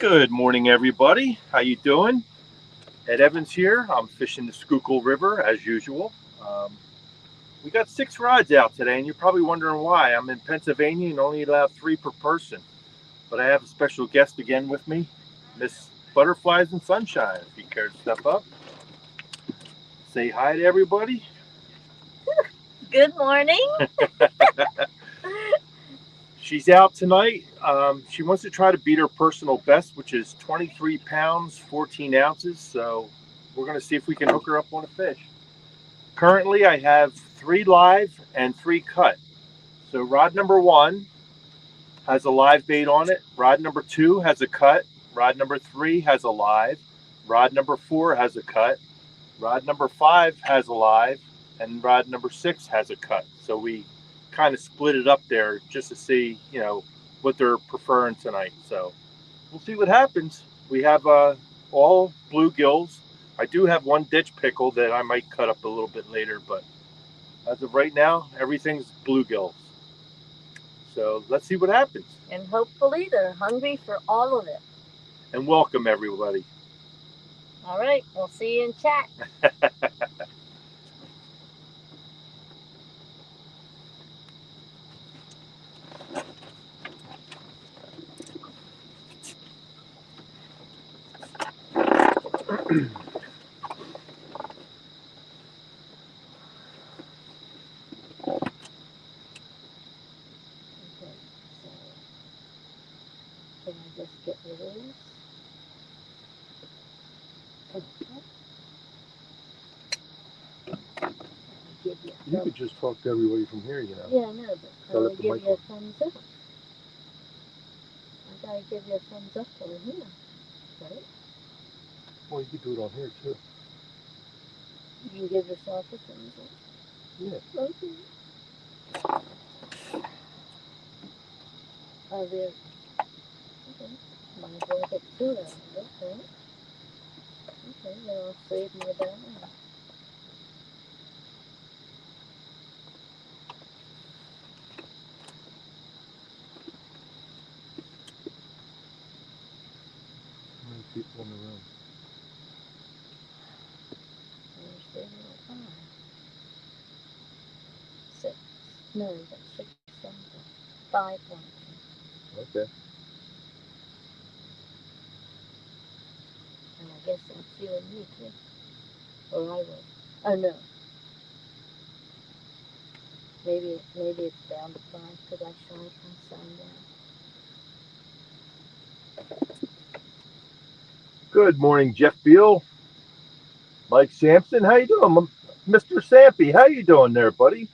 Good morning, everybody. How you doing? Ed Evans here. I'm fishing the Schuylkill River as usual. Um, we got 6 rods out today, and you're probably wondering why. I'm in Pennsylvania and only allow 3 per person. But I have a special guest again with me, Miss Butterflies and Sunshine. If you care to step up, say hi to everybody. Good morning. She's out tonight. She wants to try to beat her personal best, which is 23 pounds, 14 ounces. So we're going to see if we can hook her up on a fish. Currently, I have 3 live and 3 cut. So rod number 1 has a live bait on it. Rod number 2 has a cut. Rod number 3 has a live. Rod number 4 has a cut. Rod number 5 has a live, and rod number 6 has a cut. So we kind of split it up there just to see, what they're preferring tonight. So we'll see what happens. We have all bluegills. I do have one ditch pickle that I might cut up a little bit later, but as of right now, everything's bluegills. So let's see what happens. And hopefully they're hungry for all of it. And welcome everybody. All right, we'll see you in chat. Okay, so can I just get rid of this? Okay. Give you You could just talk to everybody from here, Yeah, I know, but Gotta I let the give mic you a on. thumbs up. I gotta give you a thumbs up over here, right? Well, you could do it on here too. You can give yourself a thumbs up. Yeah. Okay. Oh, there. Okay. Might as well get 2 out of it, right? Okay, then I'll save my battery. How many people in the room? There's 0, 5, 6. No, we got 6 something. 5 watching. Okay. And I guess that's you and me too. Or I was. Oh no. Maybe it's down to 5 because I shot my son Good morning, Jeff Beal. Mike Sampson, how you doing? Mr. Sampy, how you doing there, buddy?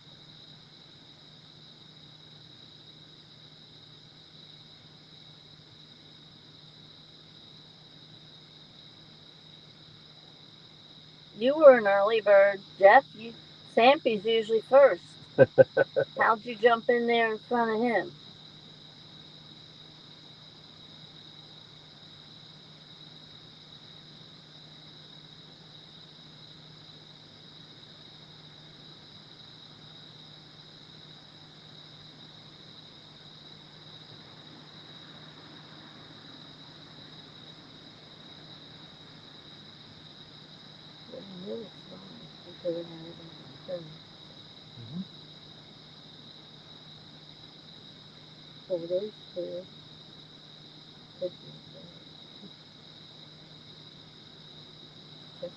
You were an early bird, Jeff. Sampy's usually first. How'd you jump in there in front of him? Well, I know it's fine because I have it on my phone. Mm-hmm. So there's 2. Could be 3. Just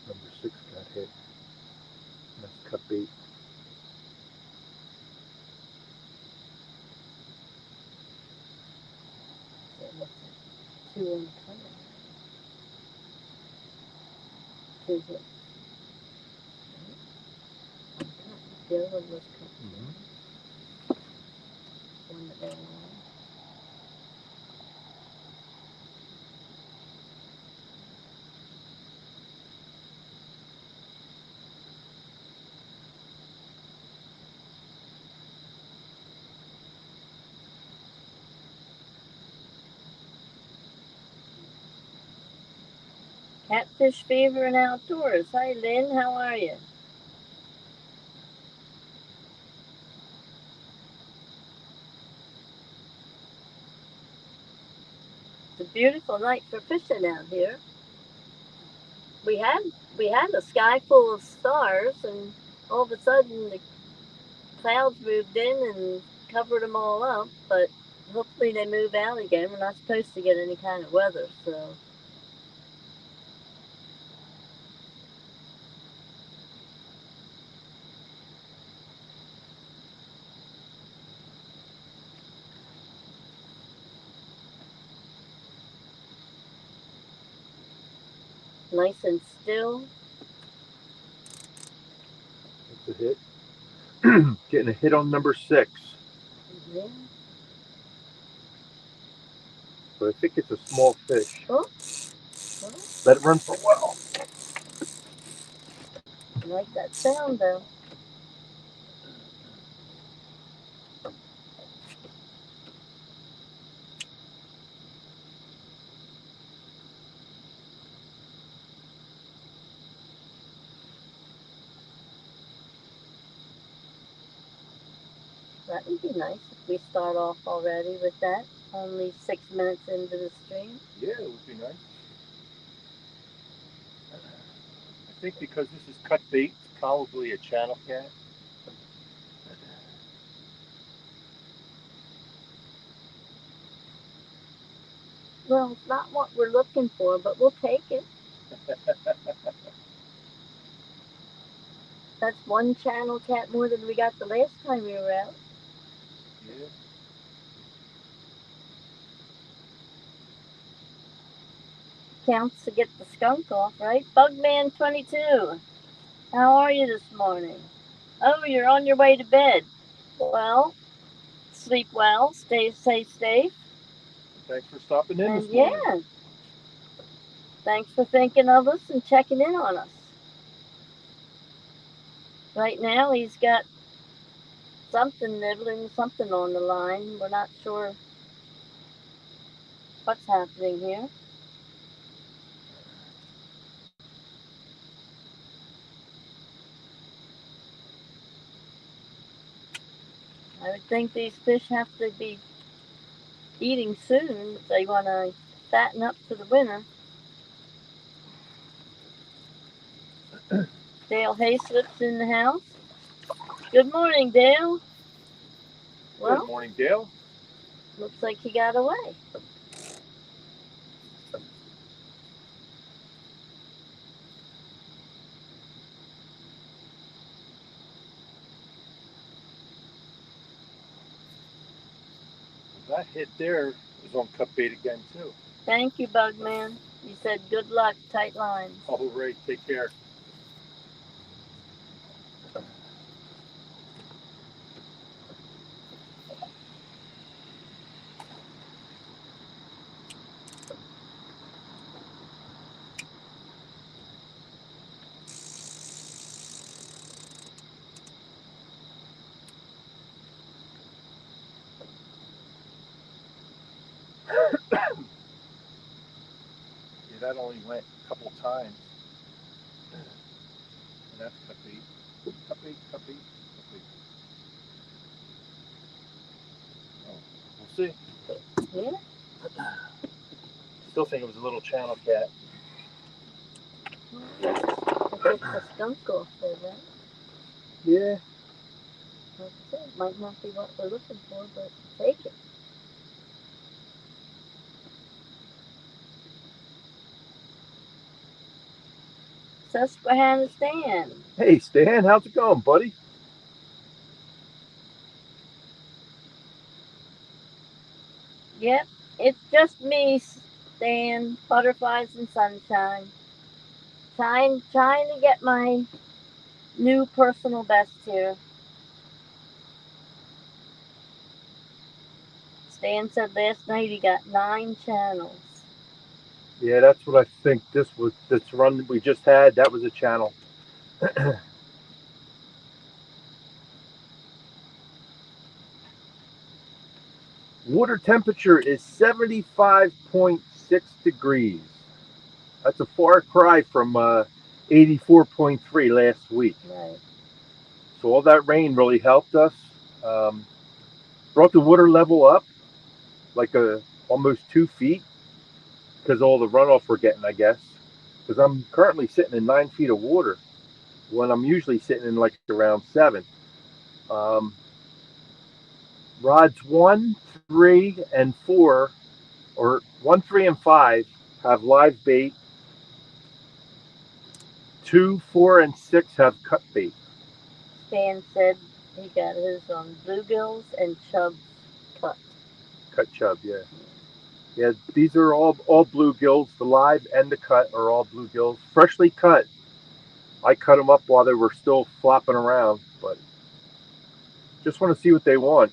Number 6 got hit. That's cut bait. So what's that? 2 on the color. 2 hits. Right? One cut. The other one was cut. Mm-hmm. One that ran away. Catfish Fever and Outdoors. Hi, Lynn. How are you? It's a beautiful night for fishing out here. We had a sky full of stars, and all of a sudden the clouds moved in and covered them all up. But hopefully they move out again. We're not supposed to get any kind of weather, so. Nice and still. That's a hit. Getting a hit on number 6. Yeah. But I think it's a small fish. Oh. Let it run for a while. I like that sound though. That would be nice if we start off already with that. Only 6 minutes into the stream. Yeah, it would be nice. I think because this is cut bait, it's probably a channel cat. Well, it's not what we're looking for, but we'll take it. That's one channel cat more than we got the last time we were out. Yeah. Counts to get the skunk off, right? Bugman22, how are you this morning? Oh, you're on your way to bed. Well, sleep well, stay safe. Thanks for stopping in And this morning. yeah, thanks for thinking of us and checking in on us. Right now, he's got something nibbling, something on the line. We're not sure what's happening here. I would think these fish have to be eating soon if they want to fatten up for the winter. Dale Hayslip's in the house. Good morning, Dale. Well, Good morning, Dale. looks like he got away. That hit there was on cut bait again, too. Thank you, Bugman. You said good luck, tight lines. All right, take care. Yeah, that only went a couple times. And that's cut bait. Cut bait, cut bait, cut bait. Oh, we'll see. Yeah. Still think it was a little channel cat. Let's get the skunk off there, right? Yeah. Like I said, might not be what we're looking for, but take it. Susquehanna Stan. Hey, Stan, how's it going, buddy? Yep, it's just me, Stan. Butterflies and sunshine. Trying to get my new personal best here. Stan said last night he got 9 channels. Yeah, that's what I think. This run we just had. That was a channel. Water temperature is 75.6 degrees. That's a far cry from 84.3 last week. Right. So all that rain really helped us. Brought the water level up like almost 2 feet. because all the runoff we're getting, I guess. Because I'm currently sitting in 9 feet of water when I'm usually sitting in like around 7. Um, rods 1, 3, and 4, or 1, 3, and 5 have live bait. 2, 4, and 6 have cut bait. Stan said he got his on bluegills and chubs cut. Cut chub, yeah. Yeah, these are all bluegills. The live and the cut are all bluegills, freshly cut. I cut them up while they were still flopping around, but just want to see what they want.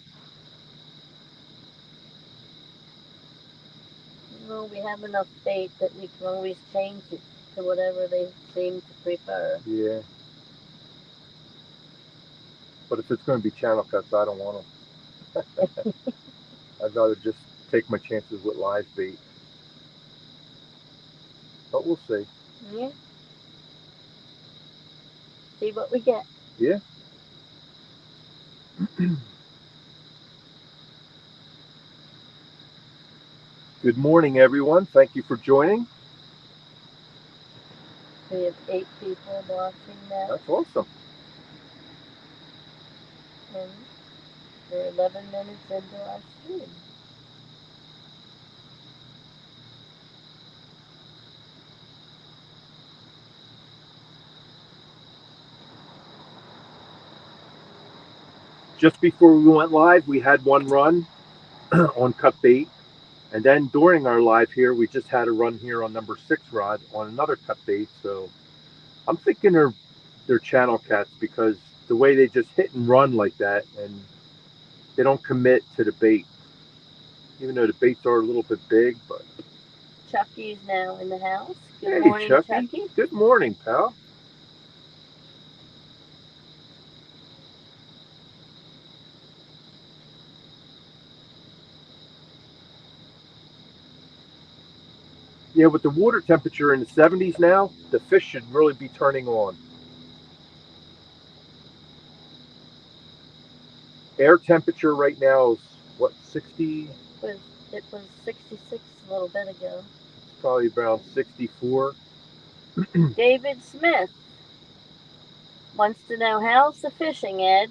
Well, we have enough bait that we can always change it to whatever they seem to prefer. Yeah, but if it's going to be channel cuts, I don't want them. I'd rather just take my chances with live bait. But we'll see. Yeah. See what we get. Yeah. Good morning, everyone. Thank you for joining. We have 8 people watching now, That's awesome. and we're 11 minutes into our stream. Just before we went live, we had one run on cut bait. And then during our live here, we just had a run here on number 6 rod on another cut bait. So I'm thinking they're channel cats because the way they just hit and run like that, and they don't commit to the bait, even though the baits are a little bit big. But Chucky's now in the house. Good hey, morning, Chucky. Chucky. Good morning, pal. Yeah, with the water temperature in the 70s now, the fish should really be turning on. Air temperature right now is what, 60? It was 66 a little bit ago. It's probably around 64. David Smith wants to know how's the fishing, Ed?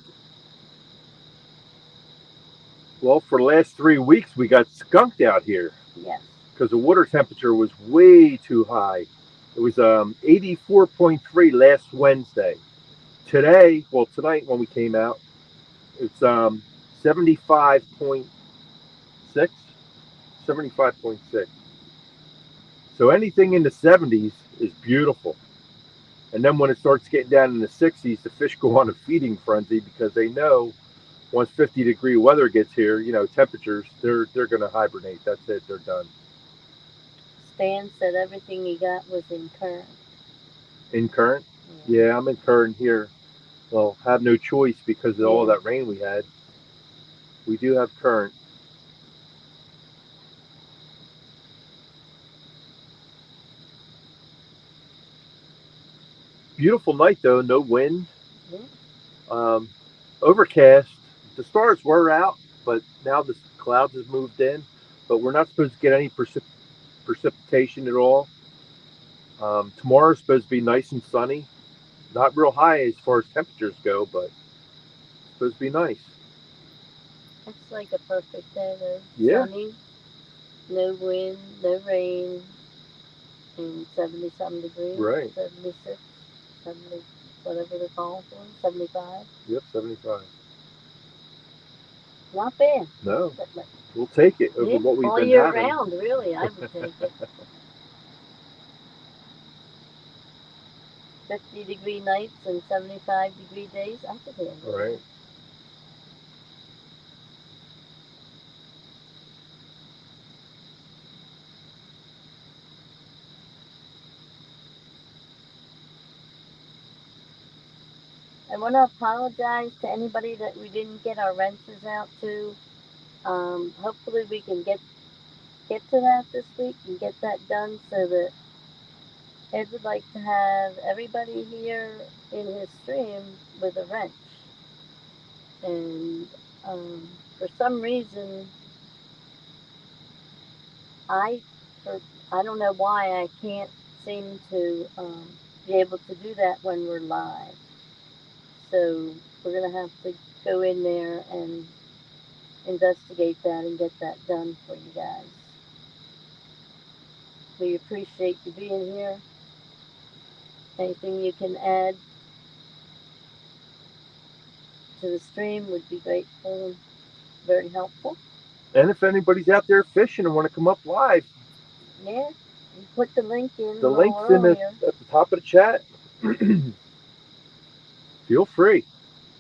Well, for the last 3 weeks, we got skunked out here Yes. because the water temperature was way too high. It was 84.3 last Wednesday. Today, well, tonight when we came out, it's 75.6. 75.6. So anything in the 70s is beautiful. And then when it starts getting down in the 60s, the fish go on a feeding frenzy because they know once 50-degree weather gets here, temperatures, they're going to hibernate. That's it. They're done. Stan said everything he got was in current. In current? Yeah, I'm in current here. Well, have no choice because of all that rain we had. We do have current. Beautiful night though, no wind. Um, overcast. The stars were out, but now the clouds have moved in. But we're not supposed to get any precipitation at all. Tomorrow's supposed to be nice and sunny. Not real high as far as temperatures go, but it's supposed to be nice. It's like a perfect day though. Yeah. Sunny, no wind, no rain, and 70 something degrees. Right. 76, 70, whatever they're calling for, 75. Yep, 75. Not bad. No, we'll take it over what we've all been year having. round, really, I would take it. 50-degree nights and 75-degree days, I could handle Right. it. I want to apologize to anybody that we didn't get our wrenches out to. Hopefully we can get to that this week and get that done so that Ed would like to have everybody here in his stream with a wrench. And for some reason, I I don't know why I can't seem to be able to do that when we're live. So we're gonna have to go in there and investigate that and get that done for you guys. We appreciate you being here. Anything you can add to the stream would be grateful and very helpful. And if anybody's out there fishing and want to come up live, Yeah, you put the link in the a link's little in earlier. at the top of the chat. Feel free.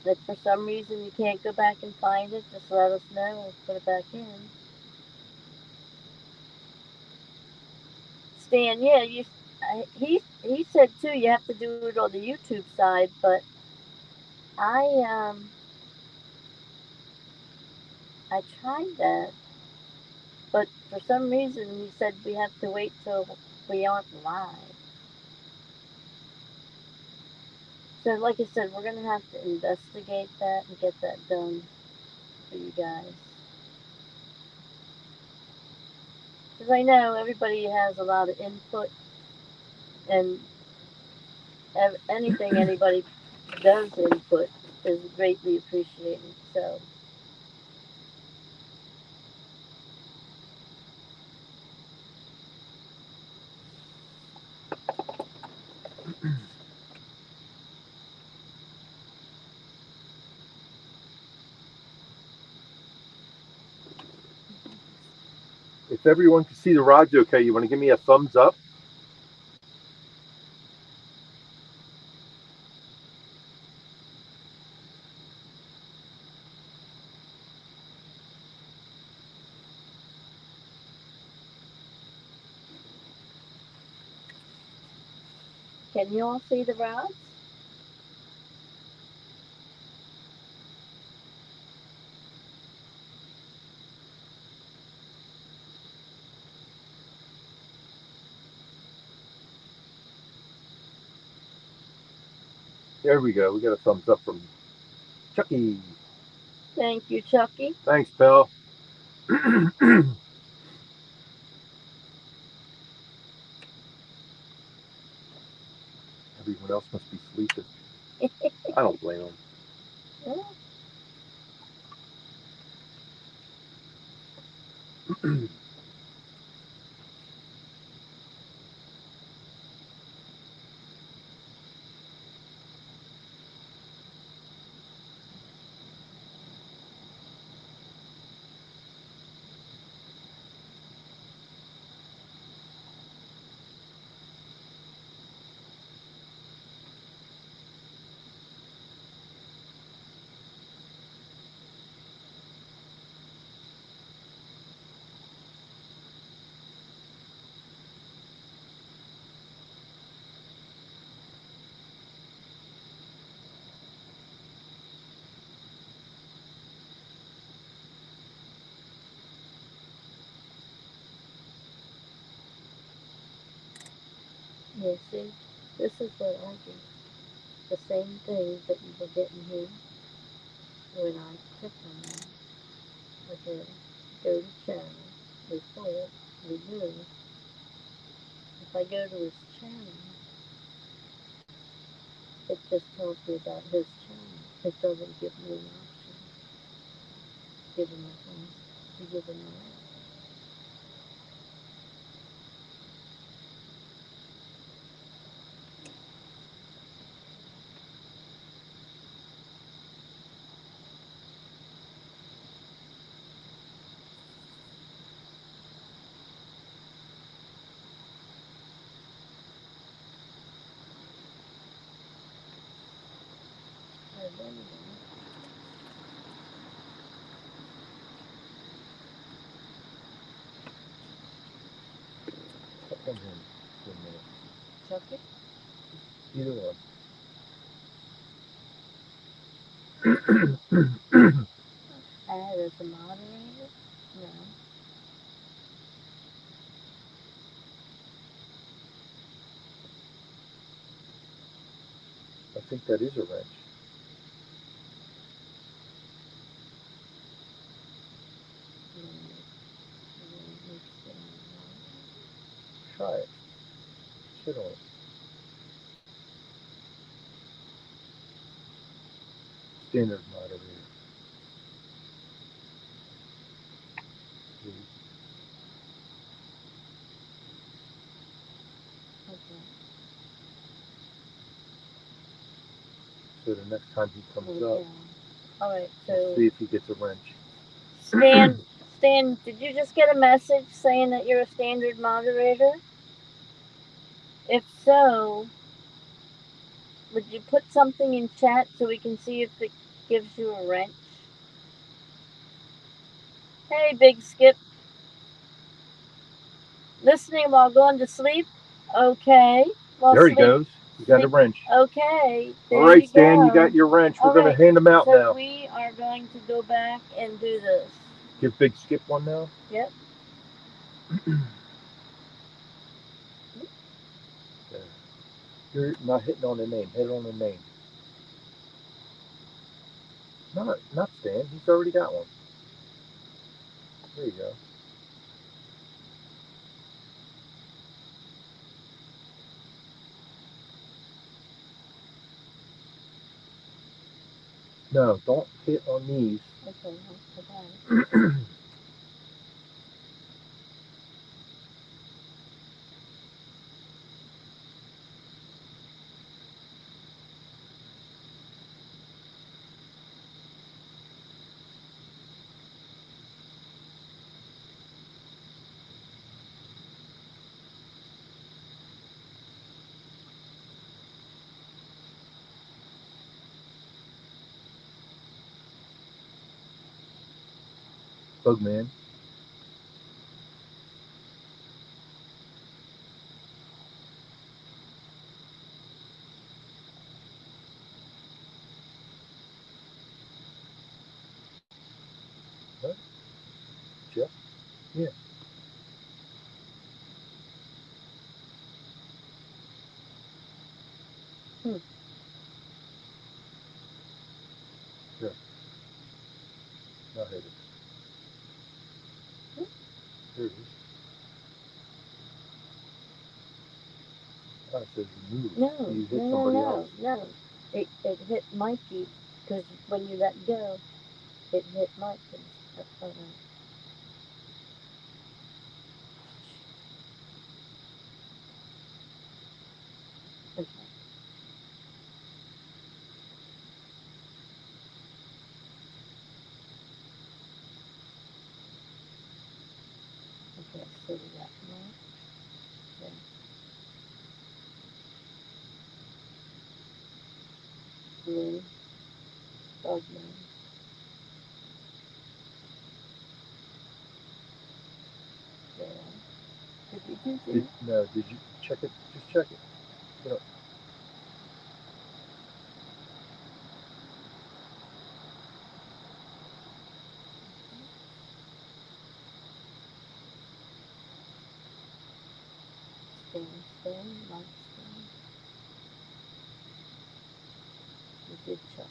If for some reason you can't go back and find it, just let us know. We'll put it back in. Stan, yeah, he said too. You have to do it on the YouTube side, but I I tried that, but for some reason he said we have to wait till we aren't live. So, like I said, we're gonna have to investigate that and get that done for you guys. Because I know everybody has a lot of input, and anything anybody does input is greatly appreciated. So, If everyone can see the rods okay, you want to give me a thumbs up? can you all see the rods? There we go. We got a thumbs up from Chucky. Thank you, Chucky. Thanks, pal. Everyone else must be sleeping. I don't blame them. Yeah, see, this is what I do. The same thing that you were getting here when I click on them. Again, go to channel, report, remove. If I go to his channel, it just tells me about his channel. It doesn't give me an option. Give him a thumbs, to give him a like. Oh, there you go. Come in for a minute. Chucky? Either one. Add as a moderator? No. I think that is a wrench. Try it. Sit on it. Standard moderator. Okay. So the next time he comes Oh, up, yeah. All right. we'll So see if he gets a wrench. Stan, did you just get a message saying that you're a standard moderator? If so, would you put something in chat so we can see if it gives you a wrench? Hey, Big Skip. Listening while going to sleep? Okay. Well, There he sleep. goes. You got a Sleep. wrench. Okay. There All right, you Stan, go. you got your wrench. We're All going right, to hand them out so now. we are going to go back and do this. Give Big Skip one now. Yep. There. You're not hitting on the name. Hit on the name. Not Stan. He's already got one. There you go. No, don't hit on these. Okay, I got it. Bugman. What? Jeff? Yeah. Sure. Now hit it. There it is. Oh, it says remove. No, You hit no, somebody no, else. no. It hit Mikey because when you let go, it hit Mikey. That's all right. Okay. Okay, so we got Mike. Okay. Blue. Bugman. Yeah. Did you do this? No, did you check it? Just check it. You know, Stan, Mike Stan. You did Chuck.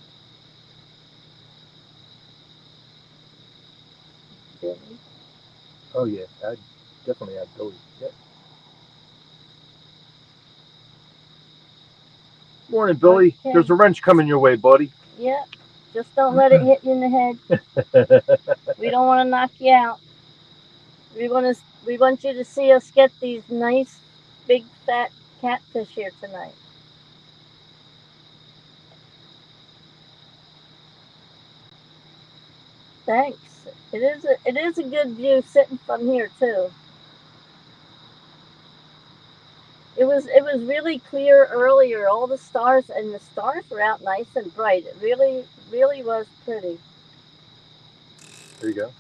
Billy. oh yeah, I'd definitely add Billy. Yep. Morning, Billy. Okay. There's a wrench coming your way, buddy. Yep. Just don't let it hit you in the head. We don't want to knock you out. We want you to see us get these nice big fat catfish here tonight. Thanks. It is a good view sitting from here too. It was really clear earlier. All the stars and the stars were out nice and bright. It really was pretty. There you go.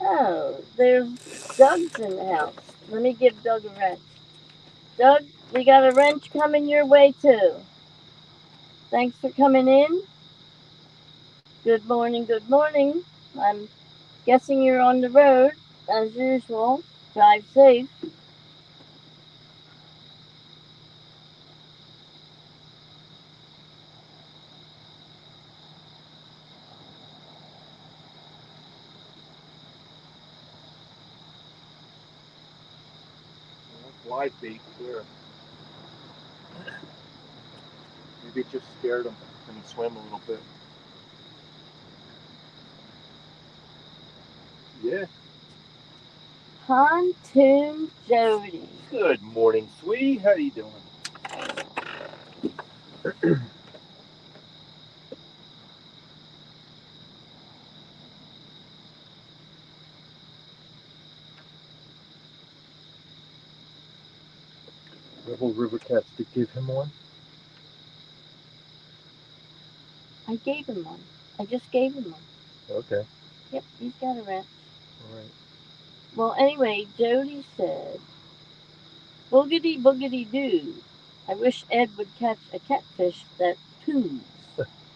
Oh, there's Doug's in the house. Let me give Doug a wrench. Doug, we got a wrench coming your way too. Thanks for coming in. Good morning, good morning. I'm guessing you're on the road, as usual. Drive safe. live bait there. Maybe it just scared him and he swam a little bit. Yeah. Pontoon Jody. Good morning, sweetie. How you doing? Rebel River Cats to give him one? I gave him one. I just gave him one. Okay. Yep, he's got a wrench. All right. Well, anyway, Jody said, boogity boogity doo. I wish Ed would catch a catfish that poos.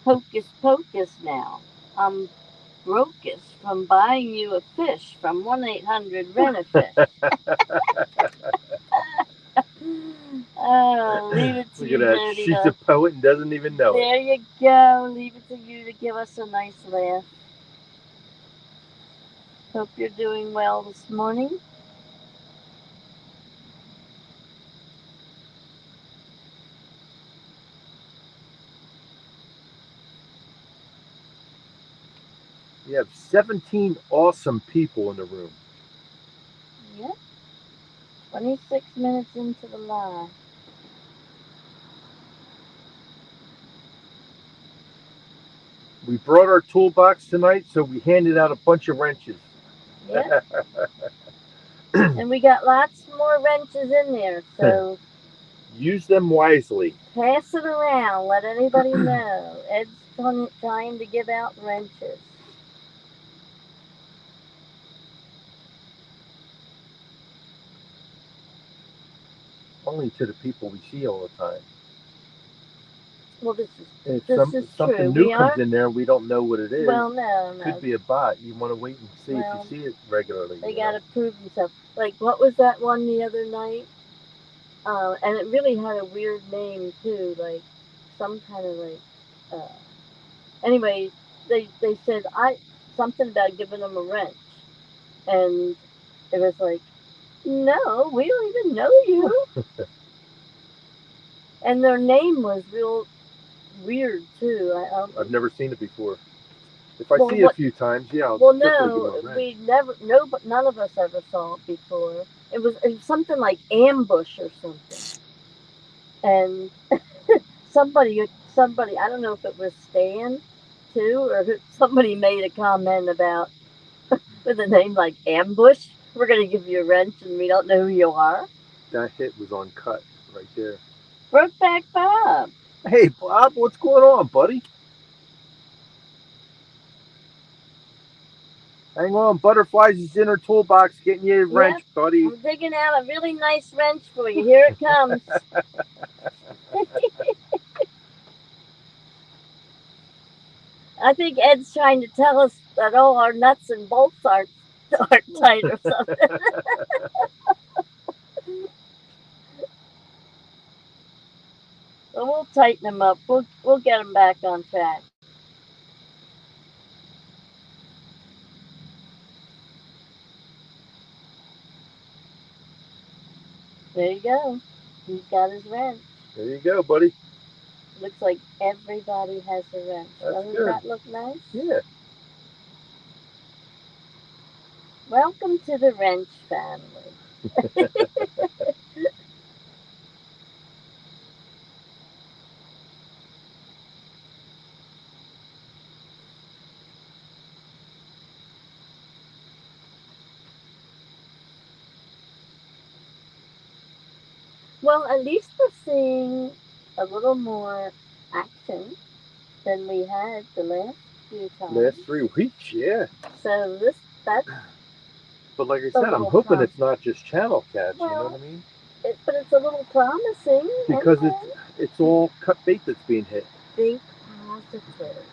Hocus pocus now. I'm brocus from buying you a fish from 1-800-RENT-A-FISH. Oh, leave it to Look you, at that. Jody. She's a poet and doesn't even know it. There you go. Leave it to you to give us a nice laugh. Hope you're doing well this morning. We have 17 awesome people in the room. Yep. 26 minutes into the live. We brought our toolbox tonight, so we handed out a bunch of wrenches. Yep. And we got lots more wrenches in there, so use them wisely. Pass it around. Let anybody know. Ed's trying to give out wrenches. Only to the people we see all the time. Well, this If is something true. new comes in there, we don't know what it is. Well, no. Could be a bot. You want to wait and see if you see it regularly. They got to prove themselves. Like, what was that one the other night? And it really had a weird name, too. Like, some kind of, like... Anyway, they said something about giving them a wrench. And it was like, no, we don't even know you. And their name was real weird, too. I've never seen it before. If I see it a few times, yeah, I'll well, definitely give no, it a we never, no, but none of us ever saw it before. It was something like ambush or something. And somebody, I don't know if it was Stan, too, or somebody made a comment about, with a name like ambush, we're going to give you a wrench and we don't know who you are. That hit was on cut right there. Brokeback Bob. Hey, Bob, what's going on, buddy? Hang on, Butterflies is in her toolbox getting you a wrench, buddy. I'm digging out a really nice wrench for you. Here it comes. I think Ed's trying to tell us that all our nuts and bolts aren't tight or something. Well, we'll tighten them up. We'll get them back on track. There you go. He's got his wrench. There you go, buddy. Looks like everybody has a wrench. Doesn't that look nice? Yeah. Welcome to the wrench family. Well, at least we're seeing a little more action than we had the last few times. Last 3 weeks, yeah. So that's. But like I said, I'm hoping it's not just channel cats. You know what I mean? But it's a little promising because it's all cut bait that's being hit. Think positive.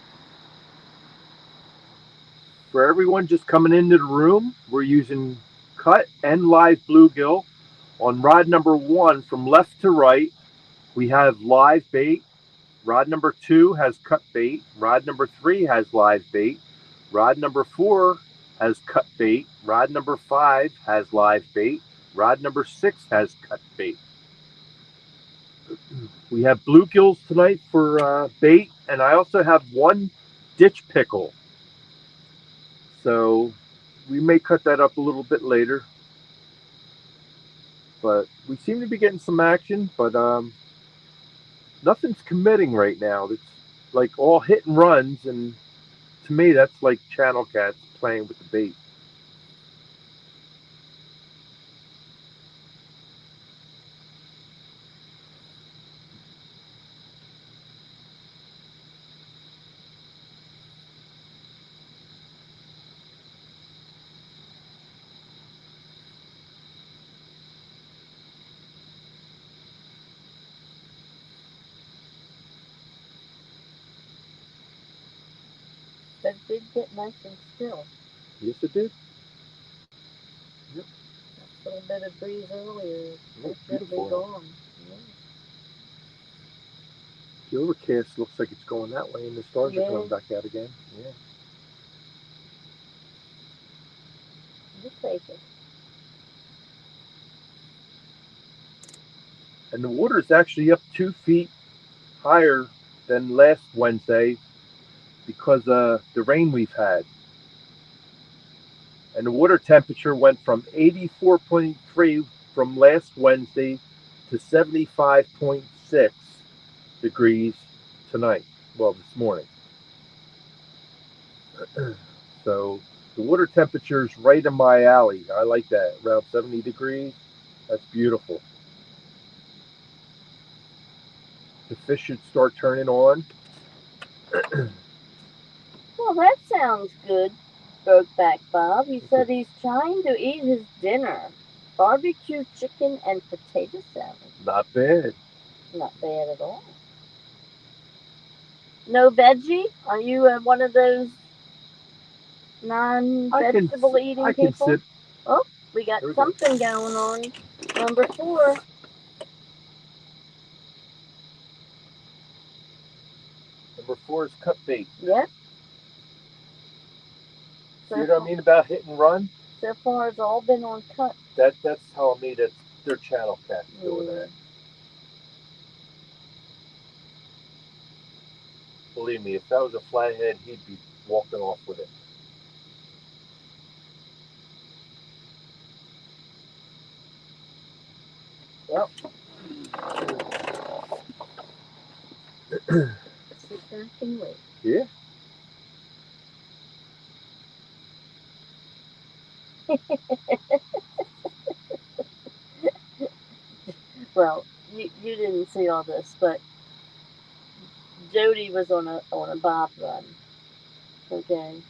For everyone just coming into the room, we're using cut and live bluegill. On rod number 1, from left to right, we have live bait. Rod number 2 has cut bait. Rod number 3 has live bait. Rod number 4 has cut bait. Rod number 5 has live bait. Rod number 6 has cut bait. We have bluegills tonight for bait, and I also have one ditch pickle. So we may cut that up a little bit later. But we seem to be getting some action, but nothing's committing right now. It's like all hit and runs, and to me, that's like channel cats playing with the bait. But it did get nice and still. Yes, it did. Yep. That little bit of breeze earlier Oh, is definitely beautiful. gone. Yeah. The overcast looks like it's going that way, and the stars are coming back out again. Yeah. You take it. And the water is actually up 2 feet higher than last Wednesday because of the rain we've had. And the water temperature went from 84.3 from last Wednesday to 75.6 degrees tonight. Well, this morning. So the water temperature is right in my alley. I like that. Around 70 degrees. That's beautiful. The fish should start turning on. Well, that sounds good, Brokeback Bob. He said he's trying to eat his dinner. Barbecue chicken and potato salad. Not bad. Not bad at all. No veggie? Are you one of those non-vegetable eating I can people? sit. Oh, we got something going on. Number 4. Number 4 is cut bait. Yep. See what I mean about hit and run? So far, it's all been on cut. That's telling me that they're channel cats doing that. Believe me, if that was a flathead, he'd be walking off with it. Well, sit back and wait. Yeah. Well, you didn't see all this, but Jody was on a bob run. Okay,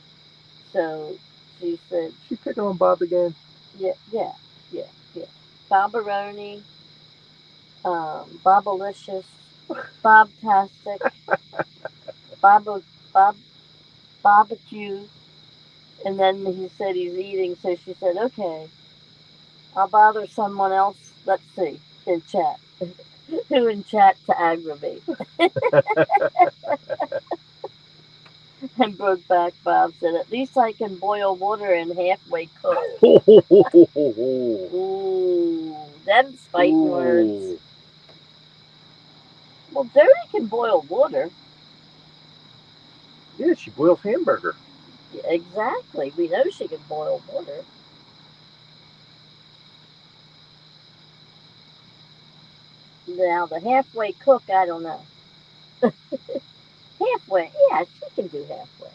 so she said she picking on Bob again. Yeah. Bobaroni, Bobalicious, Bobtastic, Bob Barbecue, and then he said he's eating. So she said, "Okay, I'll bother someone else. Let's see in chat." Who in chat to aggravate? And Brokeback Bob said, "At least I can boil water and halfway cook." Ooh, them's fighting words. Well, Jody can boil water. Yeah, she boils hamburger. Yeah, exactly. We know she can boil water. Now, the halfway cook, I don't know. Halfway, yeah, she can do halfway.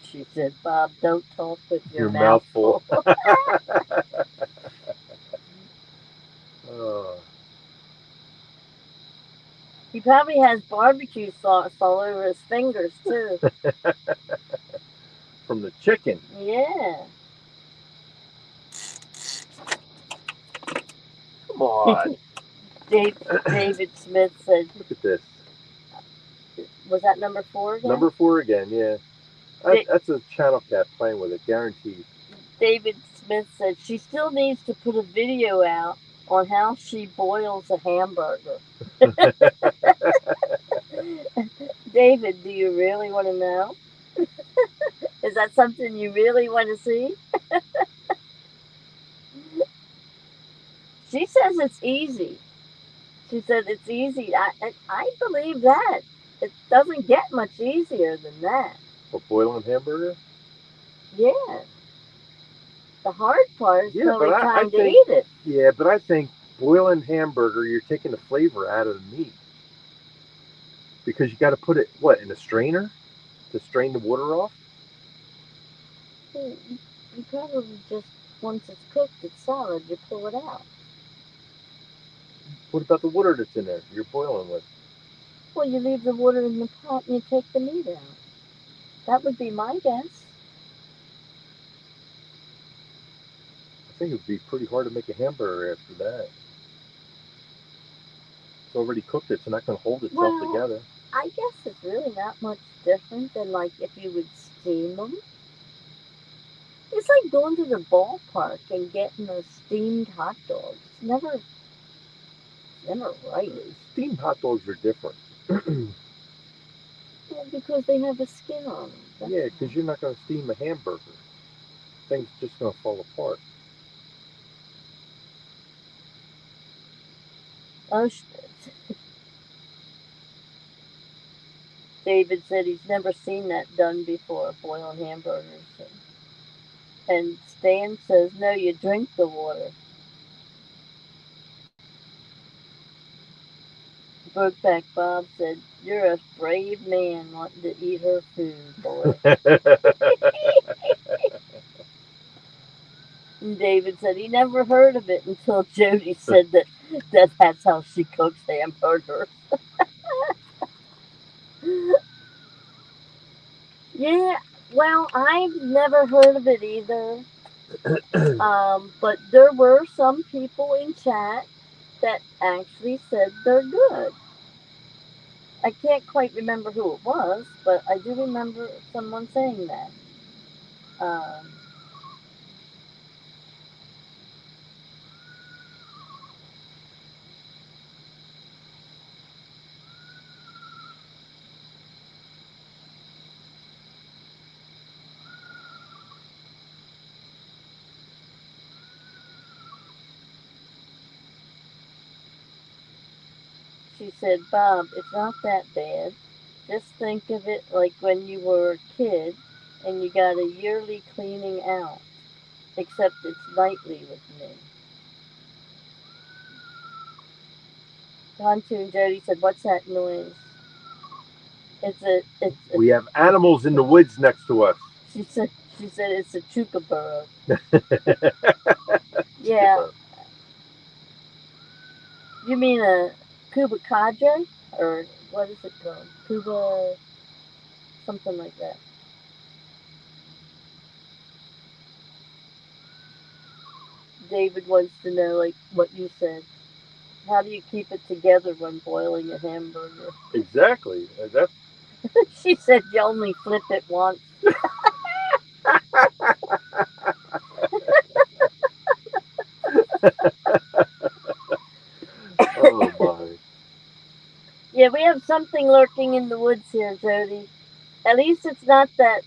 She said, "Bob, don't talk with your mouth full." He probably has barbecue sauce all over his fingers, too. From the chicken. Yeah. Come on. David Smith said, "Look at this." Was that number 4 again? Number 4 again, yeah. That's a channel cat playing with it, guaranteed. David Smith said she still needs to put a video out on how she boils a hamburger. David, do you really want to know? Is that something you really want to see? She says it's easy. She said it's easy. I believe that. It doesn't get much easier than that. A boiling hamburger? Yeah. The hard part is Yeah, probably but I trying to think, eat it. yeah, but I think boiling hamburger, you're taking the flavor out of the meat because you got to put it what in a strainer to strain the water off. Well, you probably just, once it's cooked, it's solid, you pull it out. What about the water that's in there you're boiling with? Well, you leave the water in the pot and you take the meat out. That would be my guess. I think it would be pretty hard to make a hamburger after that. It's already cooked. It's not going to hold itself Well, together. I guess it's really not much different than like if you would steam them. It's like going to the ballpark and getting a steamed hot dog. Never right. Steamed hot dogs are different. Well, because they have a skin on them. Yeah, because you're not going to steam a hamburger. Things just going to fall apart. Oh, David said he's never seen that done before, boiling hamburgers. And Stan says, no, you drink the water. Brokeback Bob said, you're a brave man wanting to eat her food, boy. And David said he never heard of it until Jody said that's how she cooks hamburgers. Yeah, well, I've never heard of it either. But there were some people in chat that actually said they're good. I can't quite remember who it was, but I do remember someone saying that. Um, she said, Bob, it's not that bad. Just think of it like when you were a kid and you got a yearly cleaning out, except it's nightly with me. Pontoon Jody said, what's that noise? We have animals in the woods next to us. She said it's a chukabura. Yeah. You mean a Cuba Cadre? Or what is it called? Cuba something like that. David wants to know like what you said. How do you keep it together when boiling a hamburger? Exactly. That's She said you only flip it once. oh my. Yeah, we have something lurking in the woods here, Jody. At least it's not that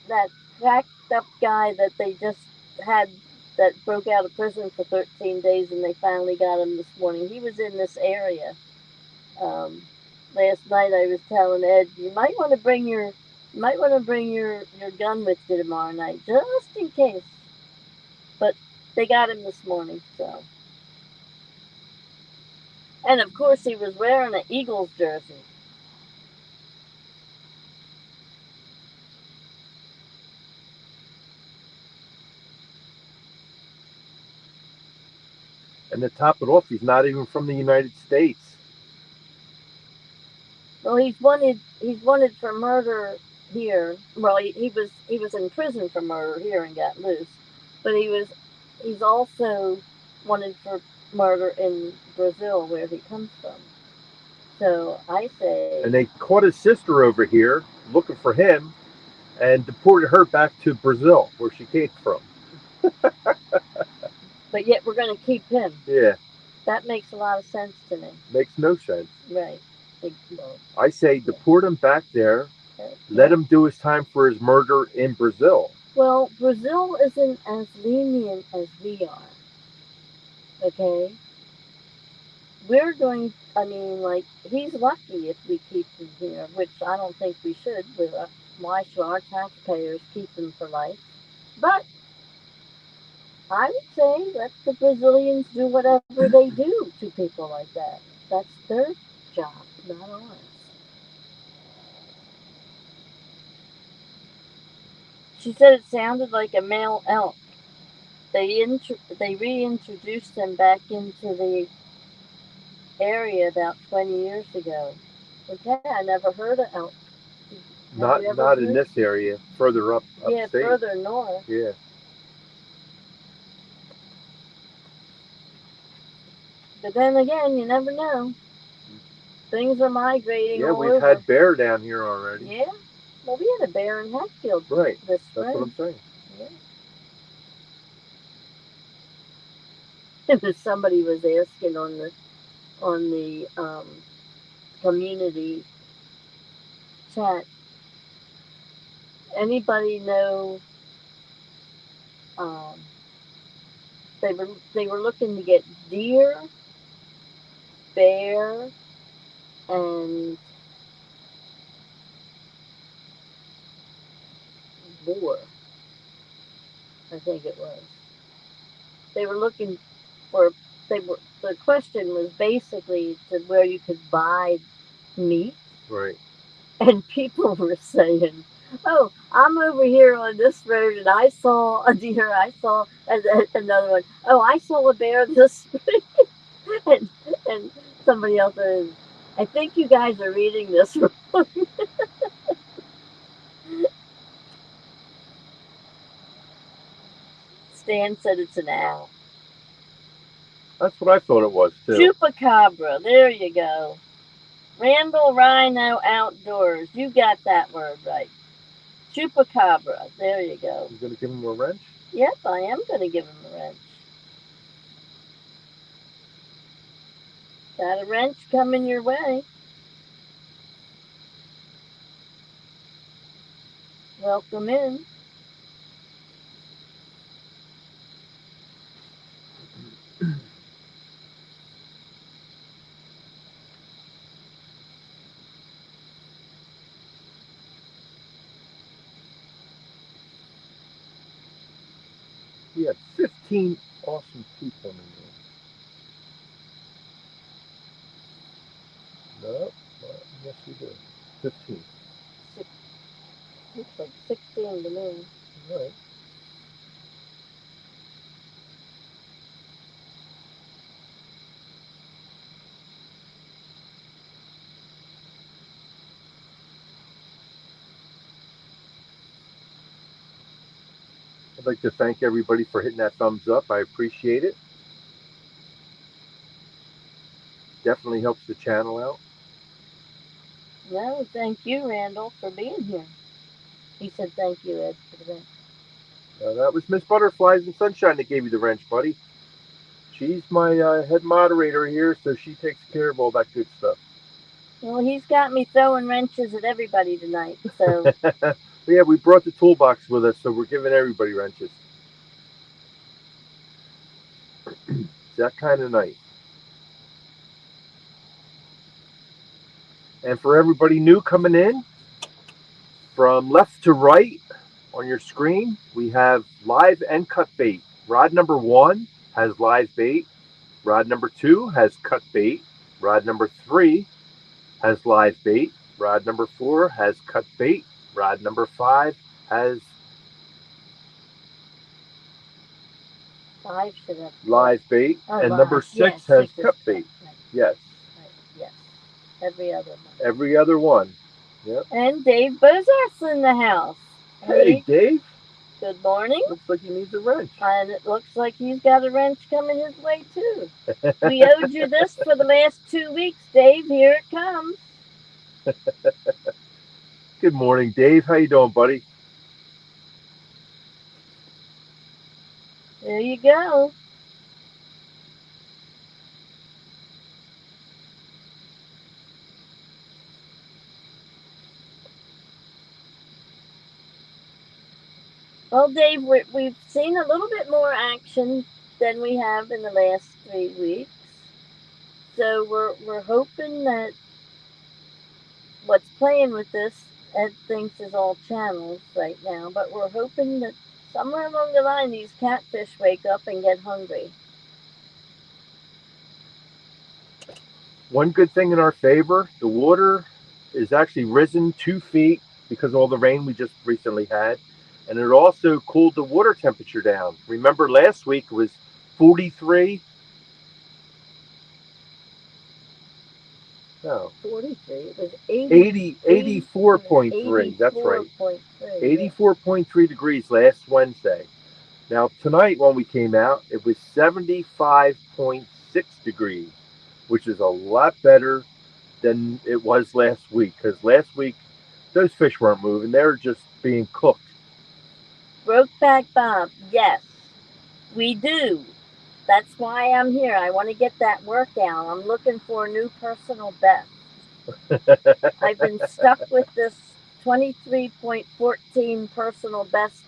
that cracked up guy that they just had that broke out of prison for 13 days and they finally got him this morning. He was in this area. Last night I was telling Ed, you might want to bring your gun with you tomorrow night, just in case. But they got him this morning, so. And of course he was wearing an Eagles jersey. And to top it off, he's not even from the United States. Well, he's wanted for murder here. Well, he was in prison for murder here and got loose, but he's also wanted for murder in Brazil where he comes from. So I say, And they caught his sister over here looking for him and deported her back to Brazil, where she came from. but yet we're going to keep him. Yeah, That makes a lot of sense to me. makes no sense. Right. Well, I say deport him back there. Let him do his time for his murder in Brazil. well, Brazil isn't as lenient as we are. Okay? We're going, I mean, like, he's lucky if we keep him here, which I don't think we should. Why should our taxpayers keep him for life? But I would say let the Brazilians do whatever they do to people like that. That's their job, not ours. She said it sounded like a male elk. They reintroduced them back into the area about 20 years ago. Okay, I never heard of elk. Have you ever Not in heard? this area, further up Yeah, upstate. further north. Yeah. But then again, you never know. Things are migrating Yeah, all we've over. had bear down here already. Yeah. Well, we had a bear in Hatfield Right. this That's what I'm spring. saying. Yeah. Somebody was asking on the community chat. Anybody know? Um, they were looking to get deer, bear, and boar. I think it was. They were looking for. They were. The question was basically to where you could buy meat, Right. and people were saying, "Oh, I'm over here on this road, and I saw a deer. I saw another one. Oh, I saw a bear this spring." and somebody else says, "I think you guys are reading this wrong." Stan said it's an owl. That's what I thought it was too. Chupacabra. There you go. Randall Rhino Outdoors. You got that word right. Chupacabra. There you go. You gonna give him a wrench? Yep, I am going to give him a wrench. Got a wrench coming your way. Welcome in. We had 15 awesome people in there. No, yes we do. 15. Six, looks like 16 to me. All right. I'd like to thank everybody for hitting that thumbs up. I appreciate it. Definitely helps the channel out. No, thank you, Randall, for being here. He said thank you, Ed, for the wrench. That was Miss Butterflies and Sunshine that gave you the wrench, buddy. She's my head moderator here, so she takes care of all that good stuff. Well, he's got me throwing wrenches at everybody tonight, so. Yeah, we brought the toolbox with us, so we're giving everybody wrenches. It's that kind of night. And for everybody new coming in, from left to right on your screen, we have live and cut bait. Rod number 1 has live bait. Rod number 2 has cut bait. Rod number 3 has live bait. Rod number 4 has cut bait. Rod number 5 has 5 should have live bait. Oh, and live. number 6 Yes, has 6 is cut bait. Right. Yes. Right. Yes. Every other one. Every other one. Yep. And Dave Bozart's in the house. Hey, Dave. Good morning. Looks like he needs a wrench. And it looks like he's got a wrench coming his way, too. We owed you this for the last 2 weeks, Dave. Here it comes. Good morning, Dave. How you doing, buddy? There you go. Well, Dave, we've seen a little bit more action than we have in the last 3 weeks. So we're hoping that what's playing with this, Ed thinks, is all channels right now, but we're hoping that somewhere along the line these catfish wake up and get hungry. One good thing in our favor, the water is actually risen 2 feet because of all the rain we just recently had. And it also cooled the water temperature down. Remember last week it was 43? No. 43. It was 84.3. That's right. 84.3. 84.3 degrees last Wednesday. Now, tonight when we came out, it was 75.6 degrees, which is a lot better than it was last week. Because last week, those fish weren't moving. They were just being cooked. Brokeback Bob, yes, we do. That's why I'm here. I want to get that workout. I'm looking for a new personal best. I've been stuck with this 23.14 personal best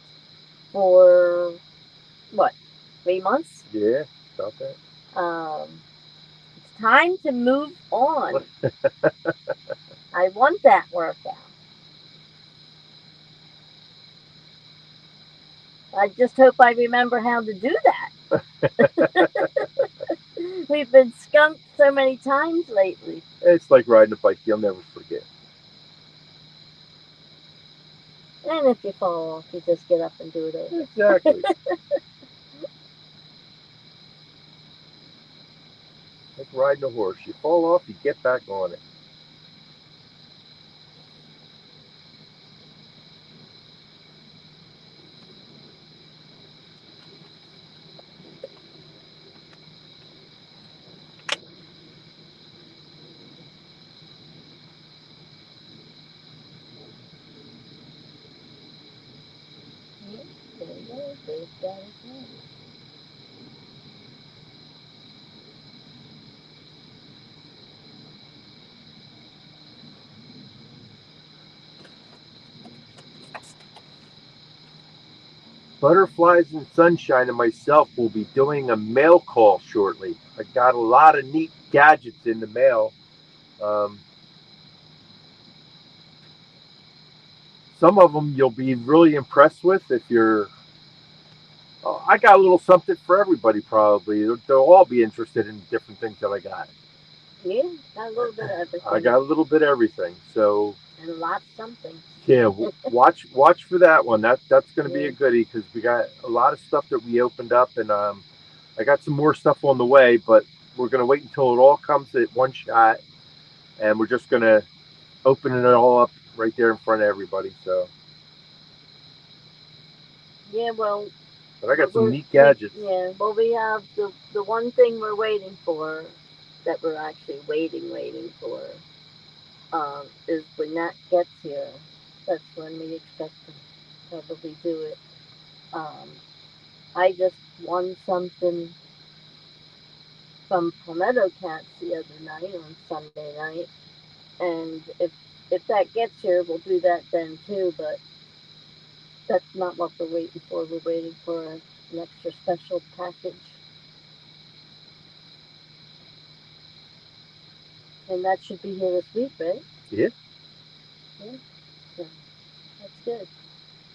for what, 3 months? Yeah, about that. It's time to move on. I want that workout. I just hope I remember how to do that. We've been skunked so many times lately. It's like riding a bike. You'll never forget. And if you fall off, you just get up and do it over. Exactly. Like riding a horse. You fall off, you get back on it. There you go. There's that as well. Butterflies and Sunshine and myself will be doing a mail call shortly. I got a lot of neat gadgets in the mail. Um, some of them you'll be really impressed with if you're. I got a little something for everybody, probably. They'll all be interested in different things that I got. Yeah, got a little bit of everything. I got a little bit of everything. So and lots something. yeah, watch for that one. That's going to be a goodie because we got a lot of stuff that we opened up, and I got some more stuff on the way, but we're going to wait until it all comes at one shot, and we're just going to open it all up right there in front of everybody. So yeah, well. But I got some neat gadgets. We have the one thing we're waiting for, that we're actually waiting for, is when that gets here. That's when we expect to probably do it. I just won something from Palmetto Cats the other night on Sunday night, and if that gets here, we'll do that then too. But that's not what we're waiting for. We're waiting for an extra special package. And that should be here this week, right? Yeah. Yeah. So that's good.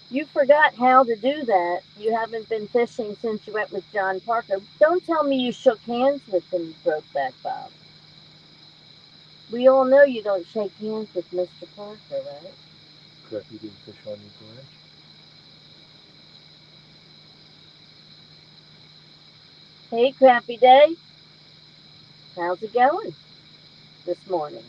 You forgot how to do that. You haven't been fishing since you went with John Parker. Don't tell me you shook hands with him, Brokeback Bob. We all know you don't shake hands with Mr. Parker, right? Correct. You didn't fish on your branch. Hey, Crappy Day. How's it going this morning?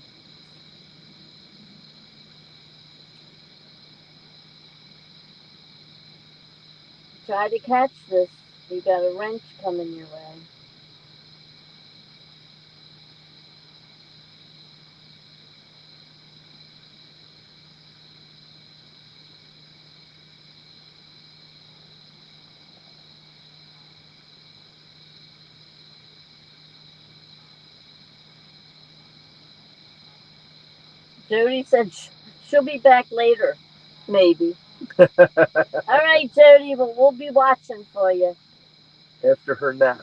Try to catch this. You got a wrench coming your way. Jody said she'll be back later, maybe. All right, Jody, but we'll be watching for you. After her nap.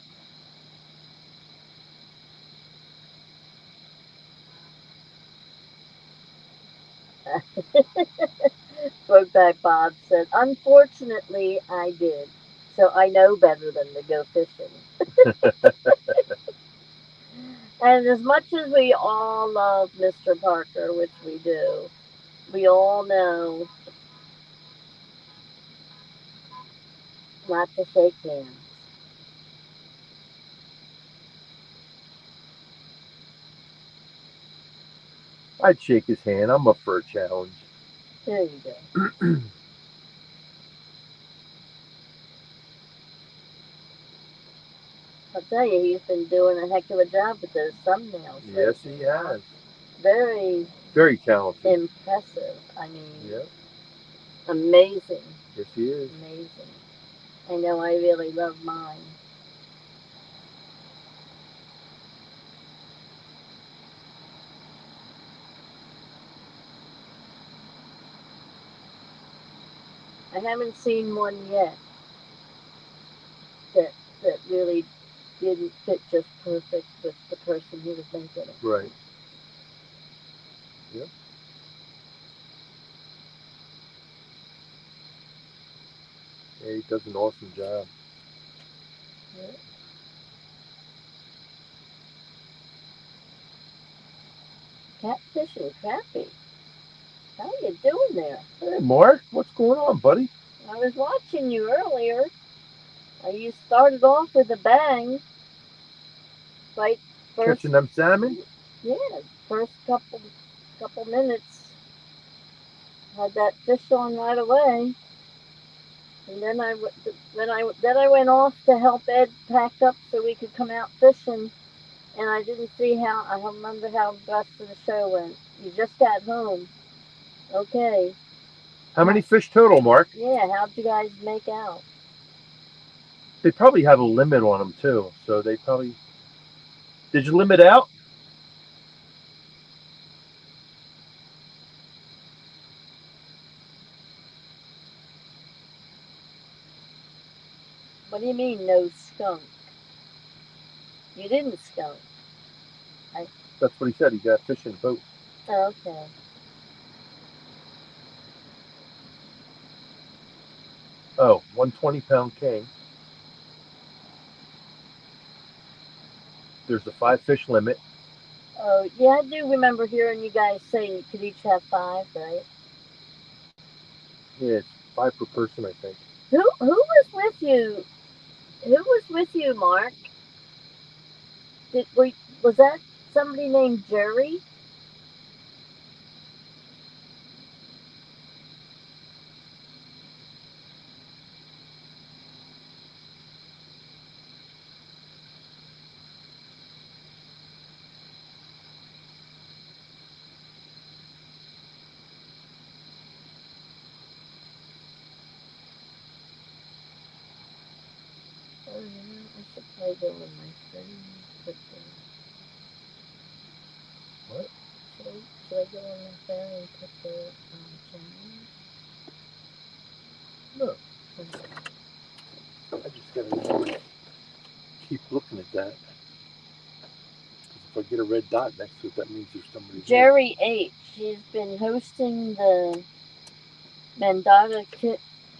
Brokeback Bob said, "Unfortunately, I did, so I know better than to go fishing." And as much as we all love Mr. Parker, which we do, we all know not to shake hands. I'd shake his hand. I'm up for a challenge. There you go. I'll tell you, he's been doing a heck of a job with those thumbnails. Yes, lately. he has. Very Very talented. impressive. I mean, Yeah. amazing. Yes, he is. Amazing. I know I really love mine. I haven't seen one yet that really didn't fit just perfect with the person who was making it. Right. Yep. Yeah, he does an awesome job. Yeah. Catfish and crappie. How you doing there? Hey, Mark, what's going on, buddy? I was watching you earlier. You started off with a bang. Right, first, Catching them salmon? yeah, first couple minutes had that fish on right away, and then I went off to help Ed pack up so we could come out fishing, and I didn't see how I don't remember how the rest of the show went. You just got home, okay? How many fish total, Mark? Yeah, how'd you guys make out? They probably have a limit on them too. So they probably. Did you limit out? What do you mean no skunk? You didn't skunk. That's what he said. He got fish in the boat. Okay. Oh, 120-pound king. There's a 5 fish limit. Oh, yeah, I do remember hearing you guys say you could each have 5, right? Yeah, it's 5 per person, I think. Who was with you? Who was with you, Mark? Was that somebody named Jerry? Oh yeah, I should probably go with my friend. But, What? should I go on my phone and put the channel? No. I just gotta keep looking at that. If I get a red dot next to it, that means there's somebody here. Jerry H. He's been hosting the Mandata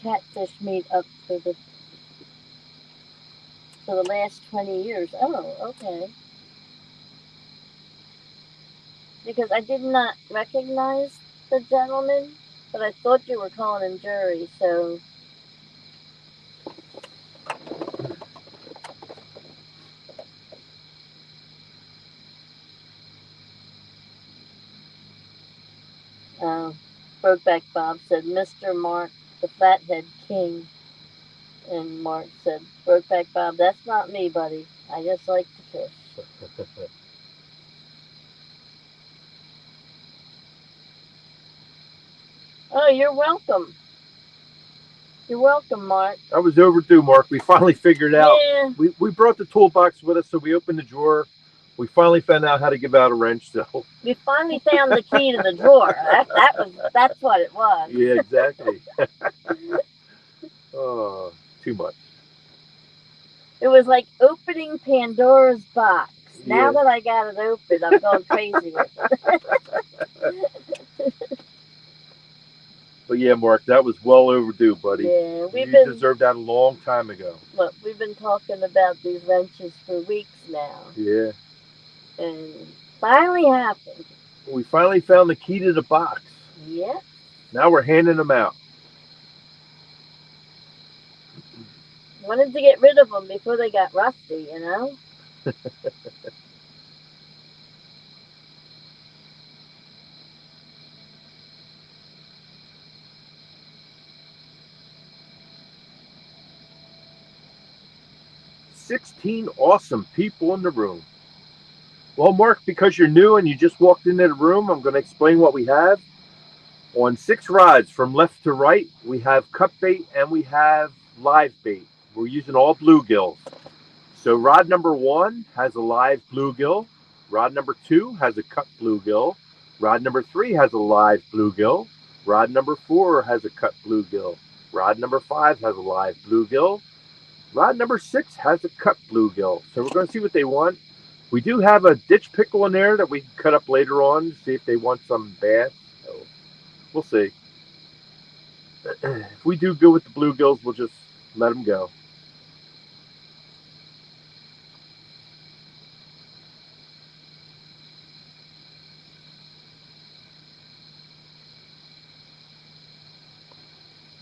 Catfish Meetup for the last 20 years. Oh, okay. Because I did not recognize the gentleman, but I thought you were calling him Jerry, so. Brokeback Bob said, "Mr. Mark, the Fathead King." And Mark said, "Brokeback Bob, that's not me, buddy. I just like to fish." Oh, you're welcome. You're welcome, Mark. I was overdue, Mark. We finally figured out. Yeah. We brought the toolbox with us, so we opened the drawer. We finally found out how to give out a wrench, so We finally found the key to the drawer. That's what it was. yeah, exactly. Oh, too much. It was like opening Pandora's box. Now Yeah. that I got it open, I'm going crazy with it. But yeah, Mark, that was well overdue, buddy. Yeah, You deserved that a long time ago. we've been talking about these wrenches for weeks now, Yeah. and finally happened. We finally found the key to the box. Yep. Now we're handing them out. Wanted to get rid of them before they got rusty, you know? 16 awesome people in the room. Well, Mark, because you're new and you just walked into the room, I'm going to explain what we have. On 6 rods from left to right, we have cut bait and we have live bait. We're using all bluegills. So rod number 1 has a live bluegill. Rod number 2 has a cut bluegill. Rod number 3 has a live bluegill. Rod number 4 has a cut bluegill. Rod number 5 has a live bluegill. Rod number 6 has a cut bluegill. So we're going to see what they want. We do have a ditch pickle in there that we can cut up later on to see if they want some bass. So we'll see. If we do good with the bluegills, we'll just let them go.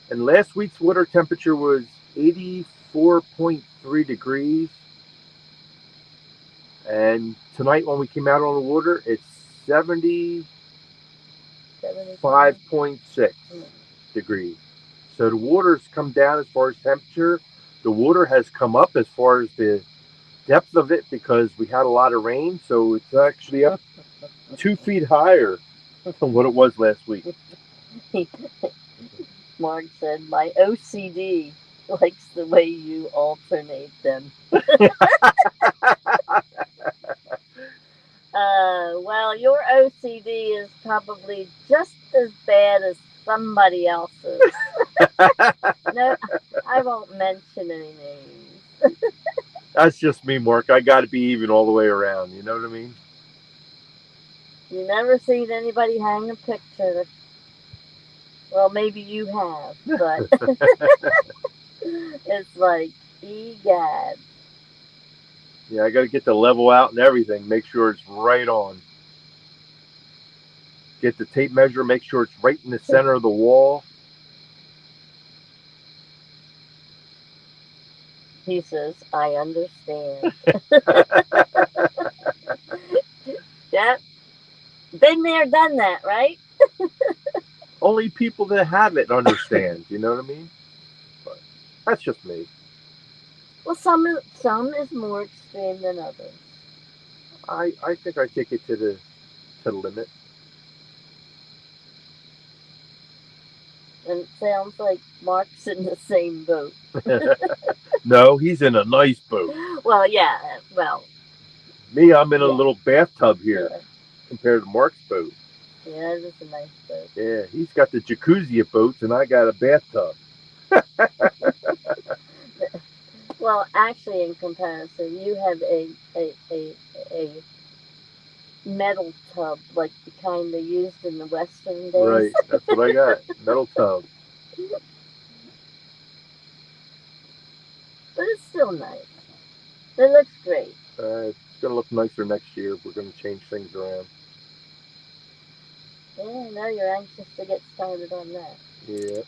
And last week's water temperature was 84.3 degrees. And tonight when we came out on the water, it's 75.6 degrees. So the water's come down as far as temperature. The water has come up as far as the depth of it because we had a lot of rain. So it's actually up 2 feet higher than what it was last week. Mark said, my OCD likes the way you alternate them. Well, your OCD is probably just as bad as somebody else's. No, I won't mention any names. That's just me, Mark. I got to be even all the way around. You know what I mean? You never seen anybody hang a picture. Well, maybe you have, but it's like, egad. Yeah, I got to get the level out and everything. Make sure it's right on. Get the tape measure. Make sure it's right in the center of the wall. He says, I understand. Yep. Been there, done that, right? Only people that have it understand. You know what I mean? But that's just me. Well, some is more extreme than others. I think I take it to the limit. And it sounds like Mark's in the same boat. No, he's in a nice boat. Well, yeah. Well, Me, I'm in a little bathtub here yeah. compared to Mark's boat. Yeah, it is a nice boat. Yeah, he's got the jacuzzi of boats, and I got a bathtub. Well, actually, in comparison, you have a metal tub like the kind they used in the Western days. Right, that's what I got. Metal tub. But it's still nice. It looks great. It's going to look nicer next year. We're going to change things around. Yeah, I know you're anxious to get started on that. Yeah.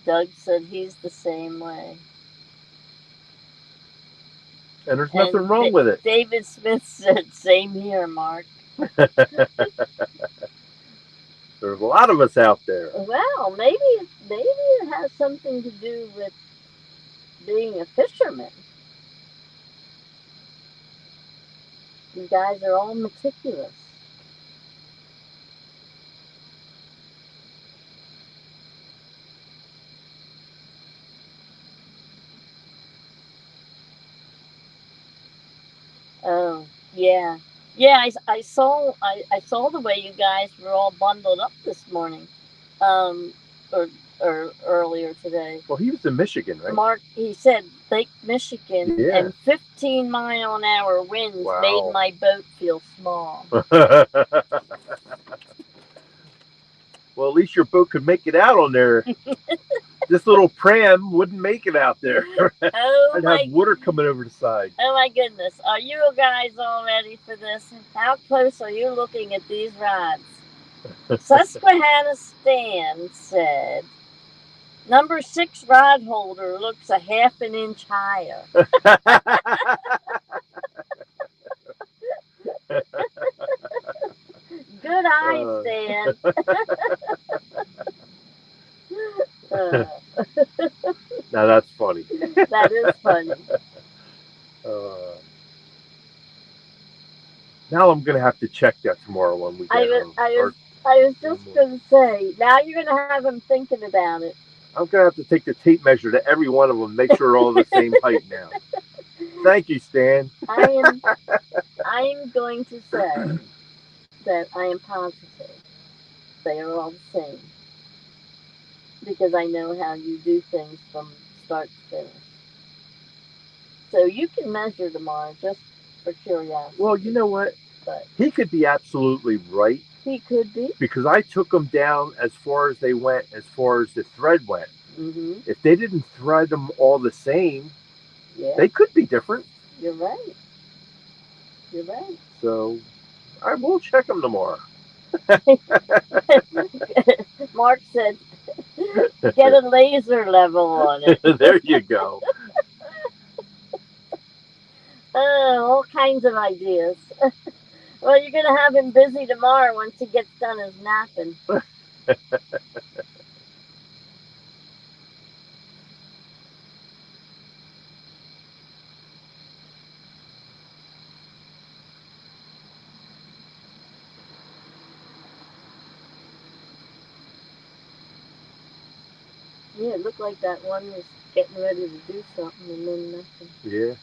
Doug said he's the same way. And there's nothing wrong with it. David Smith said, same here, Mark. There's a lot of us out there. Well, maybe it has something to do with being a fisherman. You guys are all meticulous. Oh, yeah. Yeah, I saw the way you guys were all bundled up this morning. Um or earlier today. Well, he was in Michigan, right? Mark, he said Lake Michigan Yeah. and 15-mile-an-hour winds Wow. made my boat feel small. Well, at least your boat could make it out on there. This little pram wouldn't make it out there. Oh I'd my have water coming over the side. Oh my goodness. Are you guys all ready for this? How close are you looking at these rods? Susquehanna Stan said, number 6 rod holder looks a half an inch higher. Good eye, Stan. Now that's funny. That is funny. Now I'm gonna have to check that tomorrow when we get home. I was just gonna say. Now you're gonna have him thinking about it. I'm gonna have to take the tape measure to every one of them, make sure they're all the same height now. Thank you, Stan. I am going to say that I am positive they are all the same because I know how you do things from start to finish. So you can measure tomorrow just for curiosity. Well, you know what? But he could be absolutely right. He could be. Because I took them down as far as they went, as far as the thread went. Mm-hmm. If they didn't thread them all the same, yeah, they could be different. You're right. You're right. So I will check them tomorrow. Mark said, get a laser level on it. There you go. All kinds of ideas. Well, you're going to have him busy tomorrow once he gets done his napping. Yeah, it looked like that one was getting ready to do something and then nothing. Yeah.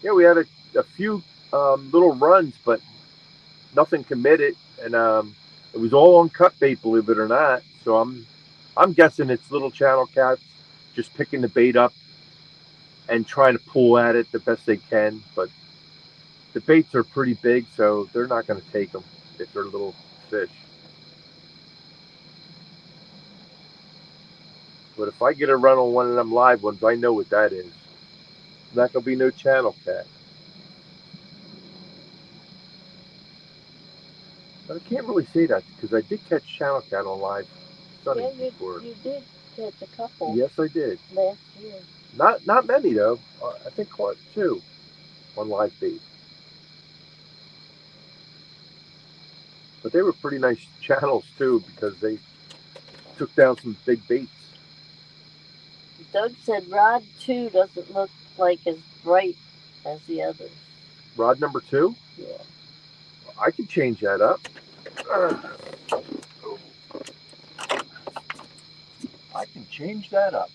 Yeah, we had a few little runs, but nothing committed, and it was all on cut bait, believe it or not. So I'm guessing it's little channel cats just picking the bait up and trying to pull at it the best they can. But the baits are pretty big, so they're not going to take them if they're little fish. But if I get a run on one of them live ones, I know what that is. It's not going to be no channel cat. But I can't really say that because I did catch channel cat on live sunny before. You did catch a couple. Yes, I did. Last year. Not many though. I think caught 2 on live bait. But they were pretty nice channels too because they took down some big baits. Doug said rod 2 doesn't look like as bright as the others. Rod number 2? Yeah. I can change that up. I can change that up.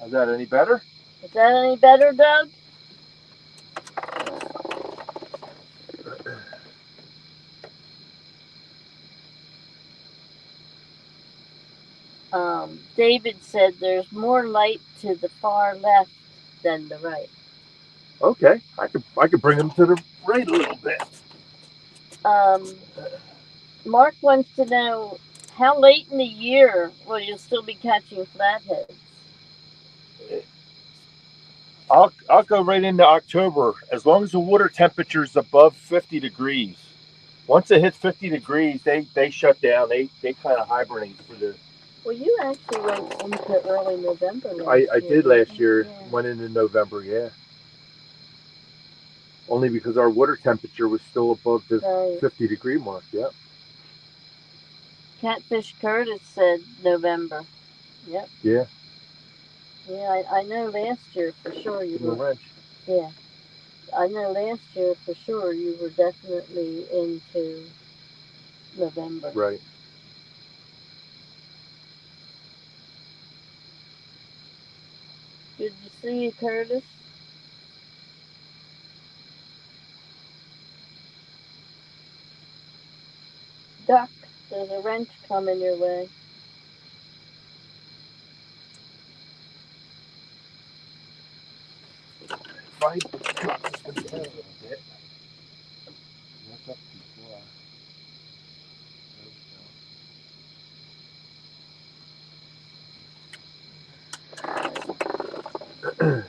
Is that any better? Is that any better, Doug? David said there's more light to the far left than the right. Okay, I could bring them to the right a little bit. Mark wants to know how late in the year will you still be catching flatheads? I'll go right into October as long as the water temperature is above 50 degrees. Once it hits 50 degrees, they shut down. They kind of hibernate for the Well, you actually went into early November last year. I did last didn't year. you? Yeah. Went into November, yeah. Only because our water temperature was still above the Right. 50-degree mark. Yep. Catfish Curtis said November. Yep. Yeah. Yeah, I know last year for sure you Give him a were. wrench. Yeah. I know last year for sure you were definitely into November. Right. Good to see you, Curtis. Duck, there's a wrench coming your way. If I drop this one down a little bit, that's up too far. There we go.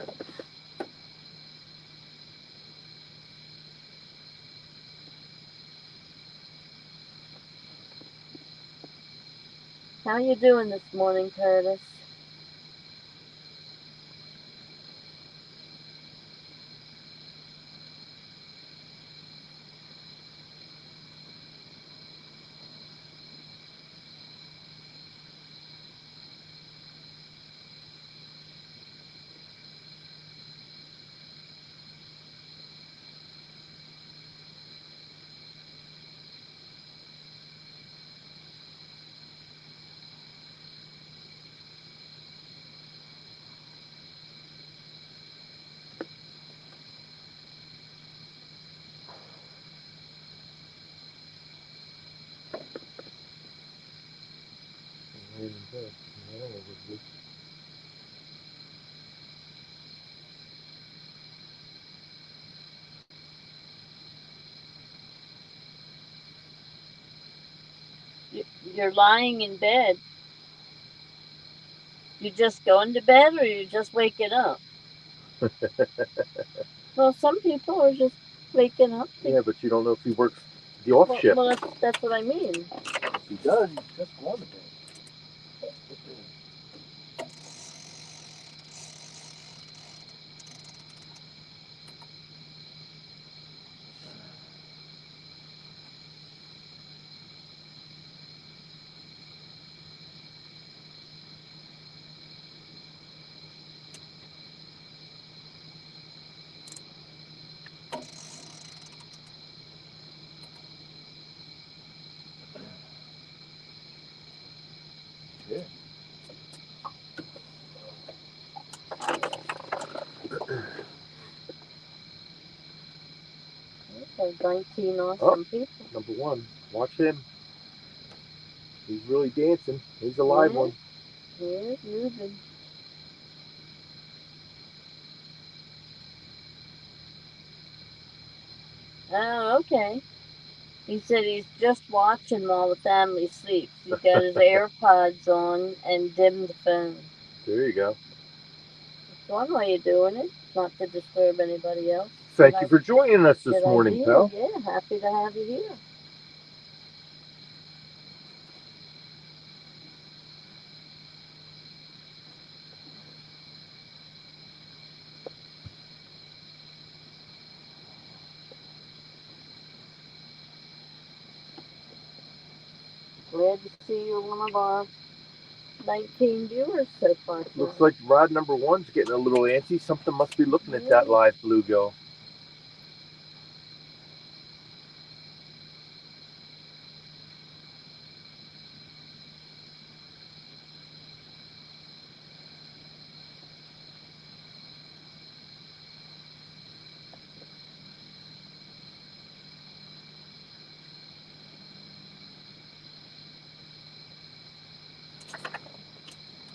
How you doing this morning, Curtis? You're lying in bed. You just going to bed or you just waking up? Well, some people are just waking up. Yeah, but you don't know if he works the off shift. Well, that's what I mean. If he does, he's just going to bed. Yeah. There's 19 awesome people. Number one, watch him. He's really dancing. He's a live one. Yeah, moving. Oh, okay. He said he's just watching while the family sleeps. He's got his AirPods on and dimmed phone. There you go. That's one way of doing it, not to disturb anybody else. Thank you for joining us this Good morning, idea. pal. Yeah, happy to have you here. Glad to see you're one of our 19 viewers so far. Looks like rod number one's getting a little antsy. Something must be looking at that live bluegill.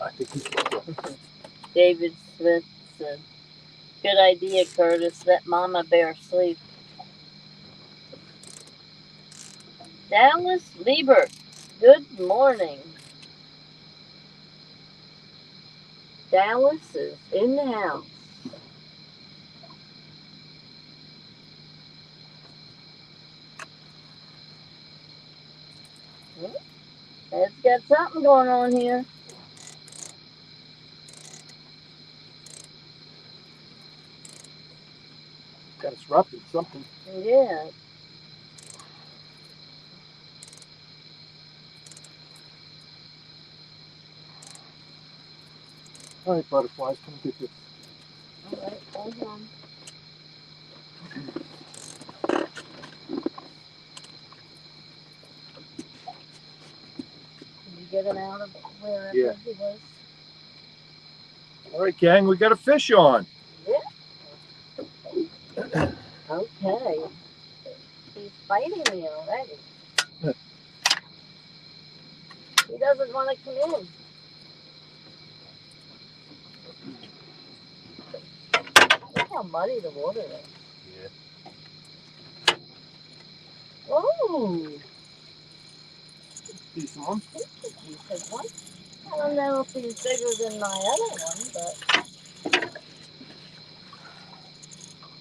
I think he's David Smith said, "Good idea, Curtis. Let Mama Bear sleep." Dallas Liebert, good morning. Dallas is in the house. Ed's got something going on here. Got us rough in something. Yeah. All right, butterflies, come get this. All right, hold on. Can you get him out of wherever Yeah. he was? All right, gang, we got a fish on. Yeah. Okay. He's fighting me already. He doesn't want to come in. Look how muddy the water is. Yeah. Oh, Decent one. this is a decent one. I don't know if he's bigger than my other one, but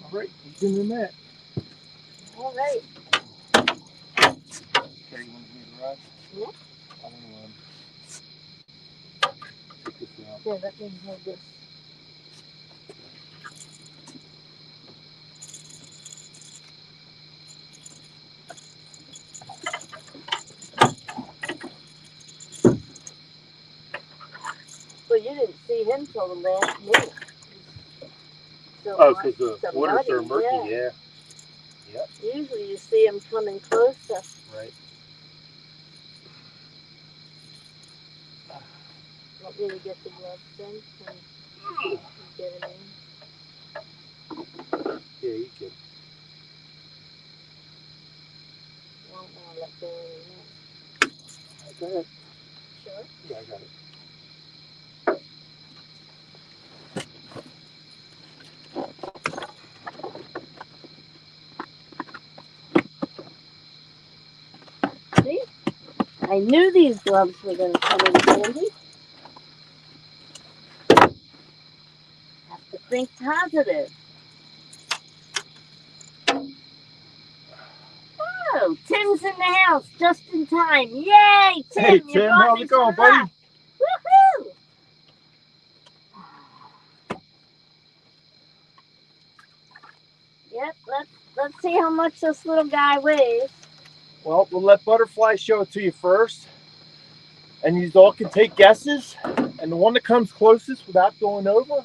All right, he's in the net. all right. Okay, you want to give me the rod? Yeah. I want to take this out. Here, let me hold this. Well, you didn't see him till the last minute. So Oh, because the water's muddy, so murky, yeah. yeah. Yep. Usually you see him coming closer. Right. Want me to get the gloves in and get him in? Yeah, you can. Won't want to let go of your hand. Go ahead. Sure. Yeah, I got it. See? I knew these gloves were going to come in handy. Have to think positive. Oh, Tim's in the house just in time. Yay, Tim! Hey, you Tim, brought how's me it going, some buddy? luck. Woohoo! Yep, let's see how much this little guy weighs. Well, we'll let Butterfly show it to you first. And you all can take guesses. And the one that comes closest without going over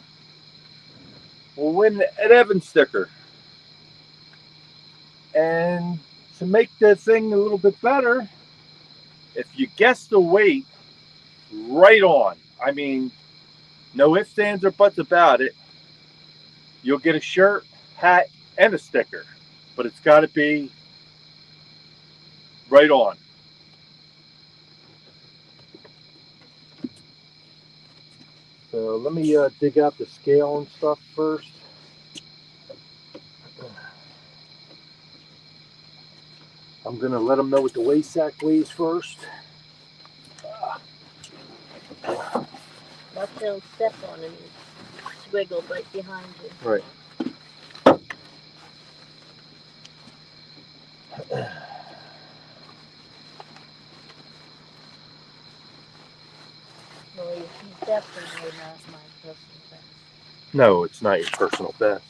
will win an Evan sticker. And to make the thing a little bit better, if you guess the weight right on, I mean, no ifs, ands, or buts about it, you'll get a shirt, hat, and a sticker. But it's got to be right on. So let me dig out the scale and stuff first. I'm going to let them know what the weigh sack weighs first. Watch don't step on him. He swiggled right behind you. Right. Well, he's definitely not my personal best. No, it's not your personal best.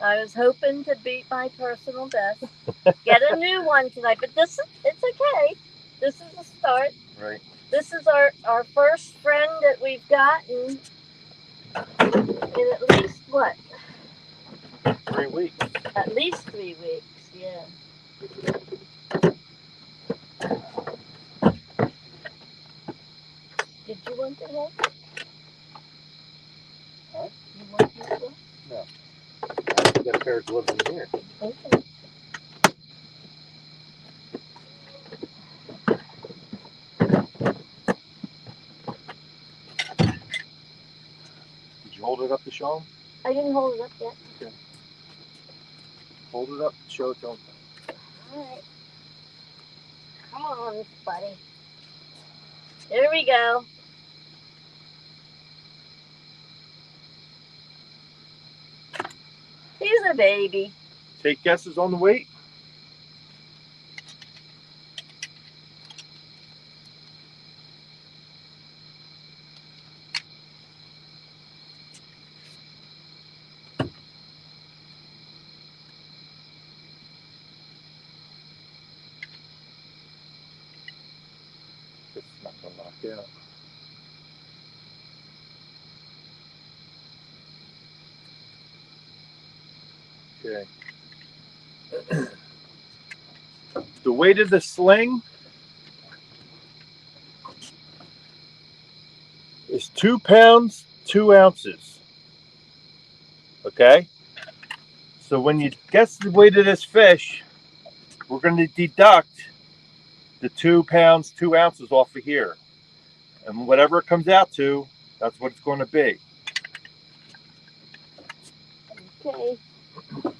I was hoping to beat my personal best. Get a new one tonight, but it's okay. This is a start. Right. This is our first friend that we've gotten in at least what? 3 weeks. At least 3 weeks, yeah. Did you want the head? Huh? You want this one? No. I got a pair of gloves in here. Okay. Did you hold it up to show them? I didn't hold it up yet. Okay. Hold it up, show it to them. Alright. Come on, buddy. There we go. He's a baby. Take guesses on the weight. I'll knock out. Okay. The weight of the sling is 2 pounds, 2 ounces. Okay? So when you guess the weight of this fish, we're going to deduct the 2 pounds, 2 ounces off of here. And whatever it comes out to, that's what it's going to be. Okay.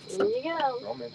Here you go. Throw 'em in.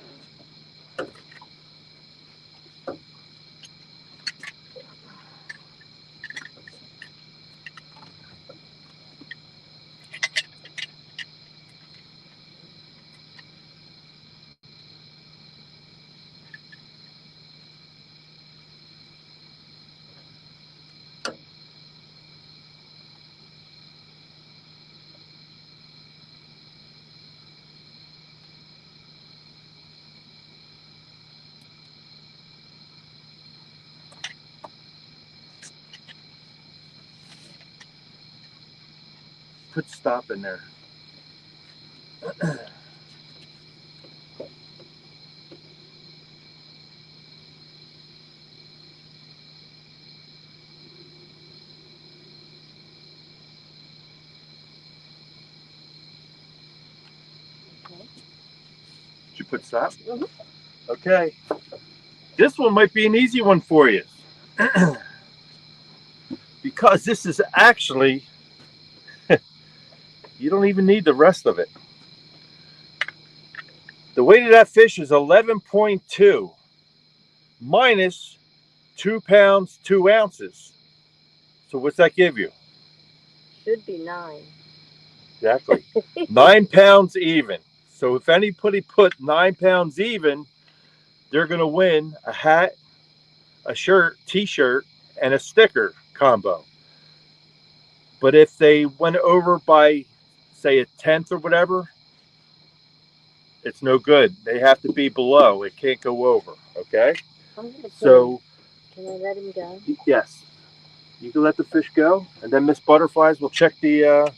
Put stop in there. Okay. Did you put stop? Mhm. Okay. This one might be an easy one for you. Because this is actually, you don't even need the rest of it. The weight of that fish is 11.2 minus 2 pounds, 2 ounces. So what's that give you? Should be 9. Exactly. 9 pounds even. So if anybody put 9 pounds even, they're going to win a hat, a shirt, t-shirt, and a sticker combo. But if they went over by, say, a tenth or whatever, it's no good. They have to be below. It can't go over. Okay? I'm gonna So, can I let him go? yes, you can let the fish go, and then Miss Butterflies will check the.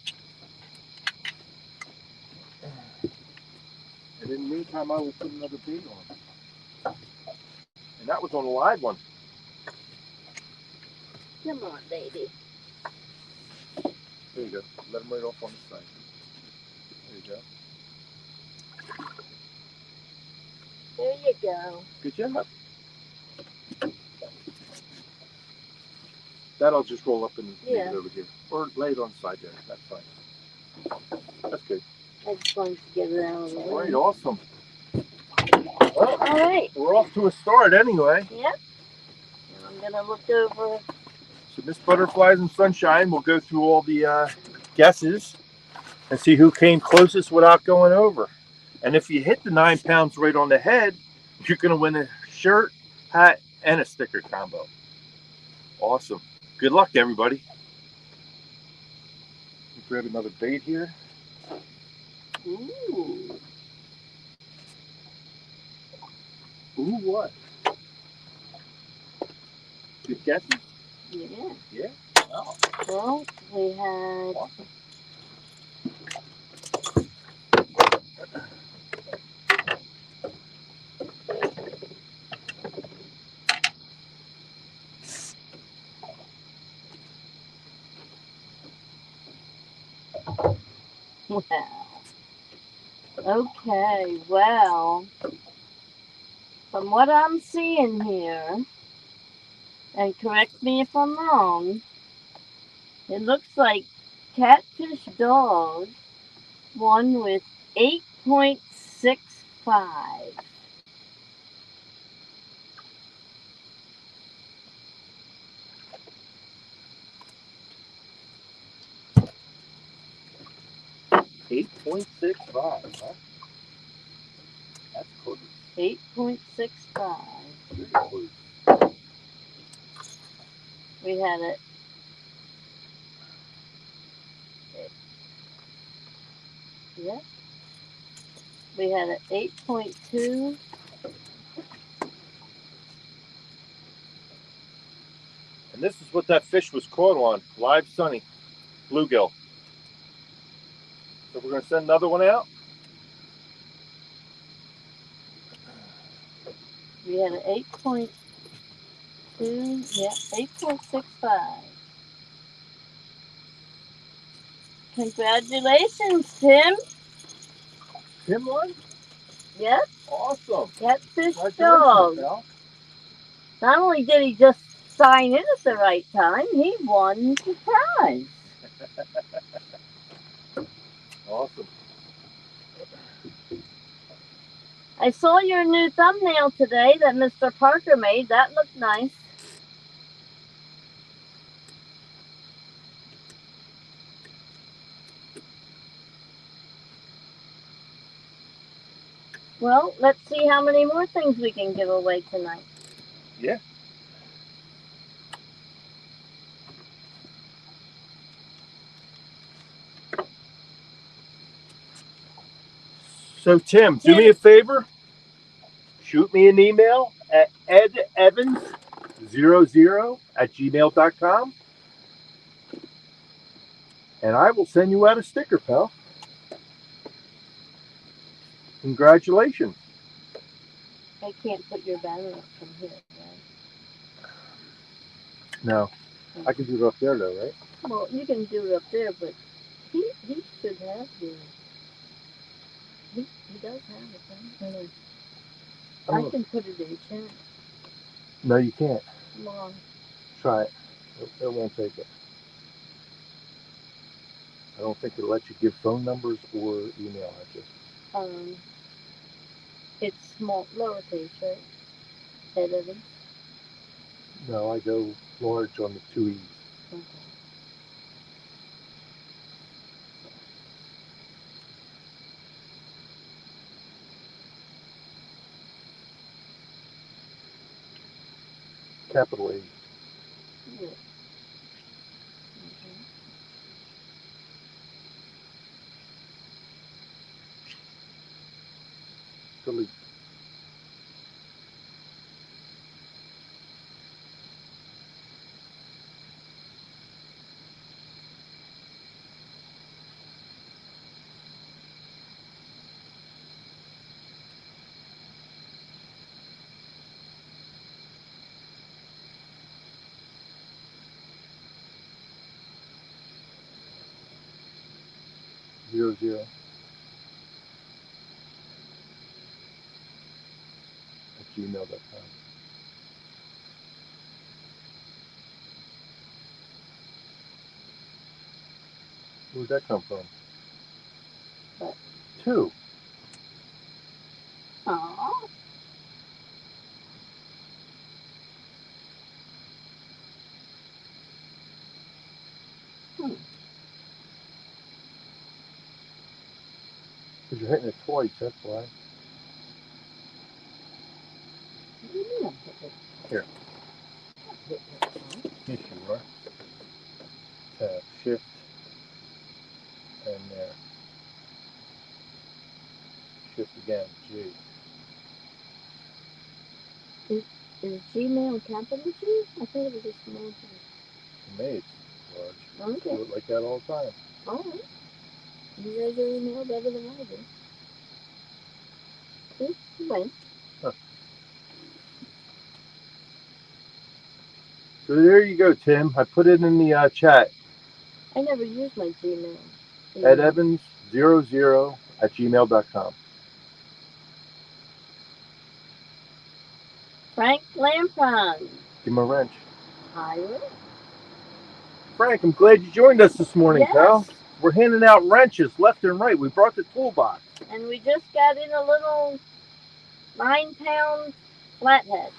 And in the meantime, I will put another bait on. And that was on a live one. Come on, baby. There you go. Let him right off on the side. There you go. There you go. Good job. That I'll just roll up and leave it over here. Or lay it on the side there. That's fine. That's good. I just wanted to get it out of the All right, way. awesome. Well, All right. we're off to a start anyway. Yep. And I'm gonna look over. So Miss Butterflies and Sunshine will go through all the guesses and see who came closest without going over. And if you hit the 9 pounds right on the head, you're going to win a shirt, hat, and a sticker combo. Awesome. Good luck, everybody. Grab another bait here. Ooh. Ooh, what? Good guesses? Yeah. Yeah. Wow. Well, we had. Awesome. Wow. Okay. Well, from what I'm seeing here, and correct me if I'm wrong, it looks like Catfish Dog won with 8.65. $8.65, huh? That's close. 8.65. Really close. We had it. Yeah. We had an 8.2. And this is what that fish was caught on, live sunny, bluegill. So we're going to send another one out. We had an 8.2, yeah, 8.65. Congratulations, Tim. Tim won? Yes, Awesome. catfish Congratulations, dog. pal. Not only did he just sign in at the right time, he won the prize. Awesome. I saw your new thumbnail today that Mr. Parker made. That looked nice. Well, let's see how many more things we can give away tonight. Yeah. So, Tim, do me a favor. Shoot me an email at edevans00@gmail.com. And I will send you out a sticker, pal. Congratulations. I can't put your banner up from here, right? No. I can do it up there, though, right? Well, you can do it up there, but he should have the. He does have it, right? I can put it in chat. No, you can't. Come on. Try it. It won't take it. I don't think it'll let you give phone numbers or email addresses. It's small, lowercase, right? Ed Evans. No, I go large on the 2 E's. Okay. Capital A. Yeah. Delete. Zero zero at gmail.com. Where'd that come from? What? 2. Aww. Because you're hitting it twice, that's why. Here. Yes, you are. Tab, shift, and there. Shift again, G. Is Gmail capital G? I thought it was a small G. For me, it's large. Okay. Do it like that all the time. Alright. You guys are email better than I do. See? You win. So there you go, Tim. I put it in the chat. I never use my Gmail. edevans00@gmail.com. Frank Lampron. Give him a wrench. Ira. Frank, I'm glad you joined us this morning, Yes. pal. We're handing out wrenches left and right. We brought the toolbox. And we just got in a little 9-pound flathead,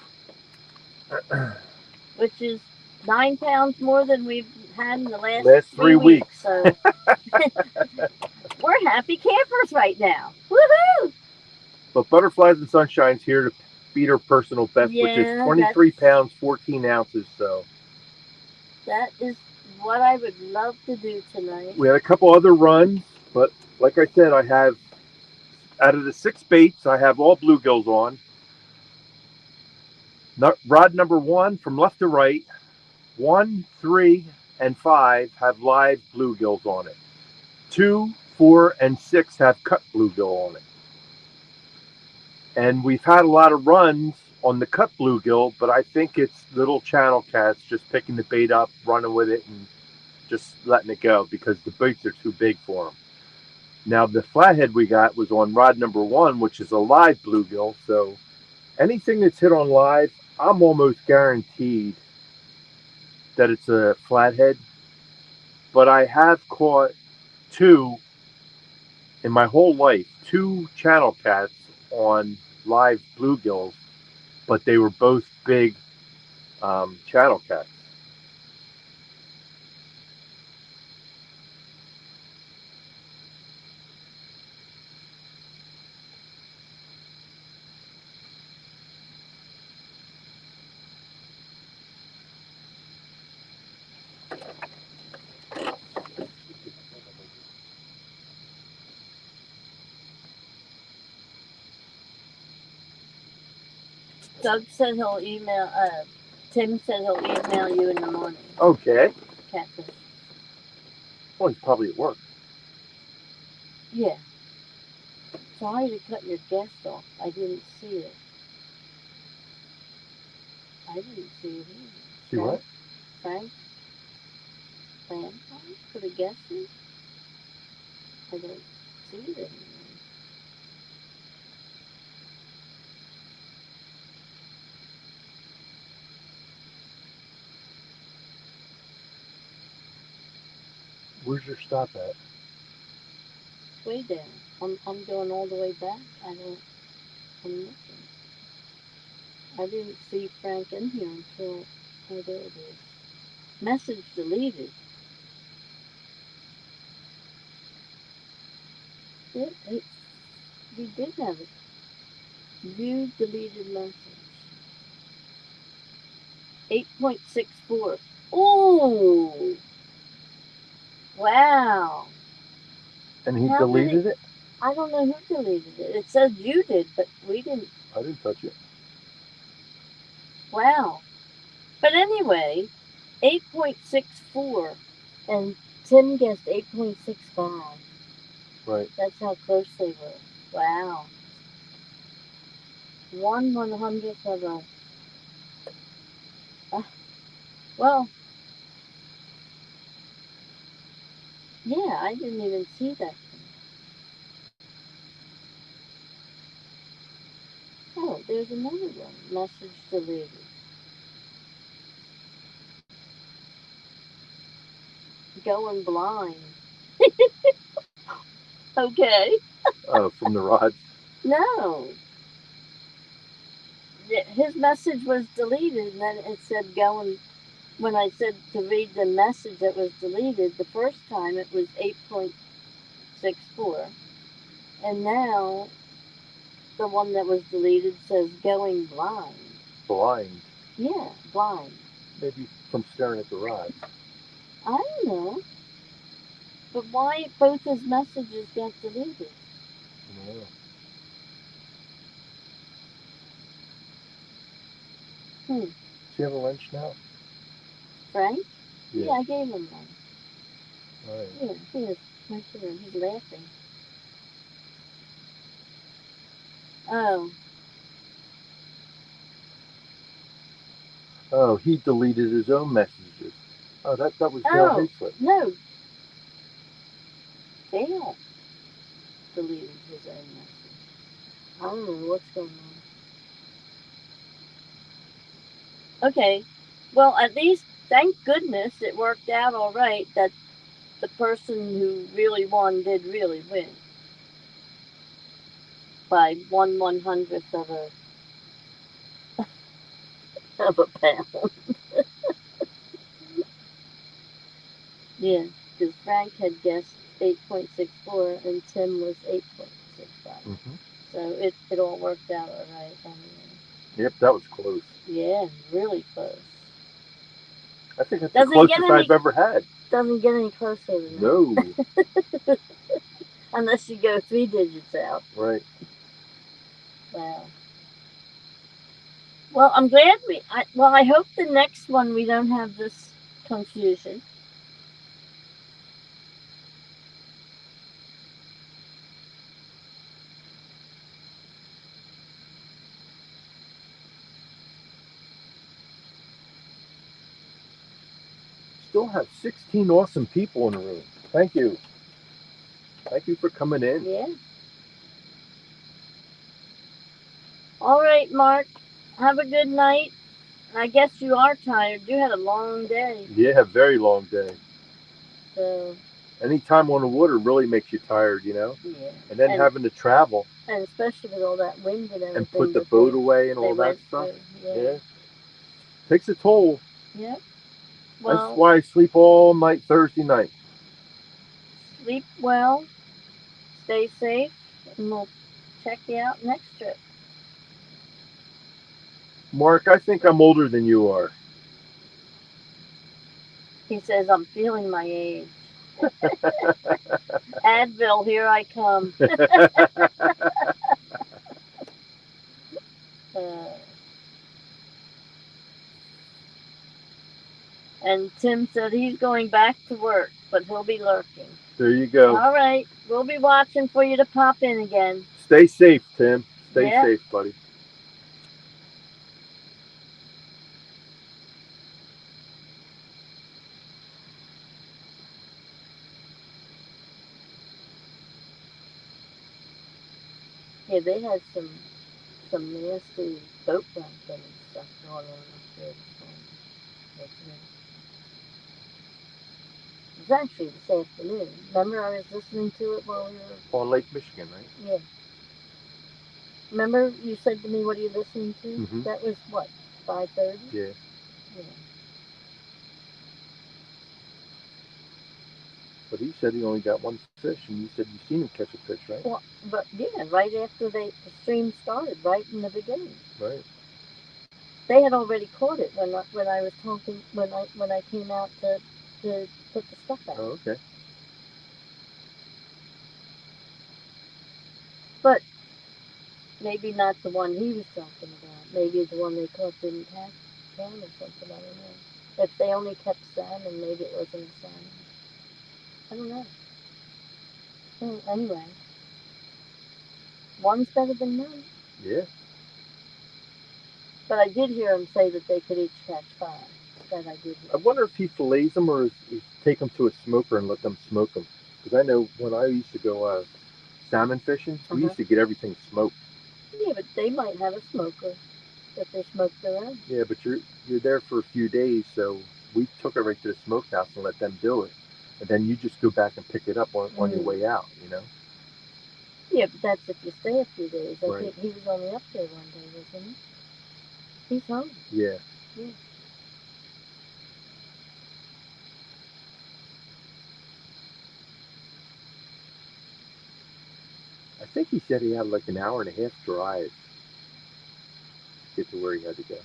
which is 9 pounds more than we've had in the last 3 weeks. So we're happy campers right now. Woohoo! But Butterflies and Sunshine's here to beat her personal best, which is 23 pounds, 14 ounces. So that is what I would love to do tonight. We had a couple other runs, but like I said, I have, out of the 6 baits, I have all bluegills on. Rod number 1 from left to right, 1, 3, and 5 have live bluegills on it. 2, 4, and 6 have cut bluegill on it. And we've had a lot of runs on the cut bluegill, but I think it's little channel cats just picking the bait up, running with it, and just letting it go because the baits are too big for them. Now the flathead we got was on rod number 1, which is a live bluegill. So anything that's hit on live, I'm almost guaranteed that it's a flathead. But I have caught two in my whole life, two channel cats on live bluegills, but they were both big channel cats. Doug said he'll email. Tim said he'll email you in the morning. Okay. Catfish. Well, he's probably at work. Yeah. Sorry to cut your guest off. I didn't see it. I didn't see it either. See what? Frank? Frank? For the guesses? I don't see it anymore. Where's your stop at? Way down. I'm going all the way back. I'm looking. I didn't see Frank in here until, oh, there it is. Message deleted. We did have it. View deleted message. 8.64. Ooh! Wow! And he How did deleted it? I don't know who deleted it. It said you did, but we didn't. I didn't touch it. Wow. But anyway, 8.64. And Tim guessed 8.65. Right. That's how close they were. Wow. 1/100th of a. Well, yeah, I didn't even see that. Oh, there's another one. Message deleted. Going blind. Okay. Oh, from the rods. No. His message was deleted, and then it said going. When I said to read the message that was deleted, the first time it was 8.64. And now the one that was deleted says going blind. Blind. Yeah, blind. Maybe from staring at the rods. I don't know. But why both his messages got deleted? No. Does he have a lunch now? Frank? Yeah, I gave him one. All right. Yeah, he is. Right there. He's laughing. Oh. Oh, he deleted his own messages. Oh, that was Oh, his foot. no. Dale deleted his own message. I don't know what's going on. Okay. Well, at least, thank goodness, it worked out all right that the person who really won did really win. By 1/100th of a pound. Yeah, because Frank had guessed 8.64 and Tim was 8.65. Mm-hmm. So it all worked out all right. Yep, that was close. Yeah, really close. I think that's the closest I've ever had. Doesn't get any closer than that. No. Unless you go 3 digits out. Right. Wow. Well, I'm glad I hope the next one we don't have this confusion. Still have 16 awesome people in the room. Thank you. Thank you for coming in. Yeah. All right, Mark. Have a good night. I guess you are tired. You had a long day. Yeah, very long day. So, Any time on the water really makes you tired, yeah. And then having to travel And especially with all that wind and everything. and put the that boat away and they all that went stuff. through. Yeah. Takes a toll. Yep. That's Well, why I sleep all night Thursday night. sleep well, stay safe, and we'll check you out next trip. Mark, I think I'm older than you are. He says, I'm feeling my age. Advil, here I come. Uh, and Tim said he's going back to work, but he'll be lurking. There you go. All right. We'll be watching for you to pop in again. Stay safe, Tim. Stay Yep. safe, buddy. Yeah, they had some nasty boat dumping and stuff going on up there this morning. It was actually this afternoon. Remember, I was listening to it while we were. On Lake Michigan, right? Yeah. Remember, you said to me, "What are you listening to?" Mm-hmm. That was what, 5:30. Yeah. Yeah. But he said he only got one fish, and you said you seen him catch a fish, right? Well, but yeah, right after the stream started, right in the beginning. Right. They had already caught it when I was talking when I came out to put the stuff out. Oh, okay. But maybe not the one he was talking about. Maybe the one they caught didn't count or something. I don't know. If they only kept salmon, maybe it wasn't a salmon. I don't know. Well, anyway, one's better than none. Yeah. But I did hear him say that they could each catch 5. That I did hear. I wonder if he fillets them or he take them to a smoker and let them smoke them. Because I know when I used to go salmon fishing, we used to get everything smoked. Yeah, but they might have a smoker if they smoke their own. Yeah, but you're there for a few days, so we took it right to the smokehouse and let them do it, and then you just go back and pick it up on your way out. Yeah, but that's if you stay a few days. I Right. think he was only up there one day, wasn't he? He's home. Yeah. Yeah. I think he said he had like an hour and a half drive to get to where he had to go.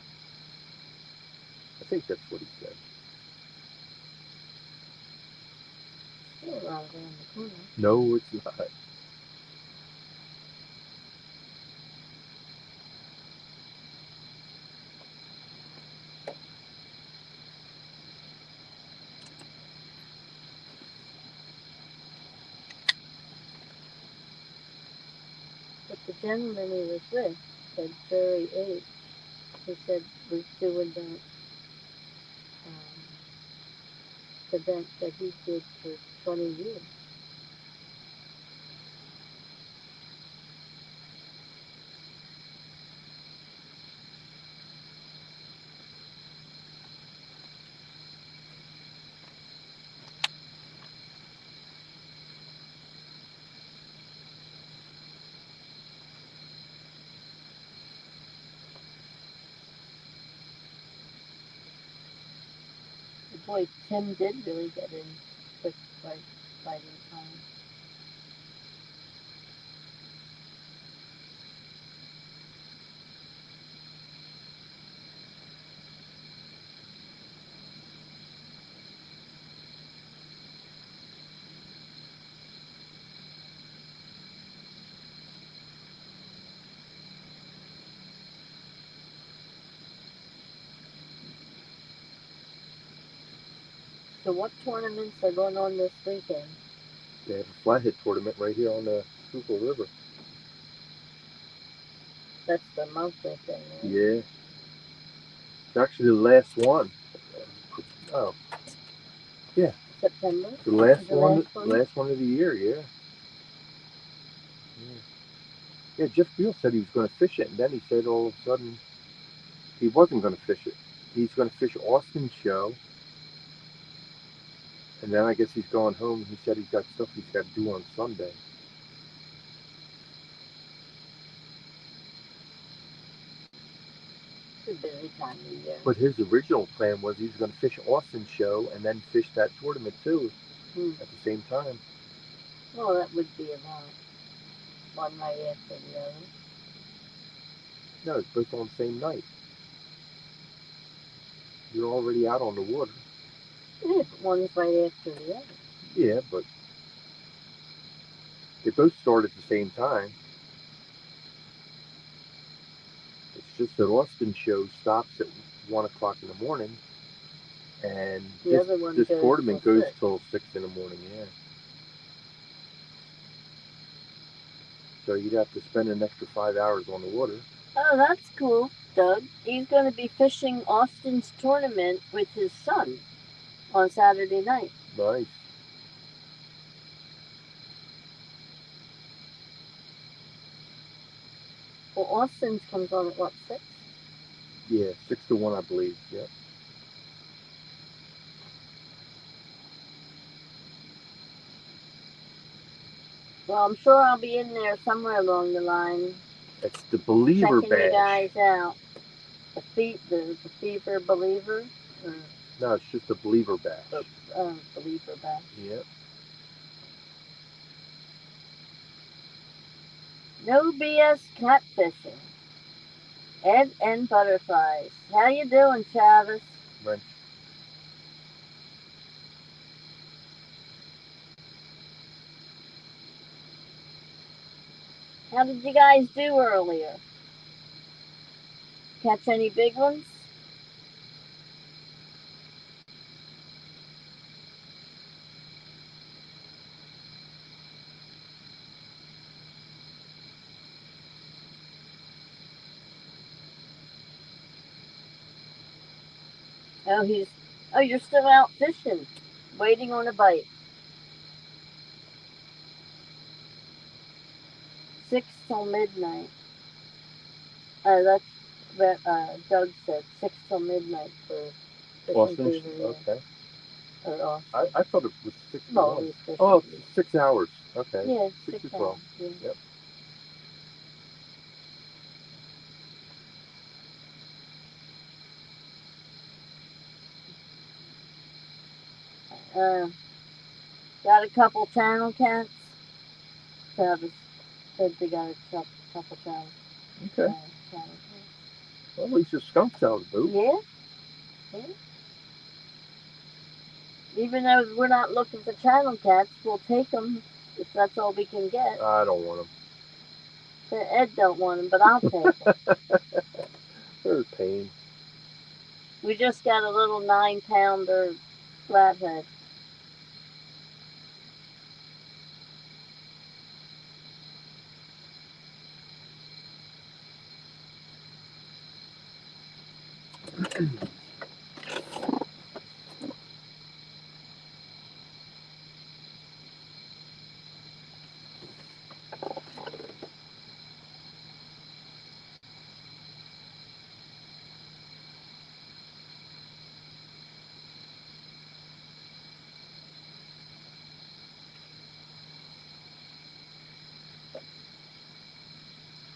I think that's what he said. Still right around the corner. No, it's not. But the gentleman he was with said Jerry H. He said was doing that event that he did for 20 years. Boy, Tim did really get in quick, right in time. So what tournaments are going on this weekend? They have a flathead tournament right here on the Schuylkill River. That's the monthly thing, right? Yeah. It's actually the last one. Oh, September? the last The one. last one? Last one of the year. Yeah. Yeah. Jeff Beal said he was going to fish it, and then he said all of a sudden he wasn't going to fish it. He's going to fish Austin's show, and then I guess he's going home. He said he's got stuff he's got to do on Sunday. It's a busy time of year. But his original plan was he was going to fish Austin's show and then fish that tournament too at the same time. Well, that would be a lot. One right after the other. No, it's both on the same night. You're already out on the water. Yeah, but one's right after the other. Yeah, but they both start at the same time. It's just that Austin's show stops at 1 o'clock in the morning, and The other one this goes tournament till goes 6. till 6 in the morning. Yeah. So you'd have to spend an extra 5 hours on the water. Oh, that's cool, Doug. He's going to be fishing Austin's tournament with his son on Saturday night. Nice. Well, Austin's comes on at what, 6? Yeah, 6 to 1, I believe. Yep. Well, I'm sure I'll be in there somewhere along the line. It's the Believer checking you Bash. guys out. The Fever Believer? Or, No, it's just the Believer Bash. Believer Bash. Yep. No BS catfishing. Ed and Butterflies. How you doing, Travis? Right. How did you guys do earlier? Catch any big ones? Oh, you're still out fishing, waiting on a bite. 6 till midnight. That's what Doug said. 6 till midnight for fishing Austin. fever. Yeah. Okay. Or Austin. I thought it was 6 to Well, 1. he's fishing Oh, fever. 6 hours. Okay. Yeah, 6 to 6 12. hours. Yeah. Yep. Got a couple channel cats. Travis said they got a couple channel Okay. cats. Well, at least your skunk's out of the boot. Yeah. Even though we're not looking for channel cats, we'll take them if that's all we can get. I don't want them. Ed don't want them, but I'll take them. They're a pain. We just got a little 9-pounder flathead.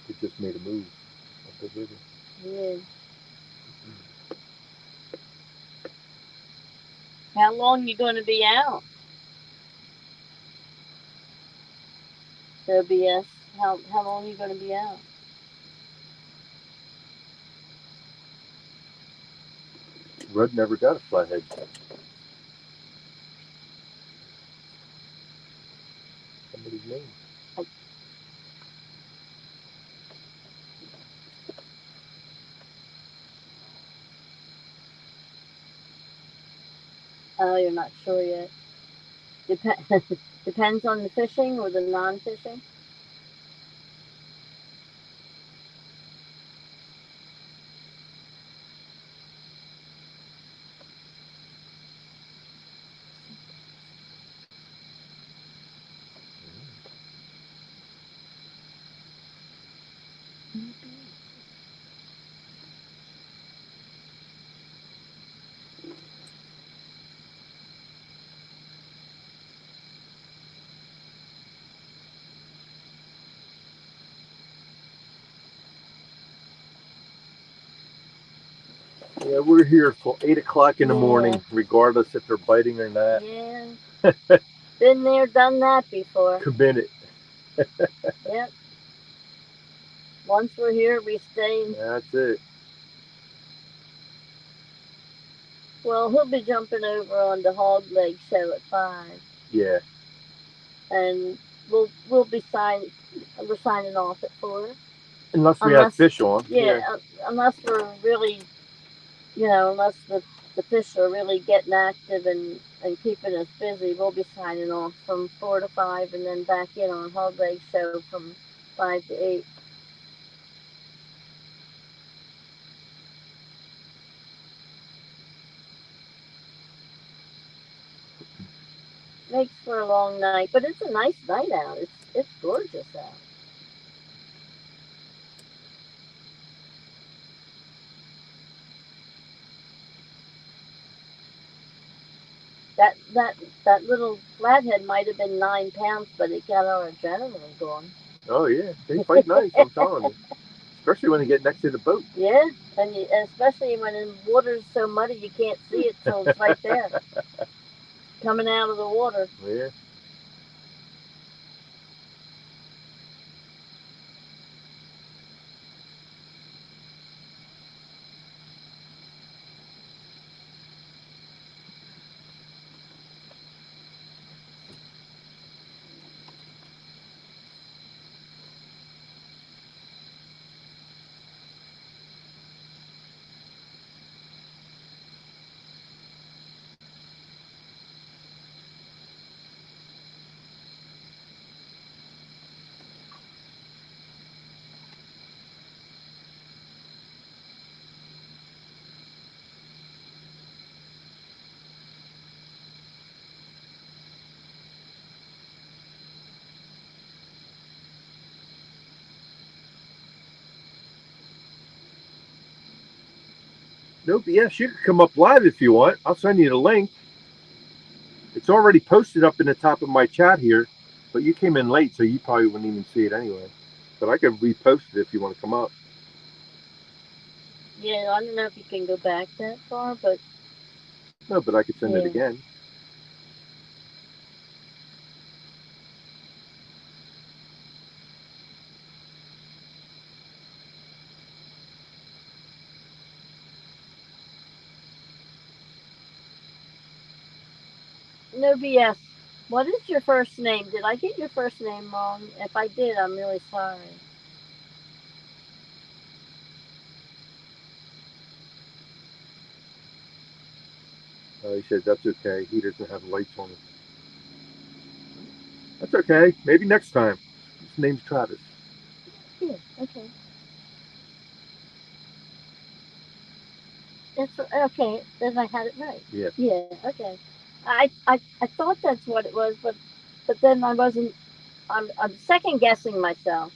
It just made a move up the river. Yeah. How long you going to be out? OBS. How long you going to be out? Rudd never got a flathead. Somebody's name. Oh, you're not sure yet. Depends on the fishing or the non-fishing. Yeah, we're here till 8 o'clock in the Yeah. morning, regardless if they're biting or not. Yeah. Been there, done that before. Committed. Yep. Once we're here, we stay. That's it. Well, he'll be jumping over on the hog leg show at 5, Yeah. and we'll be signing. We're signing off at 4. Unless we have Unless, fish on. yeah, unless we're really, unless the fish are really getting active and keeping us busy, we'll be signing off from 4 to 5, and then back in on hog leg show from 5 to 8. Makes for a long night, but it's a nice night out. It's gorgeous out. That that little flathead might have been 9 pounds, but it got our adrenaline going. Oh yeah, they fight nice. I'm telling you. Especially when they get next to the boat. Yeah, and especially when the water's so muddy you can't see it till it's right there, coming out of the water. Yeah. Nope. Yes, you can come up live if you want. I'll send you the link. It's already posted up in the top of my chat here, but you came in late, so you probably wouldn't even see it anyway. But I could repost it if you want to come up. Yeah, I don't know if you can go back that far, but No, but I could send it yeah. again. No BS. What is your first name? Did I get your first name wrong? If I did, I'm really sorry. He said that's okay. He doesn't have lights on him. That's okay. Maybe next time. His name's Travis. Yeah, okay. That's okay. Then I had it right. Yeah. Yeah, okay. I thought that's what it was, but then I wasn't. I'm second guessing myself.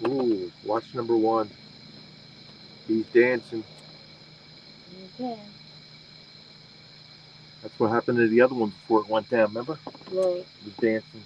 Ooh, watch number one. He's dancing. Okay. That's what happened to the other one before it went down. Remember? Right. He was dancing.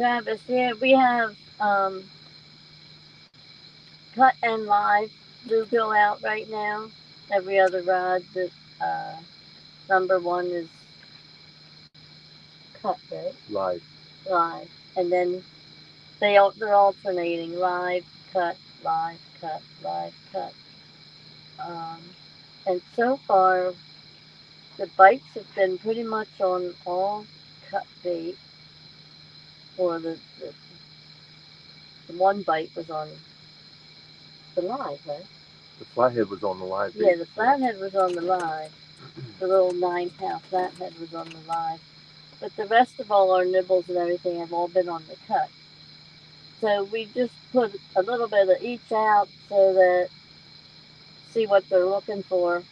Travis, yeah, we have cut and live bluegill out right now. Every other rod, the uh, number one is cut, right? Live. Live, and then they're alternating live, cut, live, cut, live, cut. Um, and so far, the bites have been pretty much on all cut bait, or the one bite was on the live, right? The flathead was on the live bait. Yeah, the flathead was on the live. The little 9 pound flathead was on the live. But the rest of all our nibbles and everything have all been on the cut. So we just put a little bit of each out so that see what they're looking for,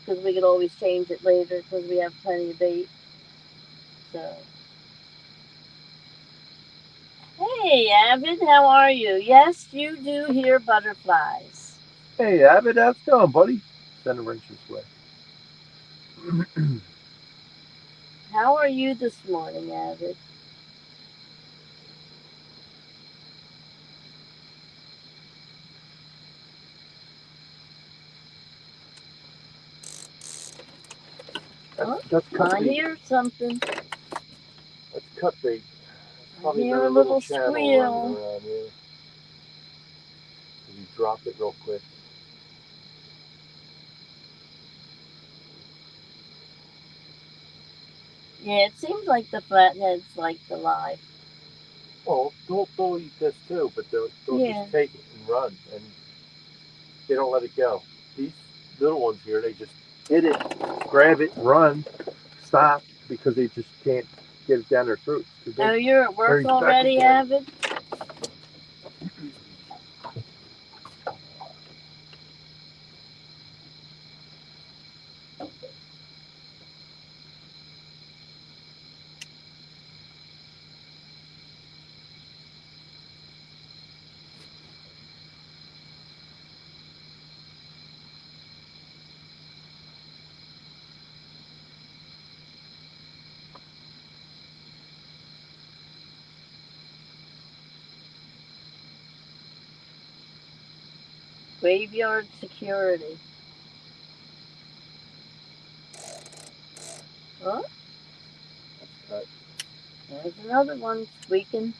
because we could always change it later because we have plenty of bait. So, hey Avid, how are you? Yes, you do hear butterflies. Hey, Abbott, how's it going, buddy? Send a wrench this way. How are you this morning, Avid? Oh, That's cut I bait. hear something. That's cut bait. I hear a little squeal. Around here. You drop it real quick. Yeah, it seems like the flatheads like the live. Well, they'll eat this too, but they'll Yeah. just take it and run, and they don't let it go. These little ones here, they just hit it, grab it, run, stop, because they just can't get it down their throats. Oh, you're at work Hurry, back already, again. Avid? Graveyard security. Oh, there's another one squeaking.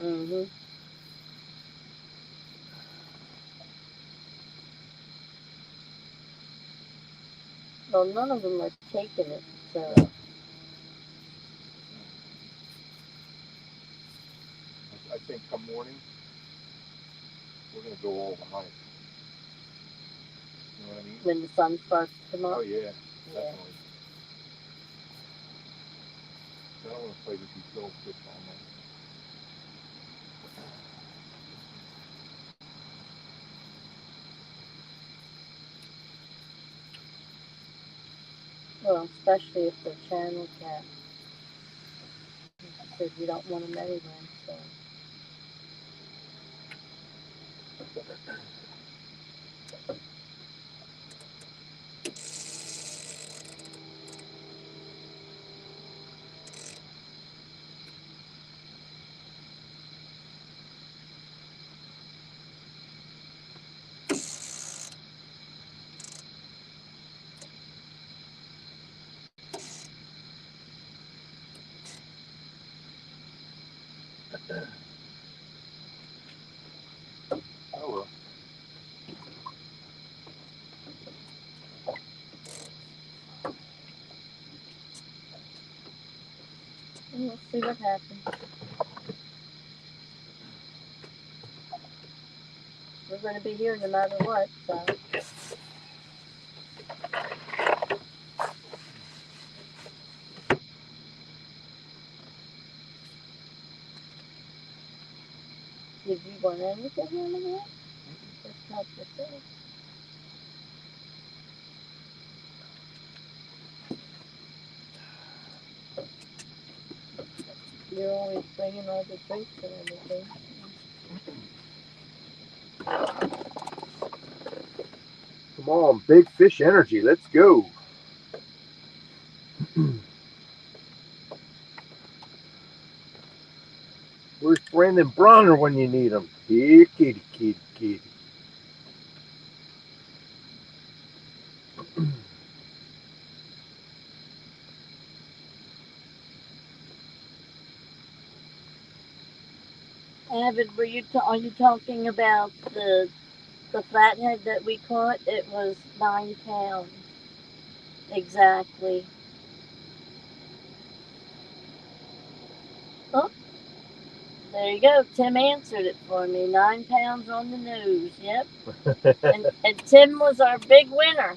Mm-hmm. Well, none of them are taking it, so. No. I think come morning, we're going to go all the high. You know what I mean? When the sun starts to come up. Oh, yeah, Yeah. definitely. I don't want to play with these little fish all night. Well, especially if they're channel cat. Because you don't want them anyway, so. Oh, well. see what happens. We're going to be here no matter what, so. Did you want anything in here? Just not yourself. You're always bringing all the drinks and everything. Come on, big fish energy. Let's go. Where's Brandon Bronner when you need him? Here, kitty, kitty, kitty. Avid, are you talking about the flathead that we caught? It was 9 pounds. Exactly. Oh, there you go. Tim answered it for me. 9 pounds on the nose. Yep. and Tim was our big winner.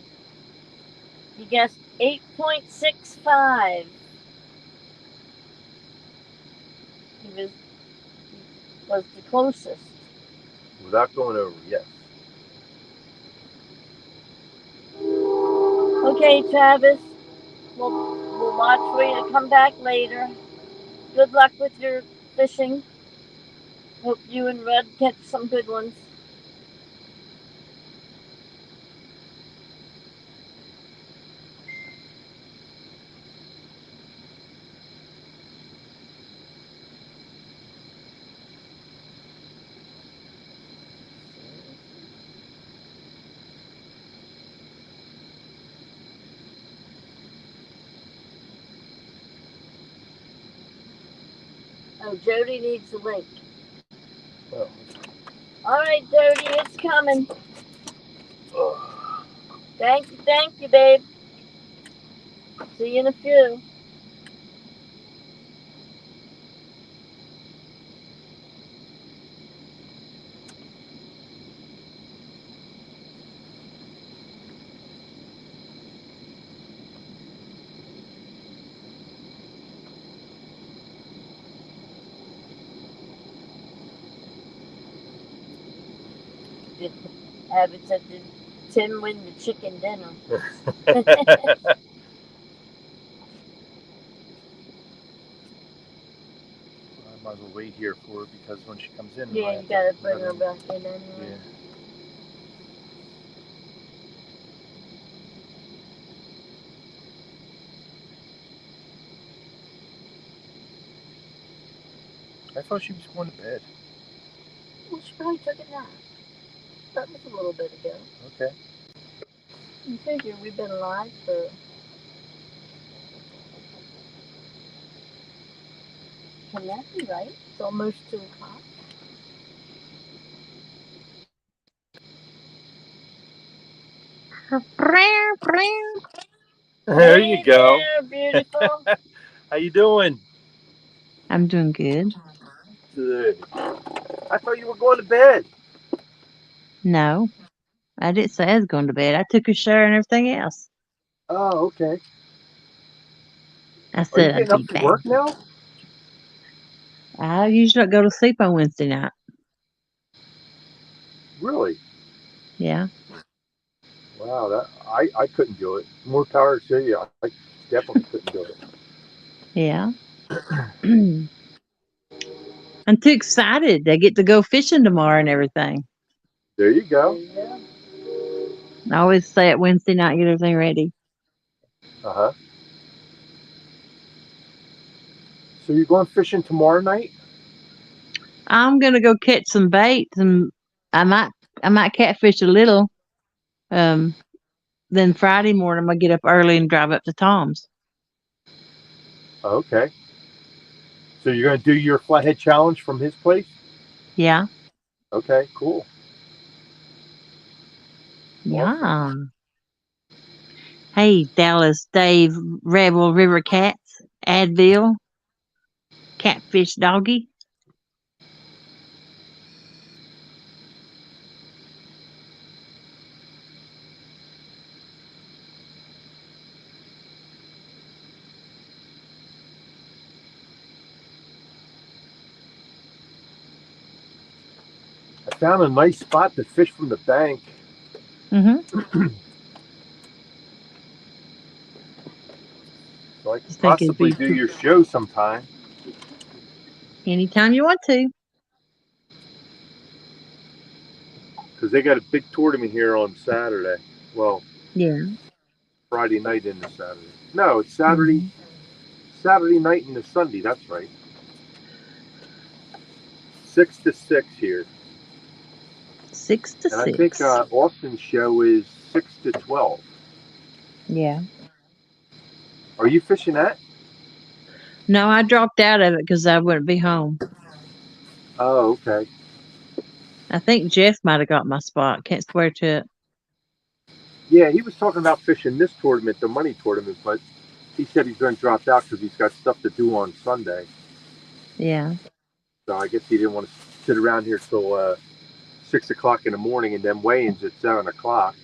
He guessed 8.65. He was the closest. Without going over, yes. Okay, Travis. We'll watch for you to come back later. Good luck with your fishing. Hope you and Red catch some good ones. Oh, Jody needs a link. Well, all right, Jody, it's coming. Thank you, babe. See you in a few. Abbott said, did Tim win the chicken dinner? I might as well wait here for her because when she comes in, yeah, you gotta bring her back in anyway. Yeah. I thought she was going to bed. Well, she probably took a nap. That was a little bit ago. Okay. You figure we've been alive for... Can that be right? It's almost 2 o'clock. There you go. There, beautiful. How you doing? I'm doing good. Good. I thought you were going to bed. No, I didn't say I was going to bed. I took a shower and everything else. Oh, okay. I Are you said I'd getting up be to back. work now? I usually don't go to sleep on Wednesday night. Really? Yeah. Wow, that I couldn't do it. More power to you. I definitely couldn't do it. Yeah. I'm too excited. I get to go fishing tomorrow and everything. There you go. There you go. I always say at Wednesday night, get everything ready. Uh-huh. So you're going fishing tomorrow night? I'm gonna go catch some bait, and I might catfish a little. Then Friday morning I'm gonna get up early and drive up to Tom's. Okay. So you're going to do your flathead challenge from his place? Yeah. Okay, cool. Yeah. Hey, Dallas, Dave, Rebel, River Cats, Advil. catfish doggy. I found a nice spot to fish from the bank. Mm-hmm. So I could Just think it'd possibly be do your show sometime. anytime you want to. Because they got a big tournament here on Saturday. Well, Yeah. Friday night into Saturday. No, it's Saturday. Mhm. Saturday night into Sunday. That's right. 6 to 6 here. 6 to And I think 6. Austin's show is 6 to 12. Yeah. Are you fishing that? No, I dropped out of it because I wouldn't be home. Oh, okay. I think Jeff might have got my spot. Can't swear to it. Yeah, he was talking about fishing this tournament, the money tournament, but he said he's going to drop out because he's got stuff to do on Sunday. Yeah. So I guess he didn't want to sit around here till 6 o'clock in the morning and then weigh-ins at 7 o'clock.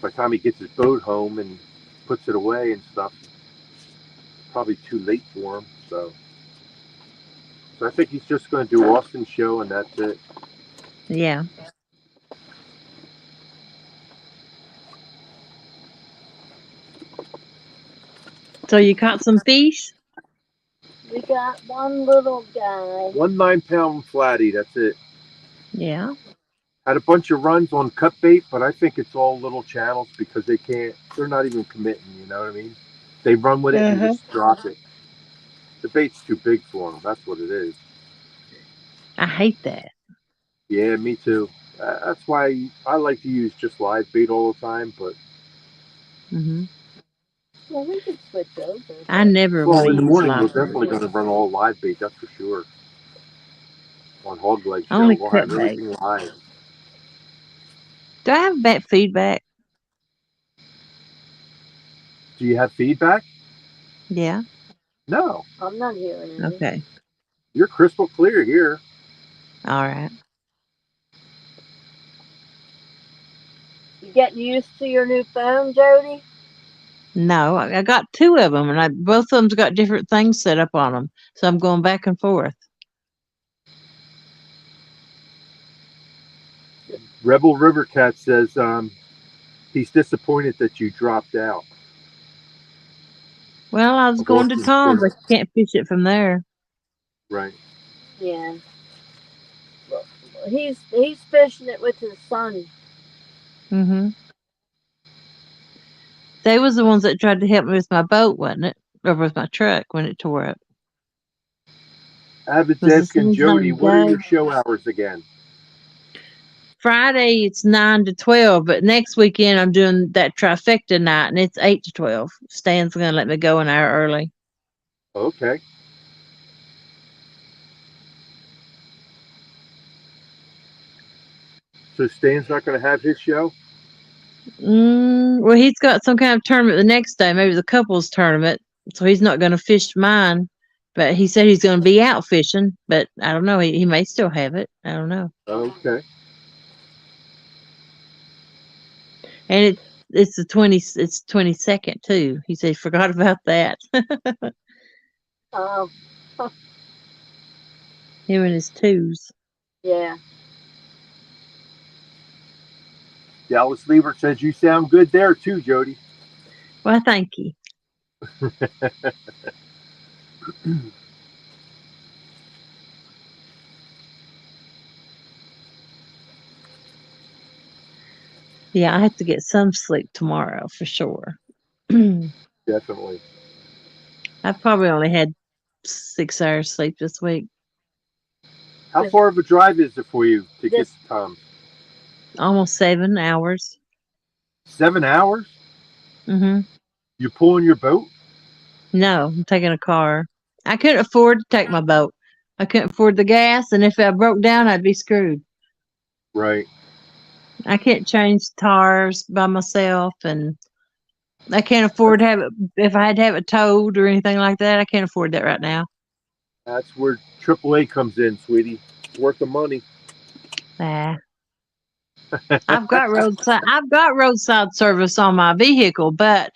By the time he gets his boat home and puts it away and stuff, probably too late for him. So I think he's just going to do Austin's show and that's it. Yeah. So you caught some fish? We got one little guy. 1 9-pound flatty, that's it. Yeah. Had a bunch of runs on cut bait, but I think it's all little channels because they're not even committing, you know what I mean? They run with it and just drop it. The bait's too big for them, that's what it is. I hate that. Yeah, me too. That's why I like to use just live bait all the time, but Hmm. Well, we could switch over. I never well, want in to the use morning we're live definitely bait. going to run all live bait, that's for sure. On Hog Leg Show, Only we'll cut have bait. everything live. Do I have bad feedback? Do you have feedback? Yeah. No. I'm not hearing any. Okay. You're crystal clear here. All right. You getting used to your new phone, Jody? No, I got 2 of them, and both of them's got different things set up on them. So I'm going back and forth. Rebel River Cat says he's disappointed that you dropped out. Well, I was going to Austin's Tom's. I tournament. can't fish it from there. Right. Yeah. Well, he's fishing it with his son. Mm-hmm. They was the ones that tried to help me with my boat, wasn't it? Or with my truck when it tore up. Avid's Was the asking son's Jody, name what are Doug? your show hours again? Friday it's 9 to 12, but next weekend I'm doing that trifecta night and it's 8 to 12. Stan's gonna let me go an hour early. Okay. So Stan's not going to have his show? Well, he's got some kind of tournament the next day, maybe the couples tournament, so he's not gonna fish mine. But he said he's gonna be out fishing, but I don't know. He may still have it. I don't know. Okay. And it's the 22nd too. He said he forgot about that. Oh, Him and his twos. yeah. Dallas Liebert says you sound good there too, Jody. Well, thank you. Yeah, I have to get some sleep tomorrow for sure. Definitely. I've probably only had 6 hours sleep this week. How far of a drive is it for you to get This- to Tom's? Almost 7 hours. 7 hours? Mm-hmm. You pulling your boat? No, I'm taking a car. I couldn't afford to take my boat. I couldn't afford the gas, and if I broke down, I'd be screwed. Right. I can't change tires by myself, and I can't afford to have it. If I had to have it towed or anything like that, I can't afford that right now. That's where AAA comes in, sweetie. It's worth the money. Ah, I've got roadside service on my vehicle, but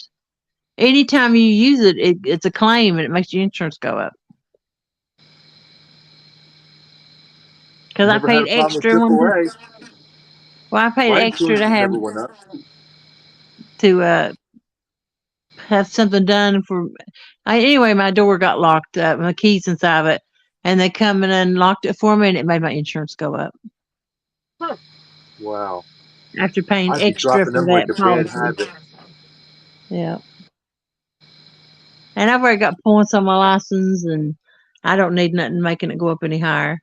anytime you use it, it's a claim and it makes your insurance go up. Because I Never had paid a problem with extra one. AAA. Well, I paid My extra insurance to has have never went up. to have something done for. Anyway, my door got locked up, my keys inside of it, and they come in and locked it for me, and it made my insurance go up Wow. after paying I'd be extra dropping for them like that a bad policy. habit. Yeah, and I've already got points on my license, and I don't need nothing making it go up any higher.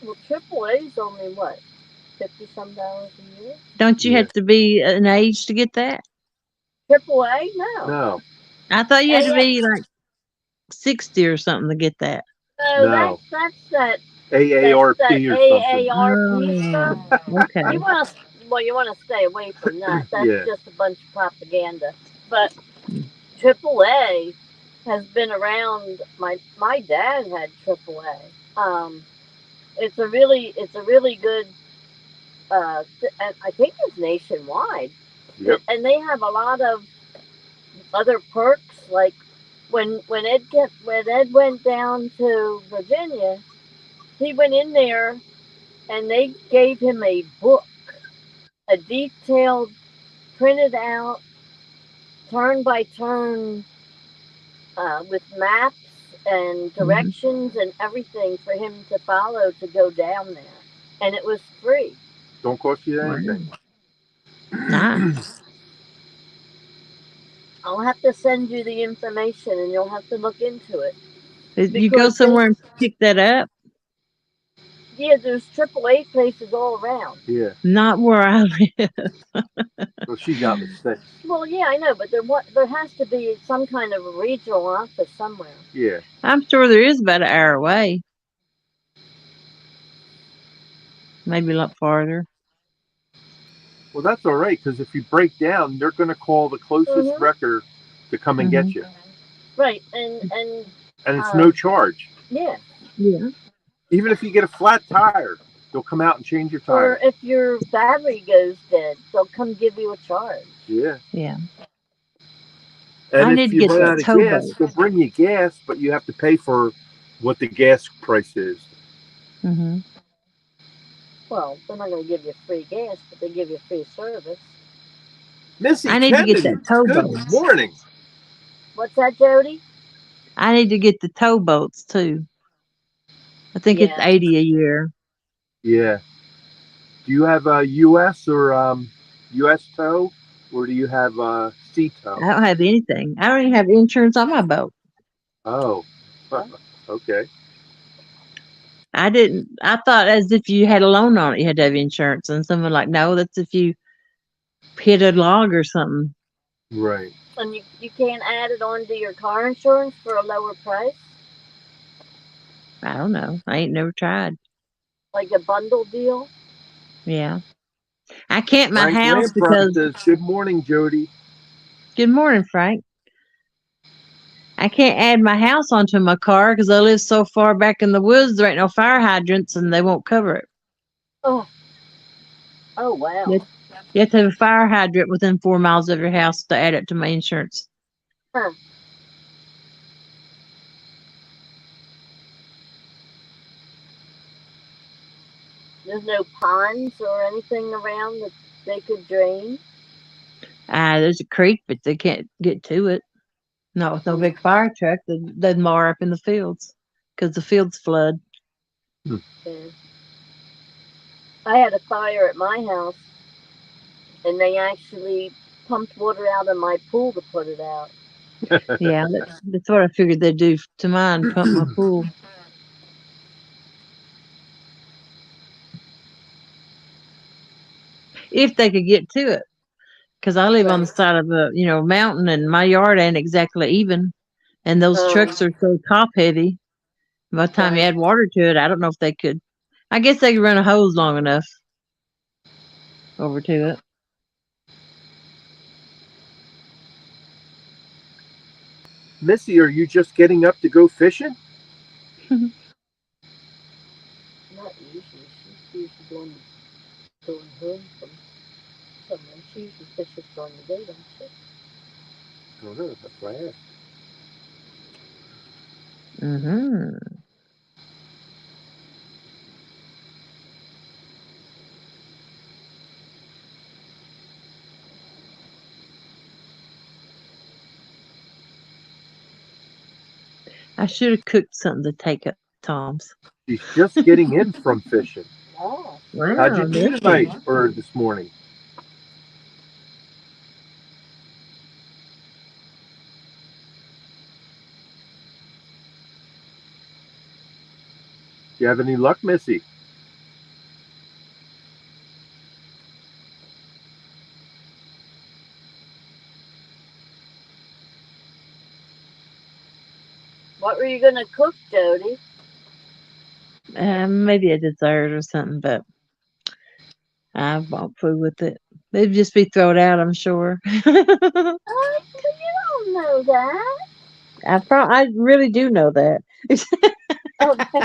Well, AAA's only what, $50 some a year? Don't you Yeah. have to be an age to get that? AAA? No. No. I thought you had to AA, be like 60 or something to get that. no, No. that's that AARP or something. AARP stuff. Oh, okay. You want to stay away from that. That's Yeah. just a bunch of propaganda. But AAA has been around. My dad had AAA. It's a really good. And I think it's nationwide. Yep. And they have a lot of other perks. Like when Ed went down to Virginia, he went in there and they gave him a book, a detailed, printed out, turn by turn, with maps and directions and everything for him to follow to go down there. And it was free. Don't cost you Wow. anything. Nice. I'll have to send you the information and you'll have to look into it. You go Because somewhere and pick that up? yeah, there's AAA places all around. Yeah. Not where I live. Well, she's out in the sticks. Well, yeah, I know, but there has to be some kind of a regional office somewhere. Yeah. I'm sure there is about an hour away. Maybe a lot farther. Well, that's all right because if you break down, they're going to call the closest wrecker to come and get you, Right, and it's no charge. yeah. Yeah. Even if you get a flat tire, they'll come out and change your tire. Or if your battery goes dead, they'll come give you a charge. Yeah. Yeah. And I if need to you get run that out of towboat. gas, they'll bring you gas, but you have to pay for what the gas price is. Mm-hmm. Well, they're not going to give you free gas, but they give you free service. Missy I need to get that Kennedy, towboat. good morning. What's that, Jody? I need to get the towboats too. I think it's Yeah. $80 a year. Yeah. Do you have a U.S. or U.S. tow, or do you have sea tow? I don't have anything. I don't even have insurance on my boat. Oh, okay. I thought as if you had a loan on it, you had to have insurance. And someone like, no, that's if you hit a log or something. Right. And you can't add it onto your car insurance for a lower price? I don't know. I ain't never tried. Like a bundle deal? Yeah. I can't my Frank house Lampard because says, "Good morning, Jody." good morning, Frank. I can't add my house onto my car because I live so far back in the woods. There ain't no fire hydrants and they won't cover it. Oh wow. You have to have a fire hydrant within 4 miles of your house to add it to my insurance. Huh. There's no ponds or anything around that they could drain? There's a creek, but they can't get to it. Not with no big fire truck. They'd mar up in the fields because the fields flood. Yeah. I had a fire at my house, and they actually pumped water out of my pool to put it out. Yeah, that's what I figured they'd do to mine, pump my pool. If they could get to it. Because I live on the side of a mountain, and my yard ain't exactly even. And those trucks are so top heavy. By the time you add water to it, I don't know if they could. I guess they could run a hose long enough over to it. Missy, are you just getting up to go fishing? Not usually. She's usually going home from somewhere. She usually fishes during the day, don't she? I don't know. That's why I asked. Hmm. I should have cooked something to take up Tom's. She's just getting in from fishing. Oh, How'd Wow, you do Missy. tonight or this morning? Do you have any luck, Missy? what were you gonna cook, Jody? Maybe a dessert or something, but I won't fool with it. It'd just be thrown out, I'm sure. You don't know that. I really do know that. Okay.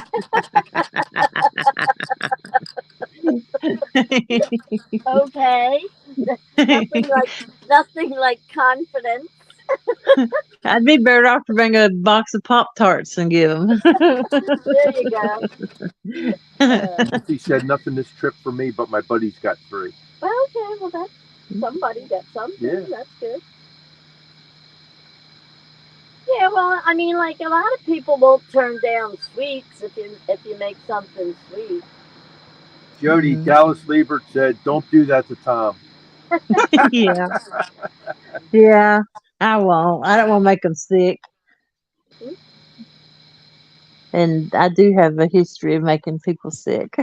Okay. Nothing like confidence. I'd be better off to bring a box of Pop Tarts and give them. There you go. Missy said nothing this trip for me, but my buddy's got 3. Okay, well that's somebody got something. Yeah. That's good. Yeah, well, I mean, like a lot of people won't turn down sweets if you make something sweet. Jody, Mhm. Dallas Liebert said, "Don't do that to Tom." Yeah, yeah. I won't. I don't want to make them sick. Hmm? And I do have a history of making people sick.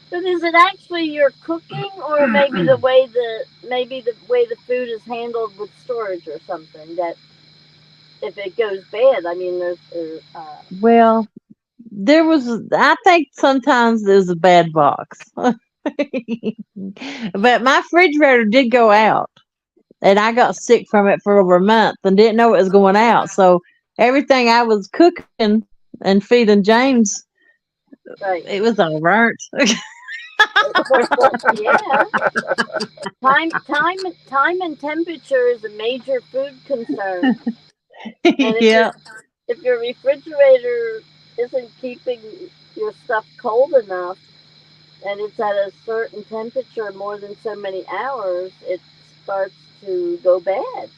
But is it actually your cooking, or maybe the way the food is handled with storage or something that if it goes bad, I mean, Well, I think sometimes there's a bad box. But my refrigerator did go out, and I got sick from it for over a month and didn't know it was going out. So everything I was cooking and feeding James, right. it was all burnt. Yeah, time and temperature is a major food concern, and Yeah, if your refrigerator isn't keeping your stuff cold enough, and it's at a certain temperature more than so many hours, it starts to go bad.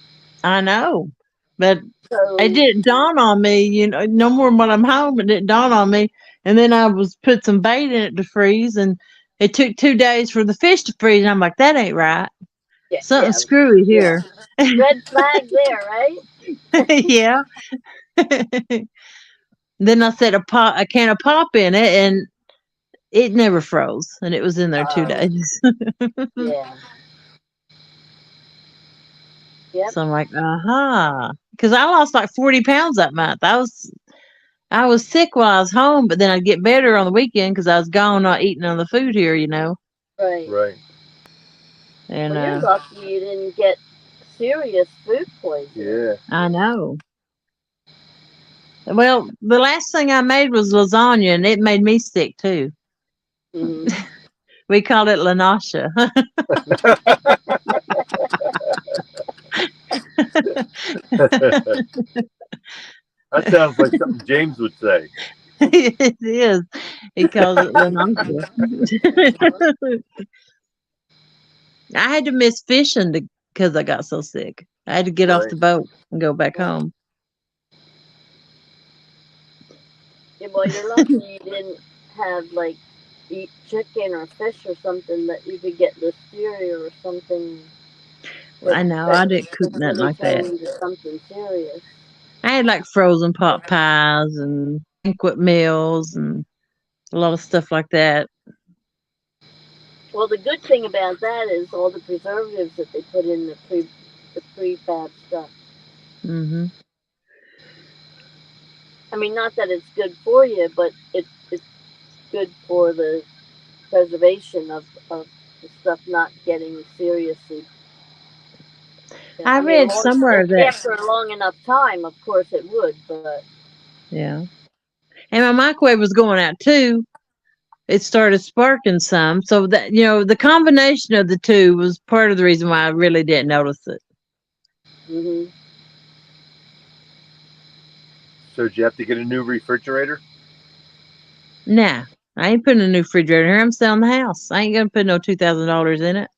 I know. But it So, didn't dawn on me, no more when I'm home. It didn't dawn on me. And then I was put some bait in it to freeze, and it took 2 days for the fish to freeze. And I'm like, that ain't right. yeah, Something yeah, screwy yeah. here. Red flag there, right? Yeah. Then I set a can of pop in it, and it never froze, and it was in there two Oh, days. yeah. Yep. So I'm like, because I lost like 40 pounds that month. I was sick while I was home, but then I'd get better on the weekend because I was gone, not eating on the food here. Right. Right. And Well, you're lucky you didn't get serious food poisoning. Yeah. I know. Well, the last thing I made was lasagna, and it made me sick too. Hmm. We called it La Nasha. That sounds like something James would say. It is. He calls it La Nasha. I had to miss fishing because I got so sick. I had to get off Right. the boat and go back home. Yeah, well, you're lucky you didn't have like eat chicken or fish or something that you could get listeria or something that, I know. I that didn't cook could nothing really like turn that. into something serious. I had like frozen pot pies and banquet meals and a lot of stuff like that. Well, the good thing about that is all the preservatives that they put in the prefab stuff. Hmm. I mean, not that it's good for you, but it's good for the preservation of the stuff not getting seriously I mean, read somewhere that, after a long enough time, of course it would, but yeah. And my microwave was going out too. It started sparking some. So that, the combination of the two was part of the reason why I really didn't notice it. hmm So did you have to get a new refrigerator? Nah, I ain't putting a new refrigerator here. I'm selling the house. I ain't gonna put no $2,000 in it.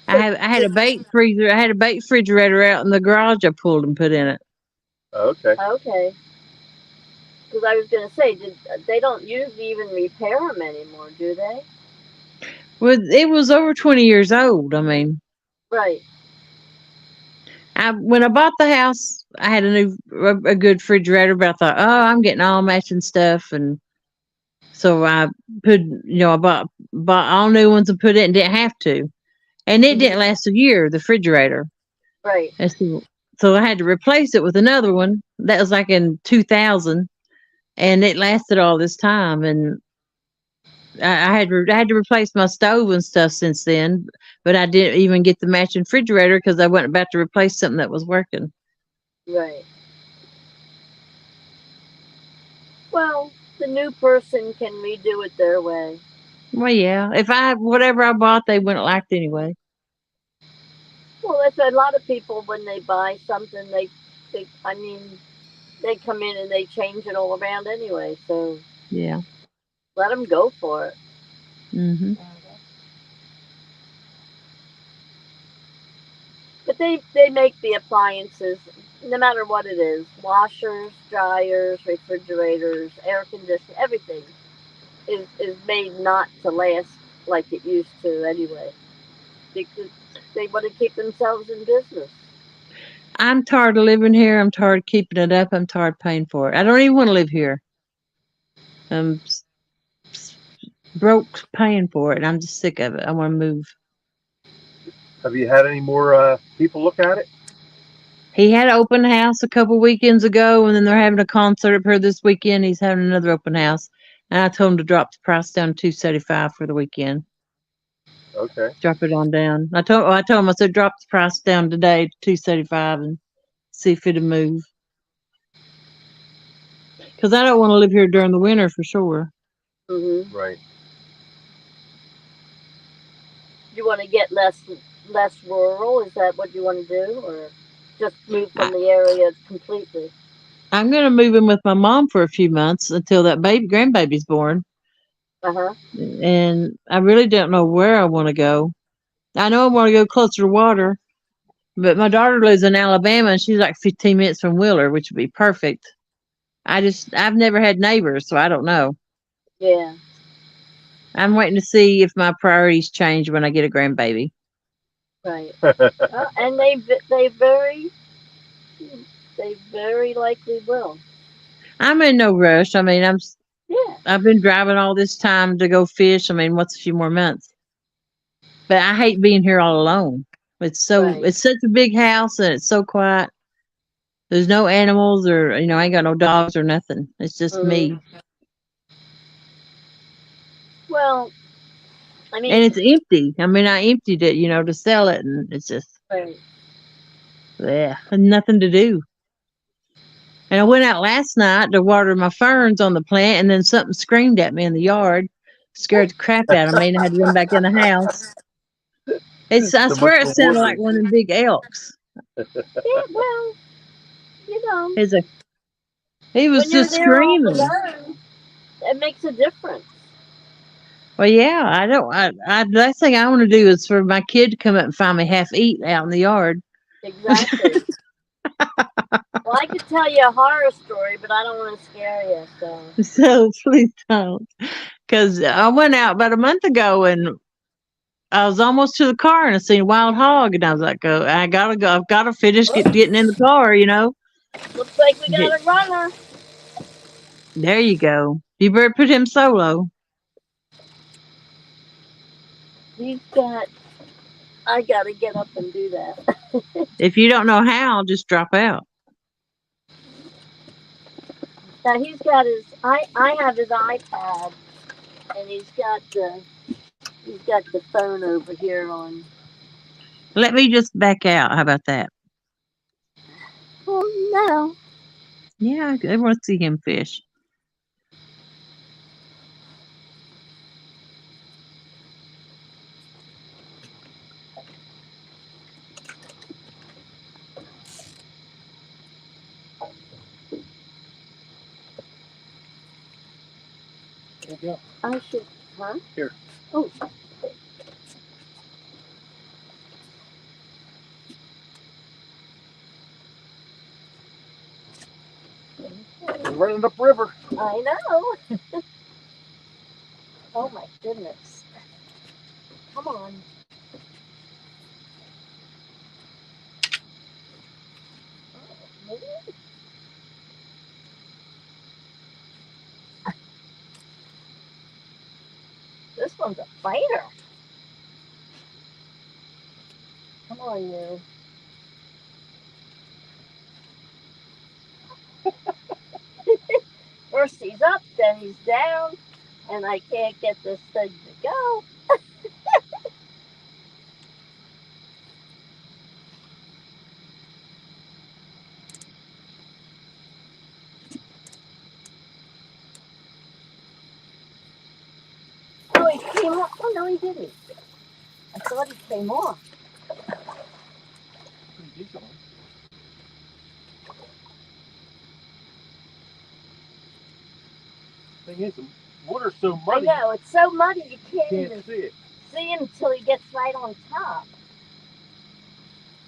I had a bait freezer. I had a bait refrigerator out in the garage. I pulled and put in it. Okay. okay. Because I was going to say, they don't usually even repair them anymore, do they? Well, it was over 20 years old. I mean, Right. when I bought the house, I had a good refrigerator, but I thought, oh, I'm getting all matching stuff, and so I put, I bought all new ones and put it, and didn't have to, and it didn't last a year. The refrigerator, Right. and so I had to replace it with another one. That was like in 2000, and it lasted all this time, and I had to replace my stove and stuff since then, but I didn't even get the matching refrigerator because I wasn't about to replace something that was working. Right. Well, the new person can redo it their way. Well, yeah, if whatever I bought, they wouldn't like it anyway. Well, that's a lot of people when they buy something, I mean, they come in and they change it all around anyway. So Yeah. let them go for it. Mhm. But they make the appliances, no matter what it is, washers, dryers, refrigerators, air conditioning, everything is made not to last like it used to anyway. Because they want to keep themselves in business. I'm tired of living here. I'm tired of keeping it up. I'm tired of paying for it. I don't even want to live here. I'm broke paying for it, and I'm just sick of it. I want to move. Have you had any more people look at it? He had an open house a couple weekends ago, and then they're having a concert up here this weekend. He's having another open house, and I told him to drop the price down to $275 for the weekend. Okay. Drop it on down. I told him, I said, drop the price down today to $275 and see if it'll move. Because I don't want to live here during the winter for sure. Right. You want to get less rural? Is that what you want to do, or just move from the area completely? I'm going to move in with my mom for a few months until that grandbaby's born. Uh-huh. And I really don't know where I want to go. I know I want to go closer to water, but my daughter lives in Alabama and she's like 15 minutes from Wheeler, which would be perfect. I've never had neighbors, so I don't know. Yeah. I'm waiting to see if my priorities change when I get a grandbaby. Right. And they very likely will. I'm in no rush. I mean, Yeah. I've been driving all this time to go fish. I mean, what's a few more months? But I hate being here all alone. It's Right. it's such a big house and it's so quiet. There's no animals or I ain't got no dogs or nothing. It's just me. Well, I mean, And it's empty. I mean, I emptied it, to sell it, and it's just right. nothing to do. And I went out last night to water my ferns on the plant, and then something screamed at me in the yard, scared the crap out of me, and I had to run back in the house. I So swear much it for sounded like watering. one of them big elks. Yeah. Well, He was when you're just there all screaming. alone, it makes a difference. Well, yeah, I don't. The last thing I want to do is for my kid to come up and find me half eaten out in the yard. Exactly. Well, I could tell you a horror story, but I don't want to scare you. So. So please don't. Because I went out about a month ago and I was almost to the car and I seen a wild hog and I was like, oh, I gotta go. I've got to finish getting in the car, Looks like we got a runner. There you go. You better put him solo. I gotta get up and do that. If you don't know how, just drop out. Now he's got I have his iPad, and he's got the phone over here on Let me just back out. How about that? Oh no. Yeah, I want to see him fish. There you go. I should, huh? Here. Oh, We're running up river. I know. Oh my goodness. Come on. Oh, maybe? This one's a fighter. Come on, you. First he's up, then he's down, and I can't get this thing to go. Oh, he came off. Oh, no, he didn't. I thought he came off. Pretty decent one. Thing is, the water's so I muddy, know, it's so muddy you you can't can't even see it. see him until he gets right on top.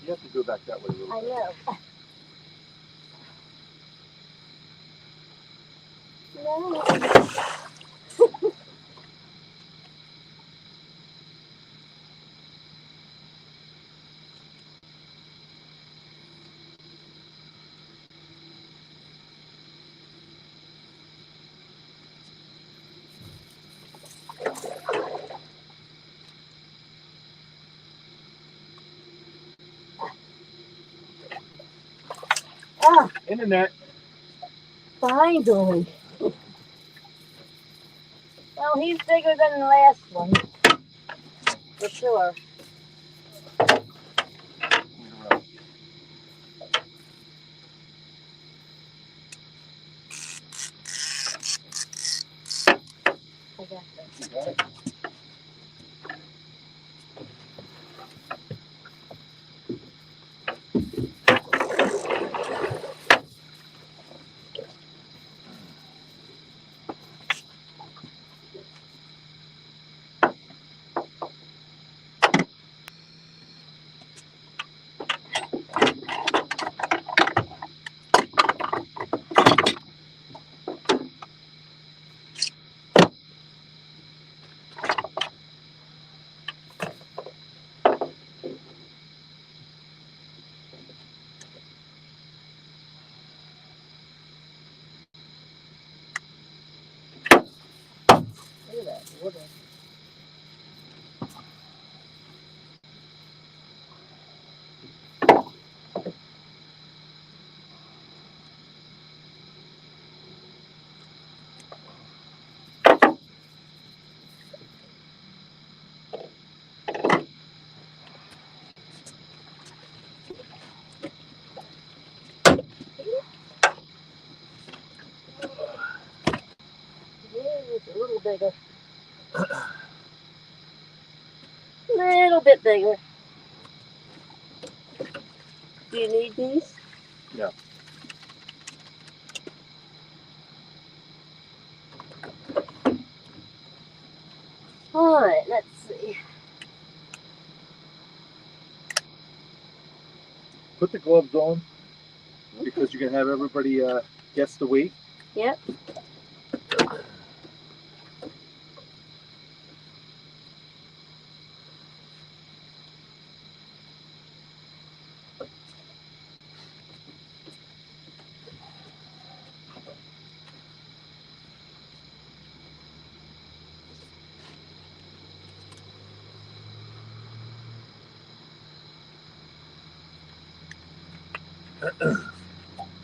You have to go back that way a little I bit. know. No. Ah, Internet. finally. Well, he's bigger than the last one. For sure. I got this. You got it. Look at that water. Yeah, it's a little bigger. Little bit bigger. Do you need these? No. All right, let's see. Put the gloves on because you're gonna have everybody guess the weight. Yep.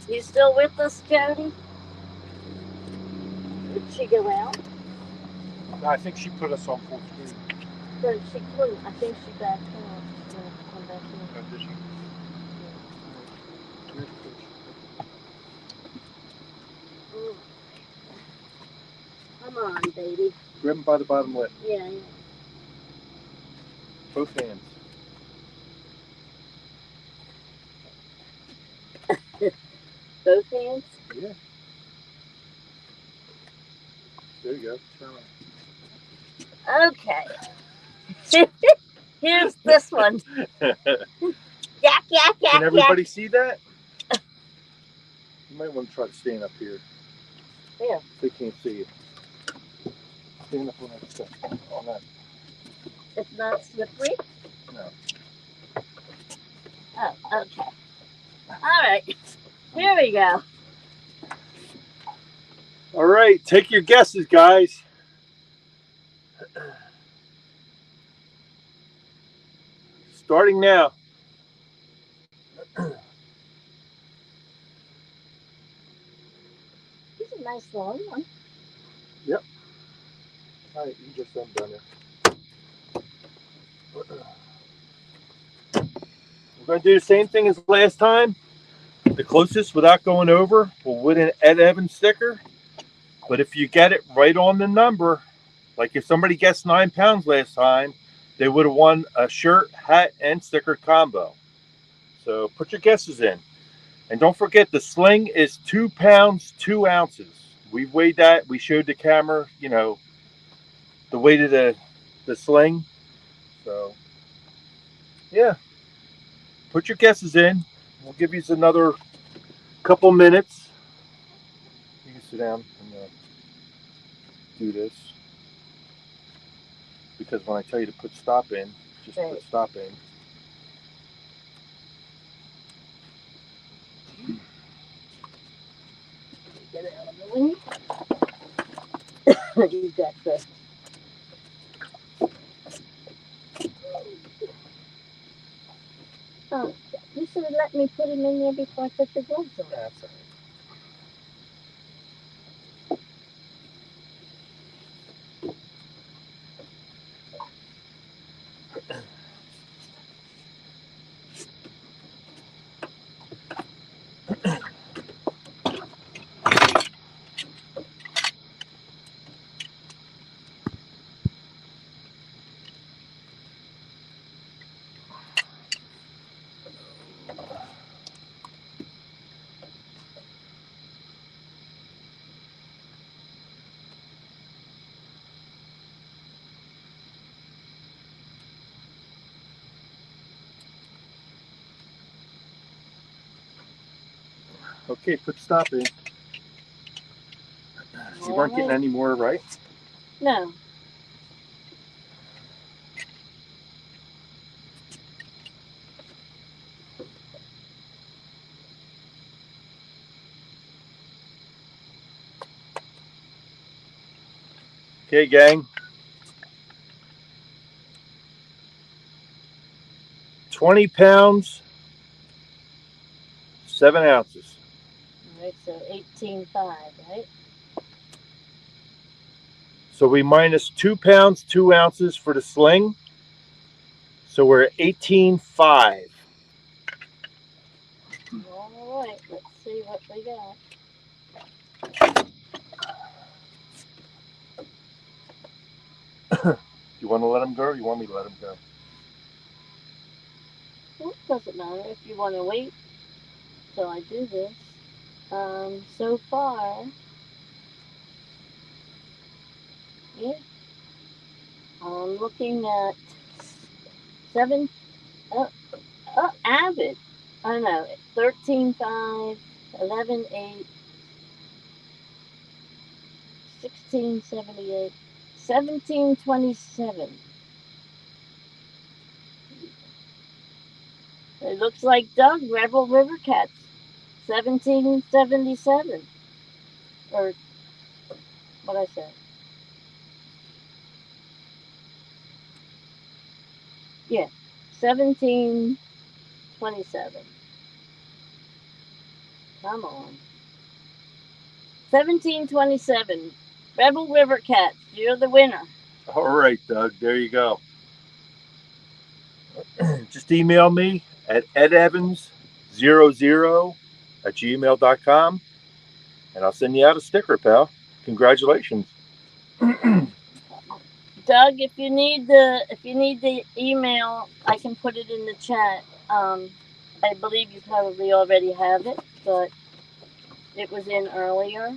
You still with us, Jody? Did she go out? I think she put us on full screen. No, she couldn't. I think she backed off. She's gonna come back. No fishing. Mm. Come on, baby. Grab him by the bottom lip. Yeah. Both hands. Both hands. Yeah. There you go. Turn around. Okay. Here's this one. Yak, yak, yak, Can yak. everybody see that? You might want to try to stand up here. Yeah. They can't see you. Stand up on that stuff. On that. It's not slippery? No. Oh, okay. All right. Here we go. All right. Take your guesses, guys. Starting now. He's a nice long one. Yep. All right. You just undone it. We're going to do the same thing as last time. The closest without going over will win an Ed Evans sticker. But if you get it right on the number, like if somebody guessed 9 pounds last time, they would have won a shirt, hat, and sticker combo. So put your guesses in. And don't forget, the sling is 2 pounds, 2 ounces. We weighed that. We showed the camera, you know, the weight of the sling. So, yeah. Put your guesses in. We'll give you another couple minutes. You can sit down and do this. Because when I tell you to put stop in, just put stop in. Get it out of the way. You got the. Oh, you should have let me put him in there before I put the gloves on. That's all right. Okay, put stop in. You weren't getting any more, right? No. Okay, gang. 20 pounds, 7 ounces. All right, so 18.5, right? So we minus 2 pounds, 2 ounces for the sling. So we're at 18.5. All right, let's see what we got. You want to let him go or you want me to let him go? Well, it doesn't matter if you want to wait till I do this. So far, yeah, I'm looking at 7. Avid. I don't know. 13.5, 11.8, 16.78, 17.27. It looks like Doug, Rebel River Cats, 17.77. Or what I said. Yeah, 17.27. Come on. 17.27. Rebel River Cats, you're the winner. All right, Doug. There you go. just email me at edevans00@gmail.com, and I'll send you out a sticker, pal. Congratulations. Doug, if you need the email, I can put it in the chat. I believe you probably already have it, but it was in earlier.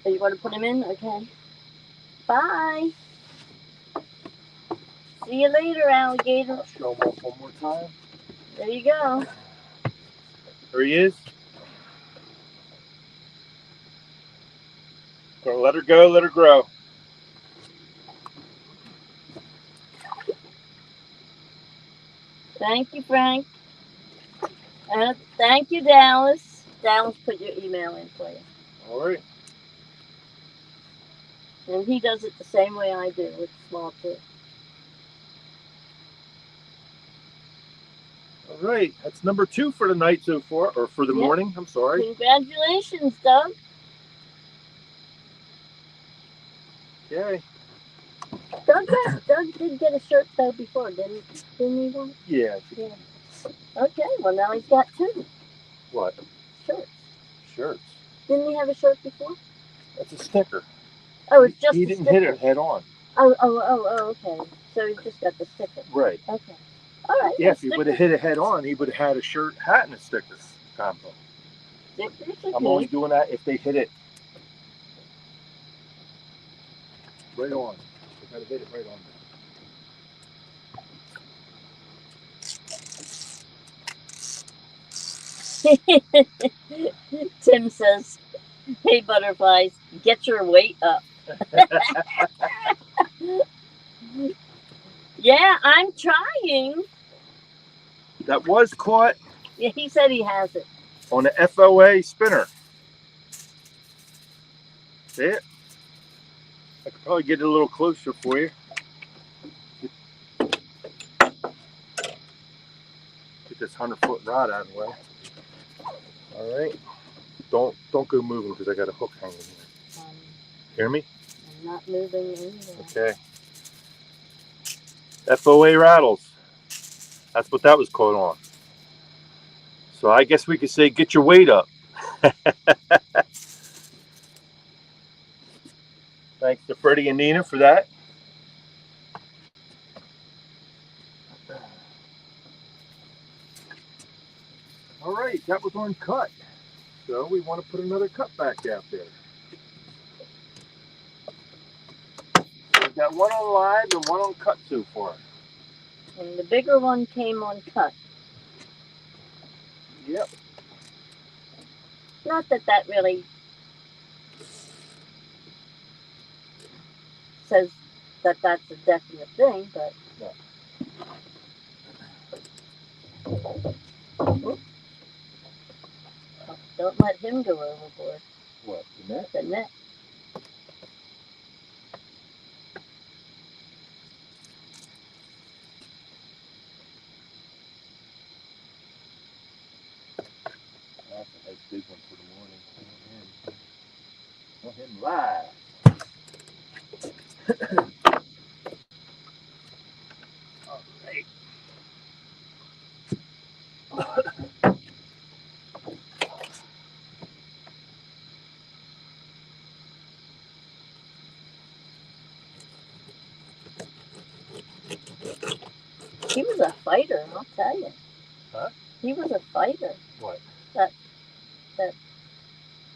So you want to put him in? Okay. Bye. See you later, alligator. I'll show him off one more time. There you go. There he is. Gonna let her go, let her grow. Thank you, Frank. Thank you, Dallas. Dallas put your email in for you. All right. And he does it the same way I do with small too. All right. That's number 2 for the night so far, or for the Yep. morning. I'm sorry. Congratulations, Doug. Okay. Doug did get a shirt though before, didn't he? One? Yeah. Yeah. Okay, well now he's got 2 What? shirts. Shirts. Didn't he have a shirt before? That's a sticker. Oh, it's just He a didn't sticker. hit it head on. Oh, okay. So he just got the sticker. Right. Okay. All right. Yeah, well, if he would have hit it head on, he would have had a shirt, hat, and a sticker combo. stickers are I'm only good. doing that if they hit it right on. They gotta hit it right on. Tim says, "Hey butterflies, get your weight up." Yeah, I'm trying. That was caught Yeah, he said he has it. on a FOA spinner. See it? I could probably get it a little closer for you. Get this 100-foot rod out of the way. All right. Don't go moving because I got a hook hanging here. Hear me? I'm not moving anywhere. Okay. FOA rattles. That's what that was caught on. So I guess we could say get your weight up. Thanks to Freddie and Nina for that. All right, that was on cut. So we want to put another cut back out there. We've got one on live and one on cut so far. And the bigger one came on cut. Yep. Not that that really says that that's a definite thing, but. No. Oh, don't let him go overboard. What, the net? The net. That's a nice big one for the morning. Want him live. All right. He was a fighter, I'll tell you. Huh? He was a fighter. What? That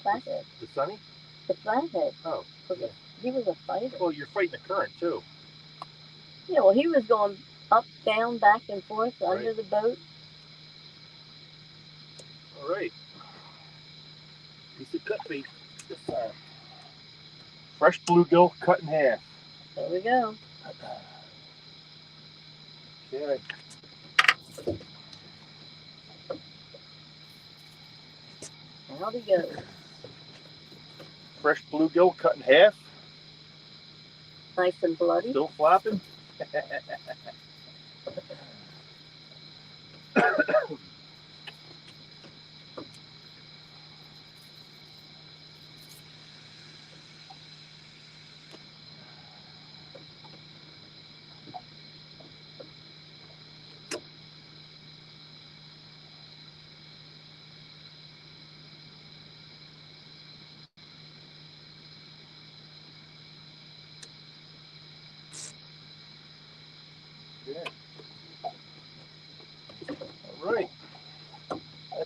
flathead. The Sunny? The flathead. Oh. Yeah. He was a fighter. Well, you're fighting the current too. Yeah, well, he was going up, down, back and forth under Right. the boat. All right. Piece of cut bait this time. Fresh bluegill cut in half. There we go. Okay. Out he goes. Fresh bluegill cut in half. Nice and bloody. Still flapping.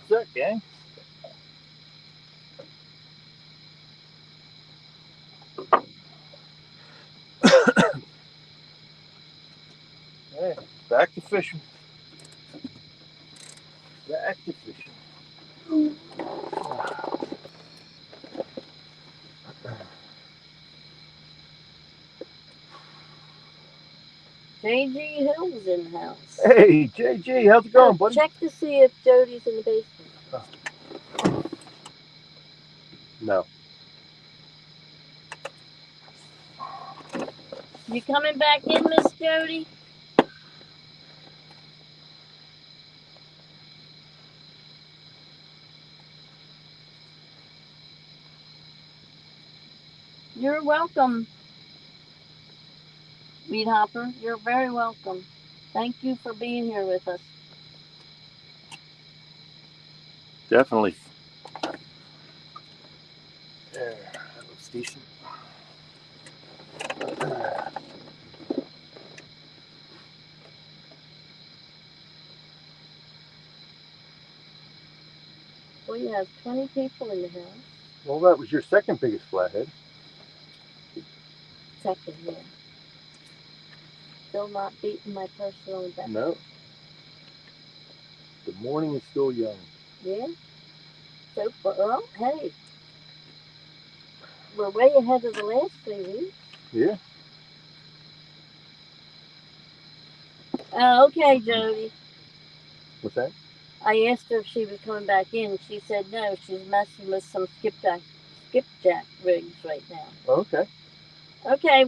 set, gang. Hey, back to fishing. Back to fishing. JG Hill's in the house. Hey, JG, how's it going, buddy? Check to see if Jody's in the basement. No. You coming back in, Miss Jody? You're welcome, Meat Hopper. You're very welcome. Thank you for being here with us. Definitely. There, that looks decent. Well, you have 20 people in the house. Well, that was your second biggest flathead. Second, yeah. Still not beating my personal best. No. The morning is still young. Yeah? So far, well, hey. We're way ahead of the last 3 weeks. Yeah. Okay, Jody. What's that? I asked her if she was coming back in. She said no. She's messing with some skipjack rigs right now. Okay. Okay.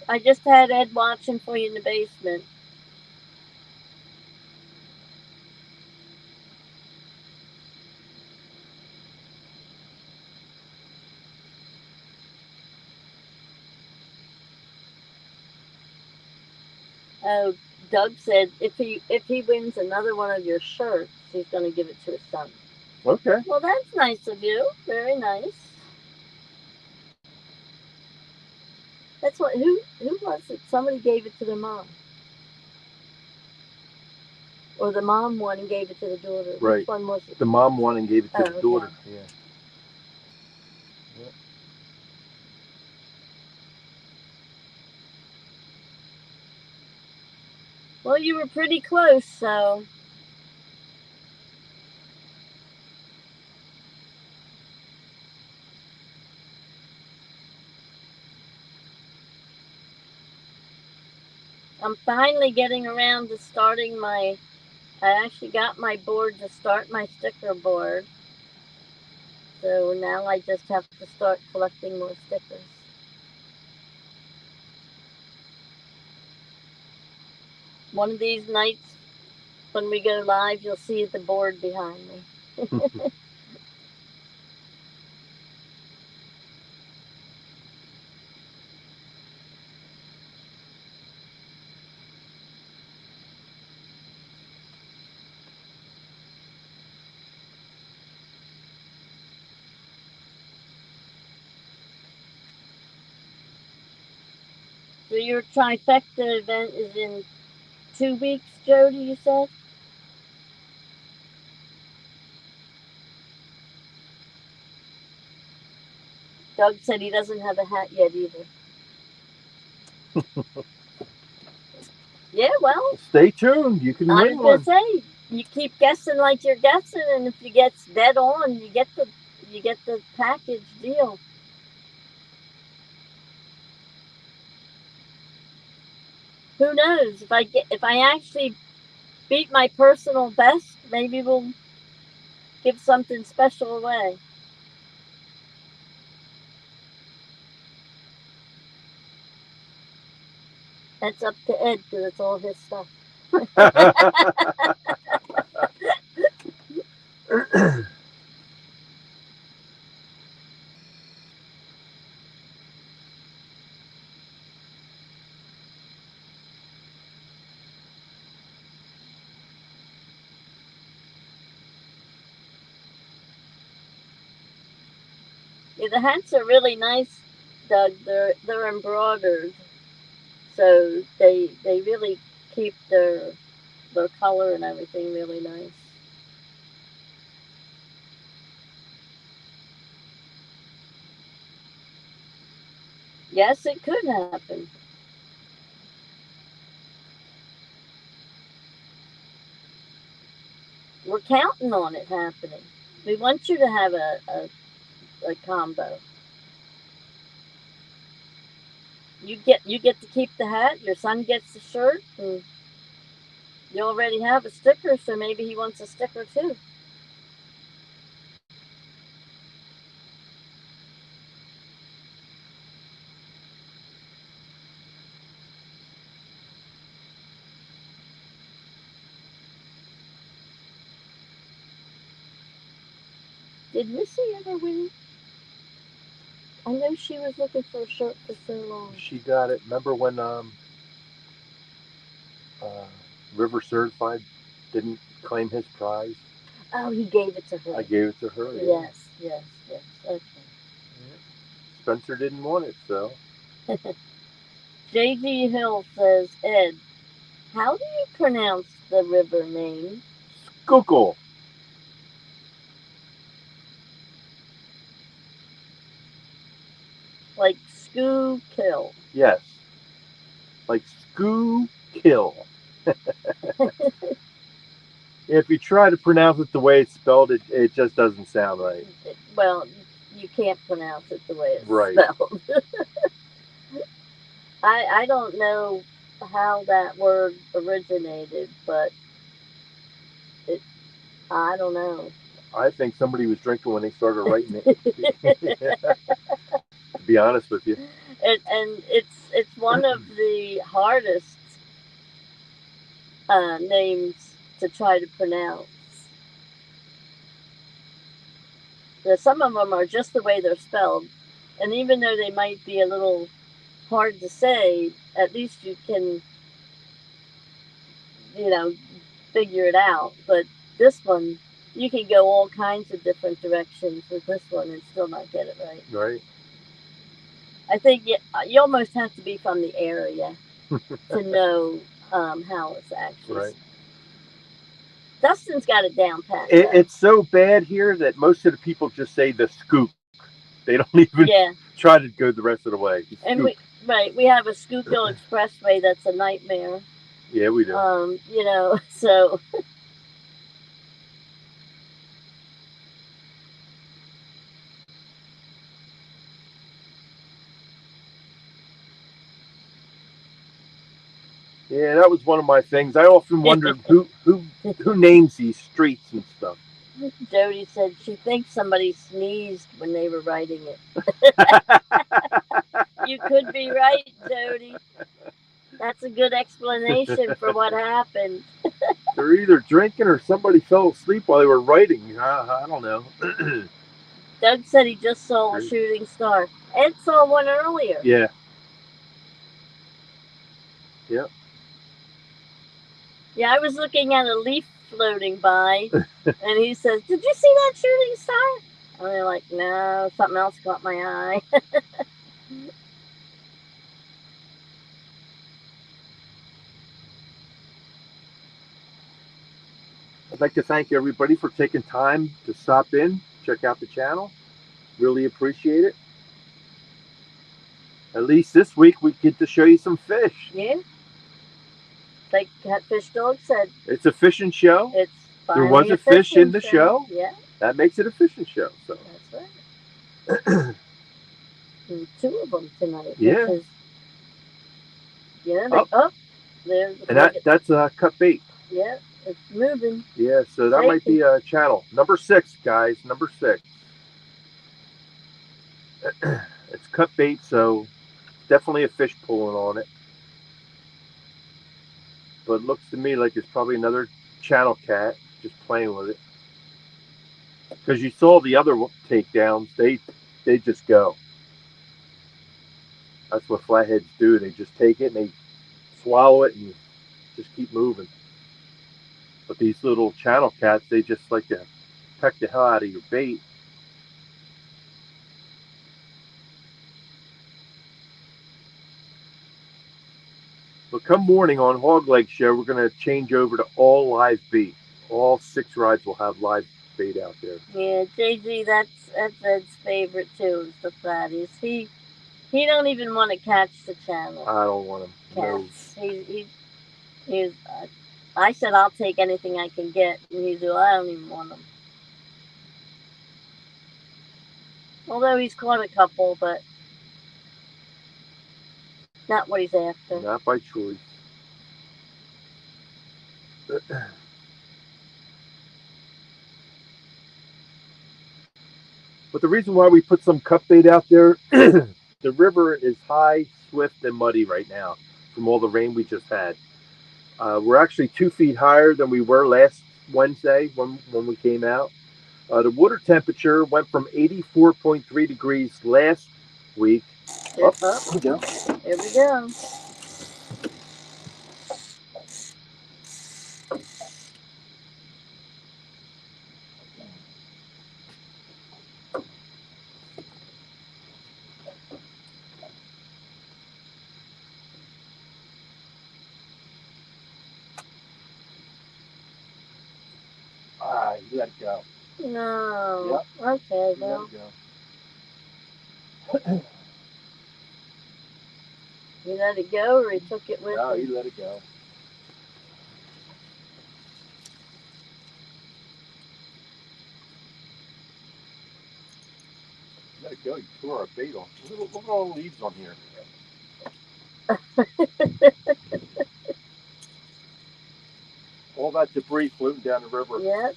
I just had Ed watching for you in the basement. Oh, Doug said if he wins another one of your shirts, he's going to give it to his son. Okay. Well, that's nice of you. Very nice. That's what. Who was it? Somebody gave it to their mom, or the mom won and gave it to the daughter. Right. Which one was it? The mom won and gave it to the okay. daughter. Yeah. Well, you were pretty close, so. I'm finally getting around to starting I actually got my board to start my sticker board. So now I just have to start collecting more stickers. One of these nights when we go live, you'll see the board behind me. So your trifecta event is in 2 weeks, Jody, you said? Doug said he doesn't have a hat yet either. Yeah, well. Stay tuned. You can I win was one. gonna say, you keep guessing like you're guessing, and if you get dead on, you get the package deal. Who knows? If I actually beat my personal best, maybe we'll give something special away. That's up to Ed because it's all his stuff. Yeah, the hats are really nice, Doug. They're embroidered, so they really keep their color and everything really nice. Yes, it could happen. We're counting on it happening. We want you to have a combo. You get to keep the hat. Your son gets the shirt, and you already have a sticker. So maybe he wants a sticker too. Did Missy ever win? I know she was looking for a shirt for so long. She got it. Remember when River Certified didn't claim his prize? Oh, he gave it to her. I gave it to her. Yeah. Yes, yes, yes. Okay. Spencer didn't want it, so. J.G. Hill says, Ed, how do you pronounce the river name? Schuylkill. Like Schuylkill. Yes. Like Schuylkill. If you try to pronounce it the way it's spelled, it just doesn't sound right. Well, you can't pronounce it the way it's Right. spelled. I don't know how that word originated, but I don't know. I think somebody was drinking when they started writing it. To be honest with you. And it's one of the hardest names to try to pronounce. Some of them are just the way they're spelled, and even though they might be a little hard to say, at least you can, you know, figure it out. But this one, you can go all kinds of different directions with this one and still not get it right. Right. I think you almost have to be from the area to know how it's actually. Right. Dustin's got it down pat. It's so bad here that most of the people just say the scoop. They don't even try to go the rest of the way. And we have a Schuylkill Expressway that's a nightmare. Yeah, we do. You know, so. Yeah, that was one of my things. I often wondered who names these streets and stuff. Jody said she thinks somebody sneezed when they were writing it. You could be right, Jody. That's a good explanation for what happened. They're either drinking or somebody fell asleep while they were writing. I don't know. Doug said he just saw a shooting star. Ed saw one earlier. Yeah. Yep. Yeah, I was looking at a leaf floating by, and he says, "Did you see that shooting star?" And I'm like, "No, something else caught my eye." I'd like to thank everybody for taking time to stop in, check out the channel. Really appreciate it. At least this week we get to show you some fish. Yeah. Like Catfish Dog said. It's a fishing show. There was a fish in the show. Yeah. That makes it a fishing show. So. That's right. And 2 of them tonight. Yeah. Is, there's and that's a cut bait. Yeah, it's moving. Yeah, so that might be a channel. Number 6, guys. Number 6. It's cut bait, so definitely a fish pulling on it. But it looks to me like it's probably another channel cat just playing with it. Because you saw the other takedowns, they just go. That's what flatheads do. They just take it and they swallow it and just keep moving. But these little channel cats, they just like to peck the hell out of your bait. But come morning on Hog Leg Show, we're going to change over to all live bait. All 6 rides will have live bait out there. Yeah, JG, that's Ed's favorite too, is the flatties. He don't even want to catch the channel I don't want him. No. cats. He's. I said I'll take anything I can get, and he said, well, I don't even want them. Although he's caught a couple, but not what he's after. Not by choice. But the reason why we put some cut bait out there, the river is high, swift, and muddy right now from all the rain we just had. We're actually 2 feet higher than we were last Wednesday when we came out. The water temperature went from 84.3 degrees last week. Up. Here we go. Here we go. You let it go. No. Yep. Okay, well. You let it go, or he took it with No, him? he let it go. Let it go. You threw our bait on. Look at all the leaves on here. All that debris floating down the river. Yep.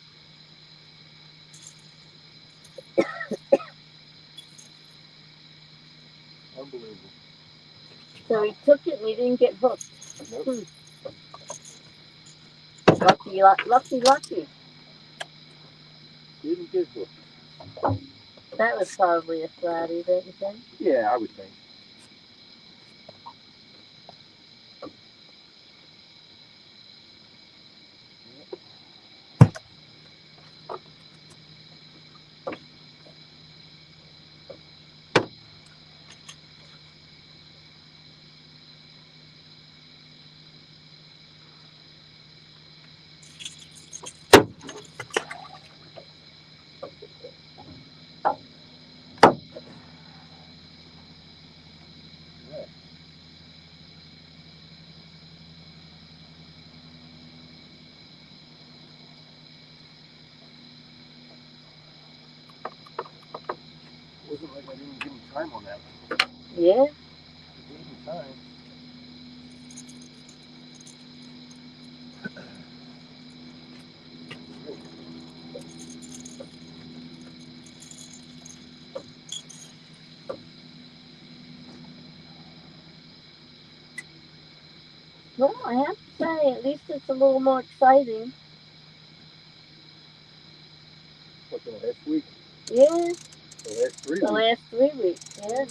Unbelievable. So he took it and he didn't get hooked. Nope. Lucky. Didn't get hooked. That was probably a flatty, don't you think? Yeah, I would think. It wasn't like I didn't give him time on that one. Yeah. I gave him time. Well, I have to say, at least it's a little more exciting. What, the last week? Yeah. The last 3 The weeks? last 3 weeks, yeah.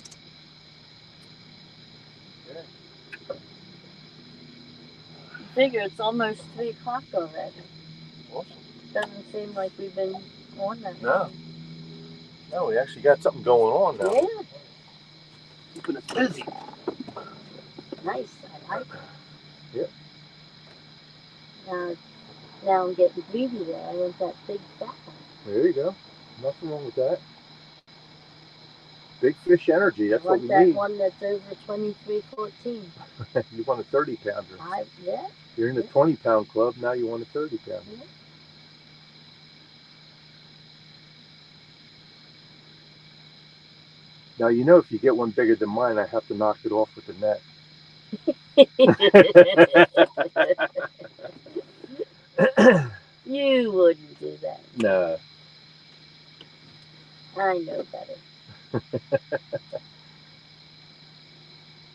Yeah. Figure it's almost 3 o'clock already. Awesome. Doesn't seem like we've been on that No. long. No, we actually got something going on now. Yeah. Keeping us busy. Nice. I like it. Yep. Now I'm getting greedy there. I want that big fat one. There you go. Nothing wrong with that. Big fish energy. That's I what want we that need. one that's over 23.14. You want a 30 pounder. Yeah. You're in the 20-pound club. Now you want a 30 pounder. Yeah. Now, you know, if you get one bigger than mine, I have to knock it off with the net. You wouldn't do that. No. I know better.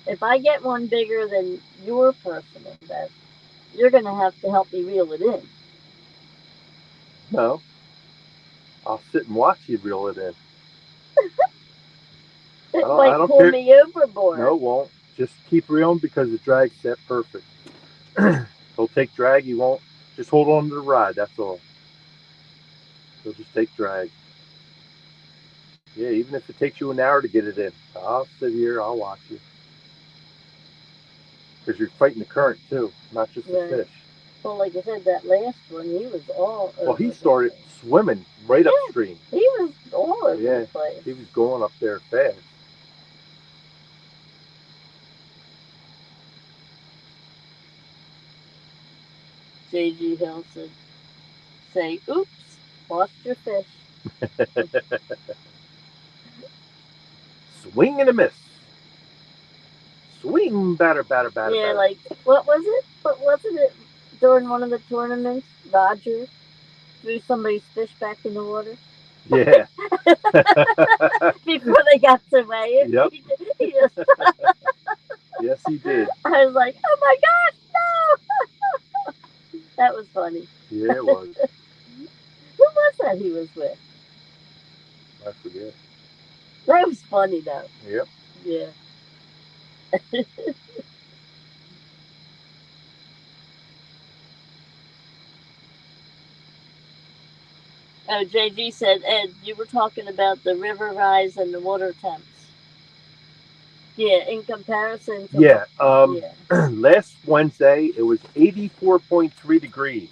If I get one bigger than your personal best, you're going to have to help me reel it in. No. I'll sit and watch you reel it in. It I might don't pull care. me overboard. No, it won't. Just keep reeling because the drag's set perfect. He'll take drag. He won't. Just hold on to the rod. That's all. He'll just take drag. Yeah, even if it takes you an hour to get it in, I'll sit here. I'll watch you. Because you're fighting the current too, not just the Right. fish. Well, like I said, that last one, he was all over. Well, he started swimming right upstream. He was all over Yeah. the place. He was going up there fast. J.G. Hill said, say, oops, lost your fish. Swing and a miss. Swing, batter, batter, batter, Yeah, batter. like, what was it? What wasn't it during one of the tournaments? Roger threw somebody's fish back in the water Yeah. before they got to weigh it. Yep. He just, Yes, he did. I was like, oh my gosh, no! That was funny. Yeah, it was. Who was that he was with? I forget. That was funny though. Yep. Yeah. Oh, JG said, Ed, you were talking about the river rise and the water temps. Yeah, in comparison to Yeah. yeah. Last Wednesday it was 84.3 degrees.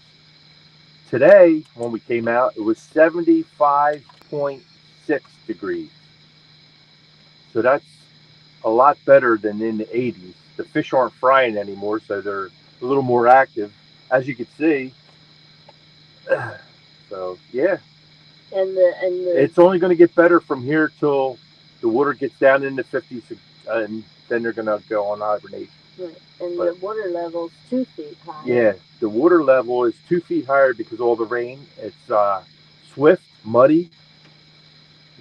Today, when we came out, it was 75.6 degrees. So that's a lot better than in the 80s. The fish aren't frying anymore, so they're a little more active, as you can see. So yeah, And the it's only going to get better from here till the water gets down in the 50s, and then they're going to go on hibernation. right, and But- the water level's 2 feet high. Yeah, the water level is 2 feet higher because of all the rain. It's swift, muddy.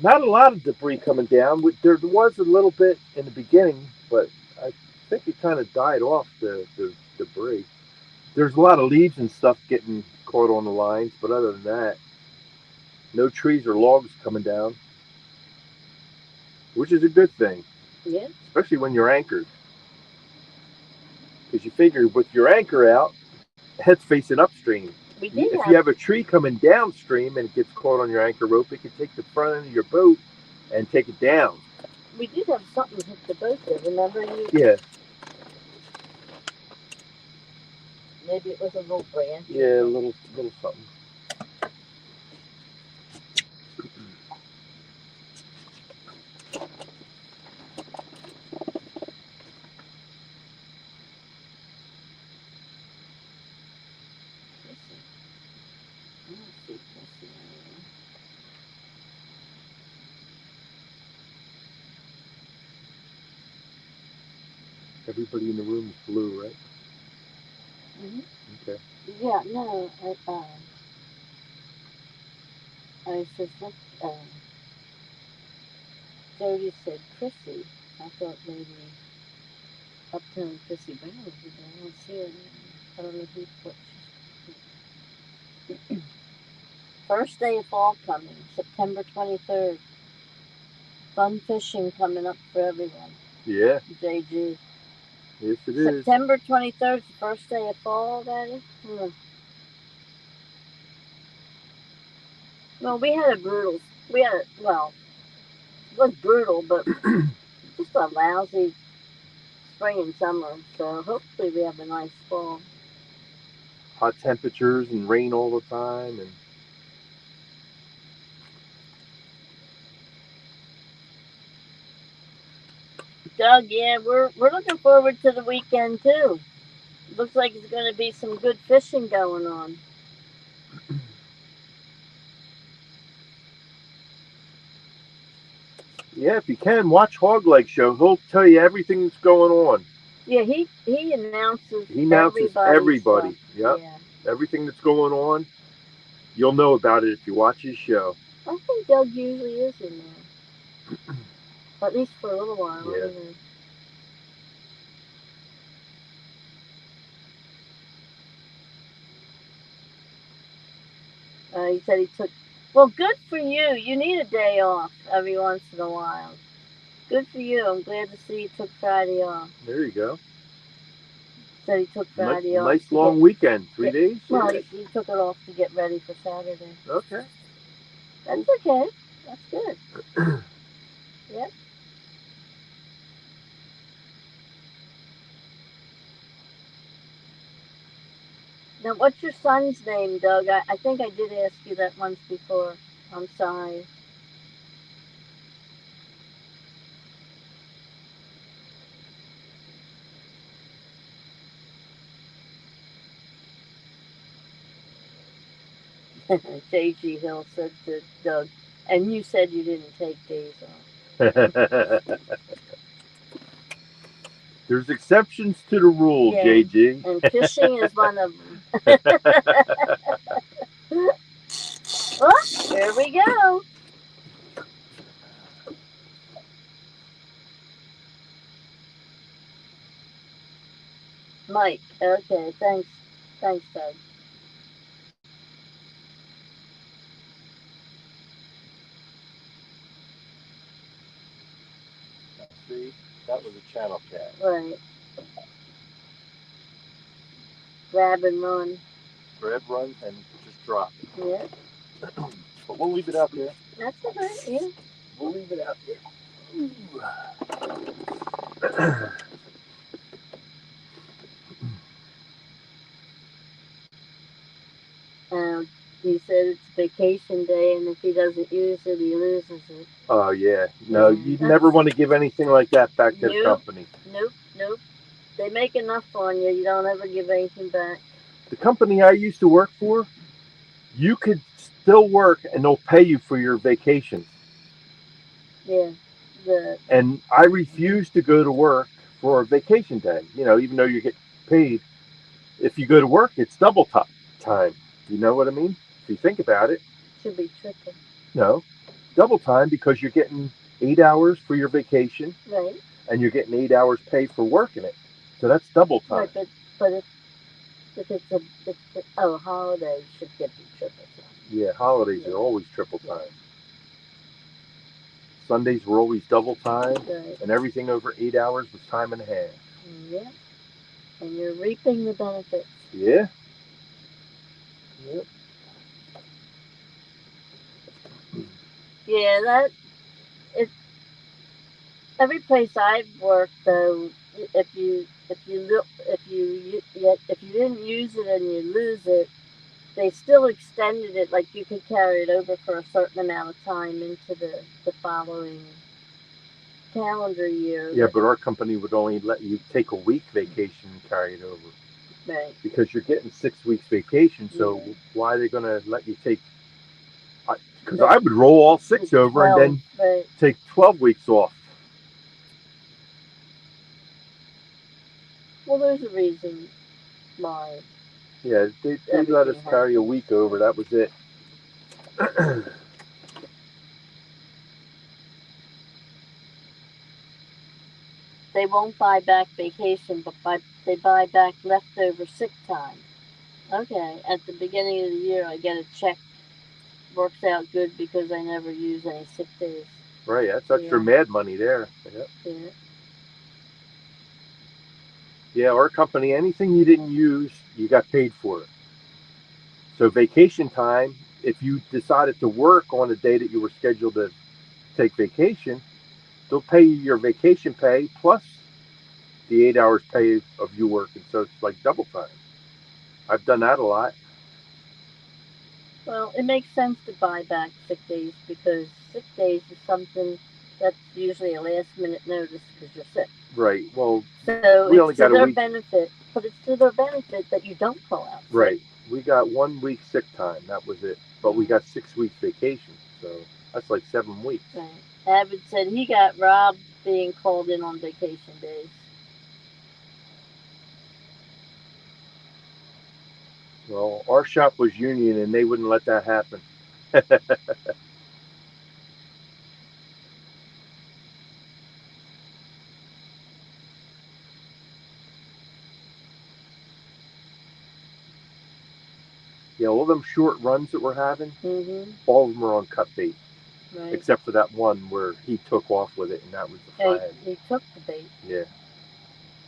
Not a lot of debris coming down. There was a little bit in the beginning, but I think it kind of died off the debris. There's a lot of leaves and stuff getting caught on the lines, but other than that, no trees or logs coming down, which is a good thing, Yeah. especially when you're anchored. Because you figure with your anchor out, head's facing upstream. We did If have you have a tree coming downstream and it gets caught on your anchor rope, it can take the front end of your boat and take it down. we did have something hit the boat there. Remember you? Yeah, Maybe it was a little branch. yeah, a little something. I don't see Chrissy anywhere. Everybody in the room is blue, right? Mhm. Okay. Yeah, no, I just looked. Jody said Chrissy. I thought maybe Uptown Chrissy Brown was there. I don't see her anymore. I don't know what she's. First day of fall coming, September 23rd. Fun fishing coming up for everyone. Yeah, JG. yes it is. September 23rd, the first day of fall, that is. Well, we had a brutal. Well, it was brutal, but just a lousy spring and summer. So hopefully we have a nice fall. Hot temperatures and rain all the time, and Doug, yeah, we're looking forward to the weekend too. Looks like it's going to be some good fishing going on. yeah, if you can watch Hog Leg Show, he'll tell you everything that's going on. Yeah, he announces. He announces everybody. Stuff. Yep, Yeah. everything that's going on. You'll know about it if you watch his show. I think Doug usually is in there, at least for a little while. Yeah. Anyway. He said he took. Well, good for you. You need a day off every once in a while. Good for you. I'm glad to see you took Friday off. There you go. Said he took Friday off. Nice to long get- weekend. 3 days? Well, he took it off to get ready for Saturday. Okay. That's okay. That's good. Yep. Now, what's your son's name, Doug? I think I did ask you that once before. I'm sorry. J.G. Hill said to Doug, and you said you didn't take days off. There's exceptions to the rule, Yeah. JG. And fishing is one of them. Oh, here we go. Mike. Okay, thanks. Thanks, Doug. See, that was a channel cat. Right. Grab and run. Grab, run, and just drop it. Yeah. But we'll leave it out there. That's all right. Yeah. We'll leave it out there. He said it's vacation day, and if he doesn't use it, he loses it. Oh yeah, no, Yeah, you that's- never want to give anything like that back to the Nope. company. Nope, nope. They make enough on you. You don't ever give anything back. The company I used to work for, you could still work and they'll pay you for your vacation. Yeah. And I refuse to go to work for a vacation day. You know, even though you get paid, if you go to work, it's double time. You know what I mean? If you think about it, Should be triple. no, double time because you're getting 8 hours for your vacation Right. and you're getting 8 hours pay for working it. So that's double time. Right, but if it's a holiday, you should get the triple time. Yeah, holidays are always triple time. Sundays were always double time, Right. and everything over 8 hours was time and a half. Yeah. And you're reaping the benefits. Yeah. Yep. Yeah, that it. Every place I've worked, though, if you didn't use it and you lose it, they still extended it. Like you could carry it over for a certain amount of time into the following calendar year. Yeah, but our company would only let you take a week vacation and carry it over. Right. Because you're getting 6 weeks vacation, so Yeah. why are they going to let you take? Because I would roll all 6 over and then Right. take 12 weeks off. Well, there's a reason why. Yeah, they let us Everything carry a week over. That was it. They won't buy back vacation, but they buy back leftover sick time. Okay, at the beginning of the year, I get a check. Works out good because I never use any sick days. Right, that's extra Yeah. mad money there. Yep. Yeah. Yeah, our company, anything you didn't use, you got paid for it. So vacation time, if you decided to work on the day that you were scheduled to take vacation, they'll pay you your vacation pay plus the 8 hours pay of you working. So it's like double time. I've done that a lot. Well, it makes sense to buy back sick days because sick days is something that's usually a last minute notice because you're sick. Right. Well, So we only it's to got a their week. benefit, but it's to their benefit that you don't call out sick. Right. We got 1 week sick time. That was it. But we got 6 weeks vacation. So that's like 7 weeks. Right. Abbott said he got robbed being called in on vacation days. Well, our shop was union and they wouldn't let that happen. Yeah, all them short runs that we're having, Mm-hmm. all of them are on cut bait. Right. Except for that one where he took off with it and that was the flathead. He took the bait. Yeah.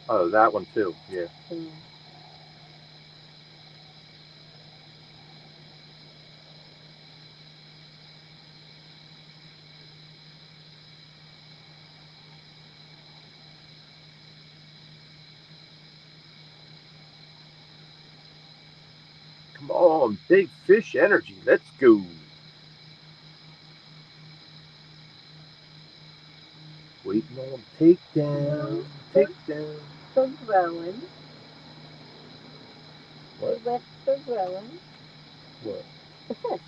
Oh, that one too. Yeah. Yeah. Come on, big fish energy. Let's go. Waiting on takedown. Takedown. For growing. What? Wet for growing. What? the fifth.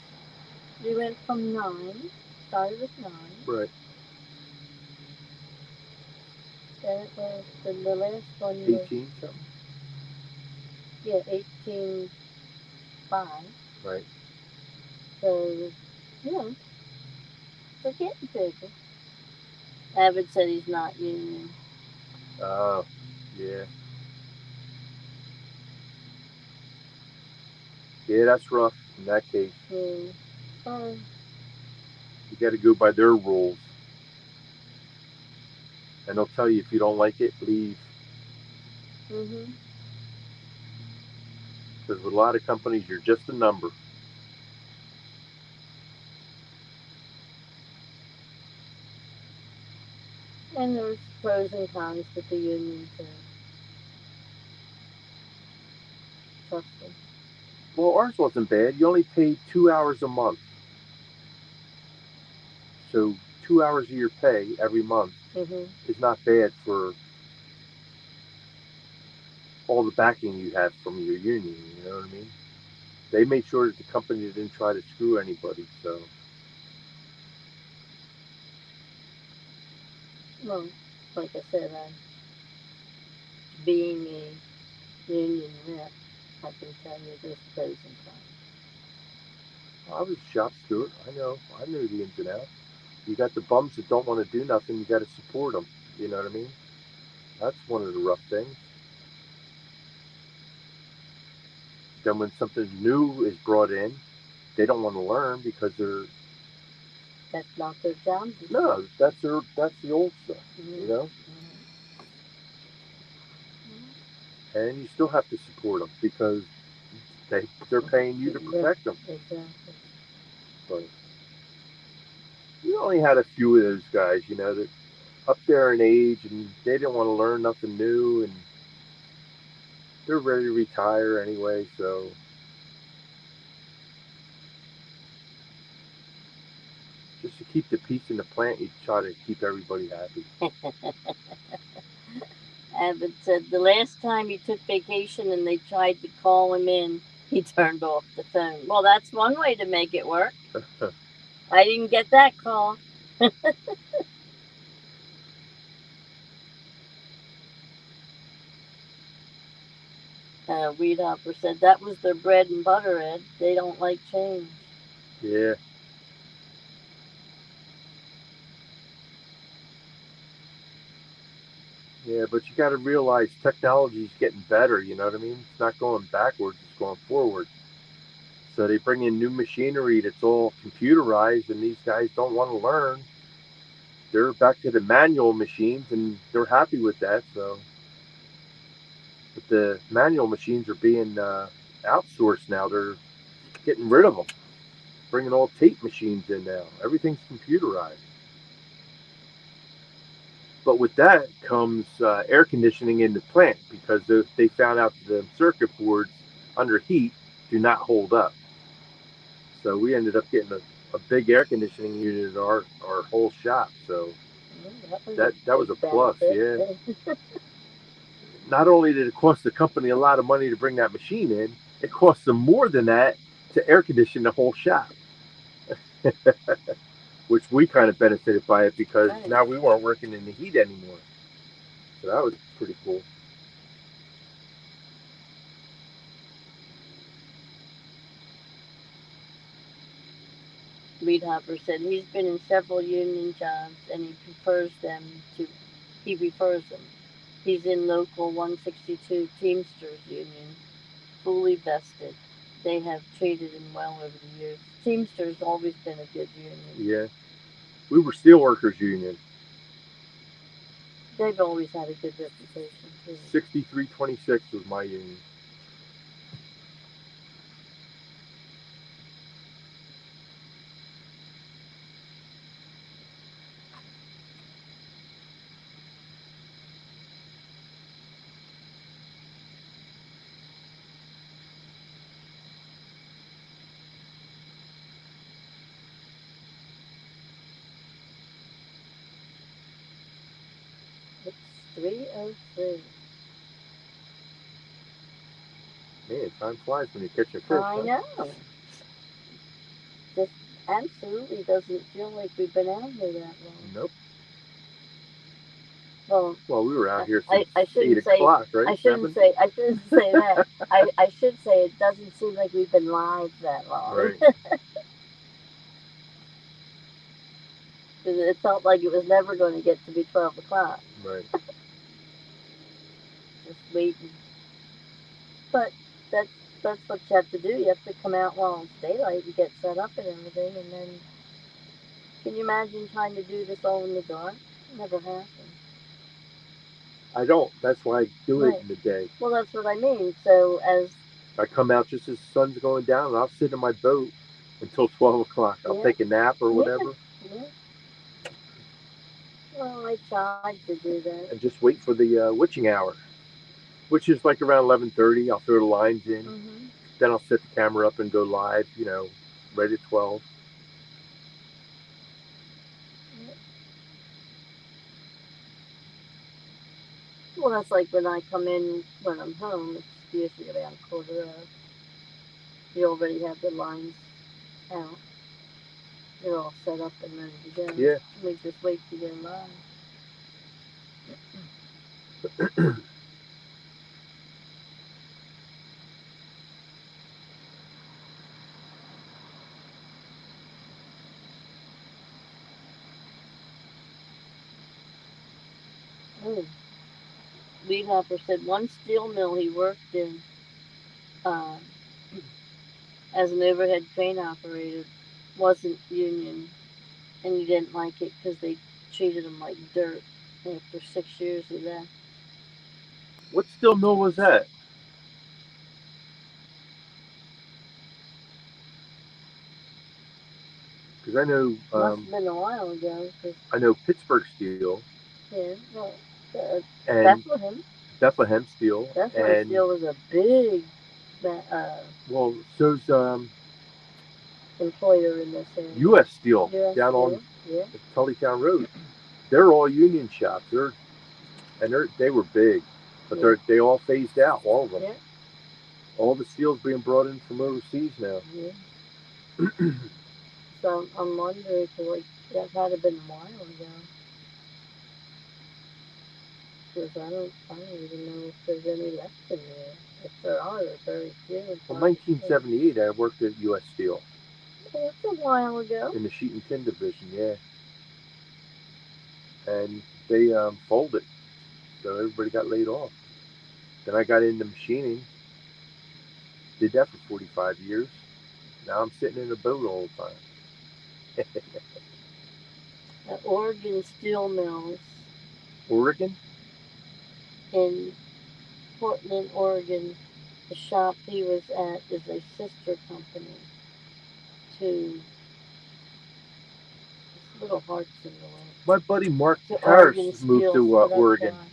We went from 9, started with 9. Right. Then it was the last one was 18 something. 18.5. Right. So yeah, they're getting bigger. Abbott said he's not union. Oh, yeah. Yeah, that's rough in that case. Yeah. You got to go by their rules. And they'll tell you if you don't like it, leave. Mhm. Because with a lot of companies, you're just a number. And there's pros and cons with the union too. Trust me. Well, ours wasn't bad. You only paid 2 hours a month. So 2 hours of your pay every month Mhm. is not bad for all the backing you have from your union. You know what I mean? They made sure that the company didn't try to screw anybody. So Well, like I said, being a union rep, I can tell you there's pros and cons. I was a shop steward. I know. I knew the ins and outs. You got the bums that don't want to do nothing. You got to support them. You know what I mean? That's one of the rough things. Then when something new is brought in, they don't want to learn because they're That's not their job. no. That's the old stuff. Mhm. You know. Mhm. And you still have to support them because they're paying you to protect them. Exactly. But we only had a few of those guys, that up there in age and they didn't want to learn nothing new and they're ready to retire anyway. So just to keep the peace in the plant, you try to keep everybody happy. Abbott said the last time he took vacation and they tried to call him in, he turned off the phone. Well, that's one way to make it work. I didn't get that call. Weed Hopper said that was their bread and butter, Ed. They don't like change. Yeah. Yeah, but you got to realize technology's getting better. You know what I mean? It's not going backwards; it's going forward. So they bring in new machinery that's all computerized, and these guys don't want to learn. They're back to the manual machines, and they're happy with that. So, but the manual machines are being outsourced now. They're getting rid of them, bringing all tape machines in now. Everything's computerized. But with that comes air conditioning in the plant because they found out the circuit boards under heat do not hold up. So we ended up getting a big air conditioning unit in our whole shop. So that was a plus, yeah. Not only did it cost the company a lot of money to bring that machine in, it cost them more than that to air condition the whole shop. Which we kind of benefited by it because now we weren't working in the heat anymore. So that was pretty cool. Reed Hopper said he's been in several union jobs and he prefers them. He's in local 162 Teamsters Union, fully vested. They have treated him well over the years. Teamsters always been a good union. Yeah. We were Steelworkers Union. They've always had a good reputation too. 6326 was my union. It's 3:03. Man, time flies when you catch a fish. I Huh? know. absolutely doesn't feel like we've been out here that long. Nope. Well, Well, we were out here I since shouldn't 8 say o'clock, right? I shouldn't 7? say that. I should say it doesn't seem like we've been live that long. Right. It felt like it was never going to get to be 12 o'clock. Right. Just waiting. But that's what you have to do. You have to come out while it's daylight and get set up and everything, and then can you imagine trying to do this all in the dark? Never happened. I don't. That's why I do it Right. in the day. Well, that's what I mean. So as I come out just as the sun's going down, and I'll sit in my boat until 12 o'clock. I'll Yeah. take a nap or Yeah. whatever, yeah. Well, I tried to do that. and just wait for the witching hour, which is like around 11:30. I'll throw the lines in. Mm-hmm. Then I'll set the camera up and go live. Right at 12. Well, that's like when I come in when I'm home. It's usually around 12:15. You already have the lines out. They're all set up and ready to go. Yeah. We just wait to get live. Oh. Leadhopper said one steel mill he worked in uh, as an overhead crane operator wasn't union, and he didn't like it because they treated him like dirt. After 6 years, he left. What steel mill was that? Because I know Must have been a while ago. I know Pittsburgh Steel Yeah, well, and Bethlehem Steel, Bethlehem Steel was a big well, so's employer in this area. U.S. Steel US down Steel, on yeah. Tullytown Road. They're all union shops. They were big, but Yeah. they all phased out. All of them. Yeah. All the steel's being brought in from overseas now. Yeah. So I'm wondering, like, that had to have been a while ago. Because I don't even know if there's any left in there. If there are, they're very few. Well, 1978, I worked at U.S. Steel. Well, that's a while ago. In the sheet and tin division, yeah. And they folded, so everybody got laid off. Then I got into machining. Did that for 45 years. Now I'm sitting in a boat all the time. At Oregon Steel Mills. Oregon? In Portland, Oregon, the shop he was at is a sister company to Little Hearts in the Way. My buddy Mark To Harris Oregon moved Steel, to so that's Oregon. why.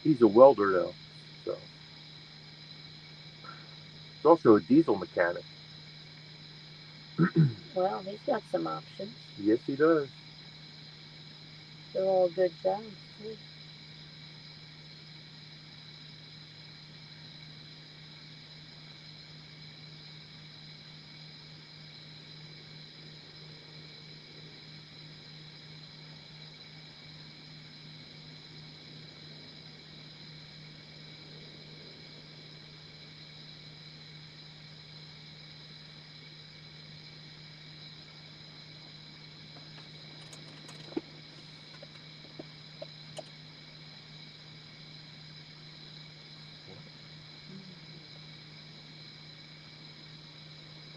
He's a welder though, so he's also a diesel mechanic. Well, he's got some options. Yes, he does. They're all good jobs too.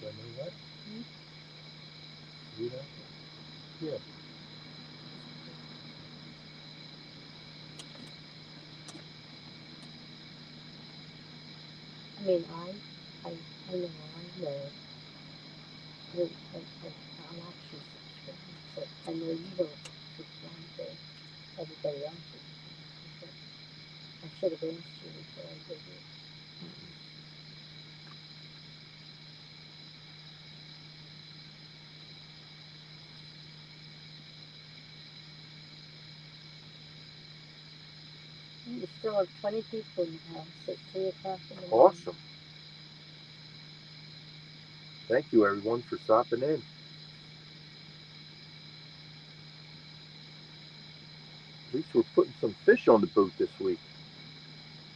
Do I know what? You know? Yeah. I mean, I know I'm actually subscribed, but I know you don't subscribe to everybody else's. I should have asked you before I did it. You still have 20 people in the house at 3 o'clock in the morning. Awesome. Thank you, everyone, for stopping in. At least we're putting some fish on the boat this week.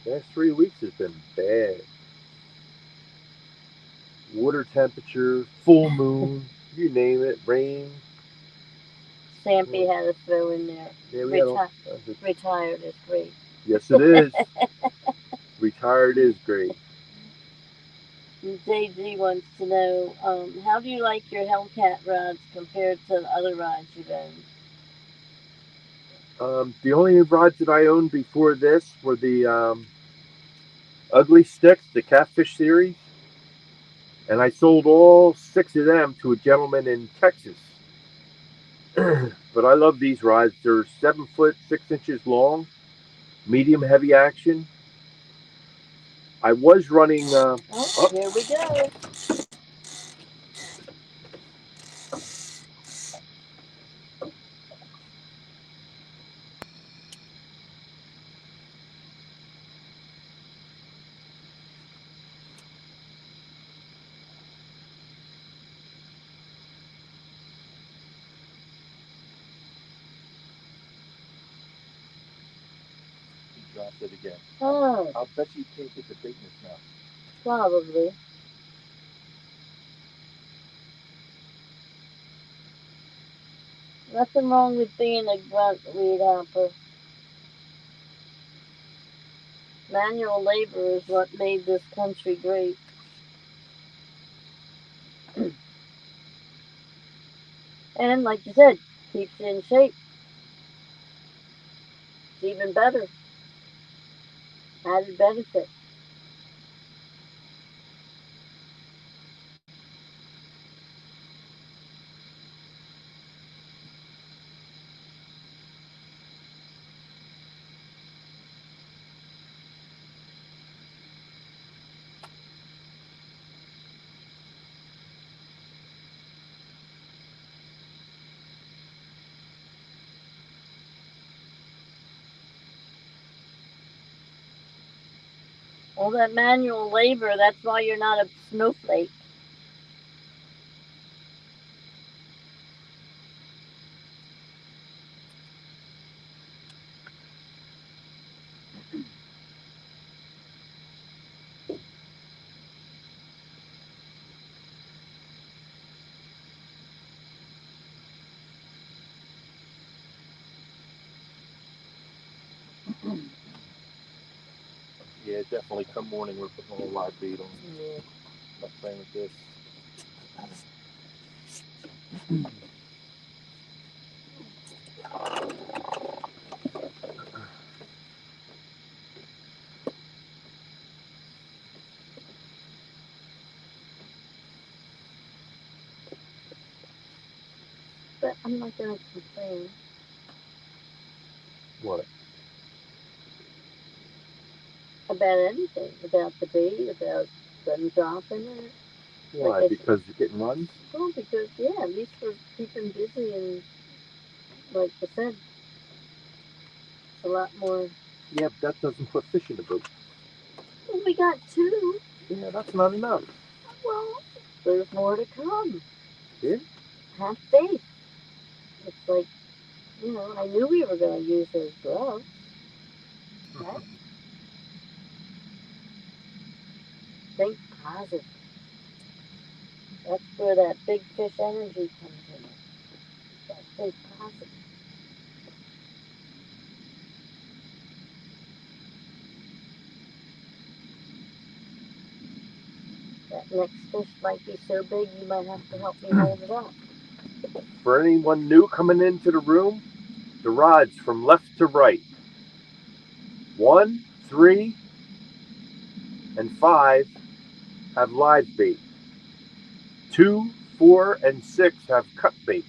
Last 3 weeks has been bad. Water temperature, full moon, you name it, rain. Stampy had to throw in there. Yeah, we had Retired is great. Yes, it is. Retired is great. JG wants to know, how do you like your Hellcat rods compared to the other rods you've owned? The only rods that I owned before this were the Ugly Sticks, the Catfish series, and I sold all 6 of them to a gentleman in Texas. But I love these rods. They're 7 foot 6 inches long, medium heavy action. I was running. Here we go. He dropped it again. Oh, I'll bet you can't get the bigness now. probably. Nothing wrong with being a grunt weed hopper. Manual labor is what made this country great. And like you said, keeps you in shape. It's even better. Added benefit. All that manual labor, that's why you're not a snowflake. Yeah, definitely. Come morning, we're putting a whole live bait on. Yeah. Not playing with this. But I'm not going to complain. What? About anything. About the bait, about them dropping it. Why? Like Because you're getting runs? well, because, yeah, at least we're keeping busy and, like I said, it's a lot more. Yeah, but that doesn't put fish in the boat. Well, we got 2. Yeah, that's not enough. Well, there's more to come. Yeah? Have faith. It's like, I knew we were going to use those gloves. Right? Think positive. That's where that big fish energy comes in. That think positive. That next fish might be so big you might have to help me hold it up. For anyone new coming into the room, the rods from left to right. 1, 3, and 5 have live bait. 2, 4, and 6 have cut bait.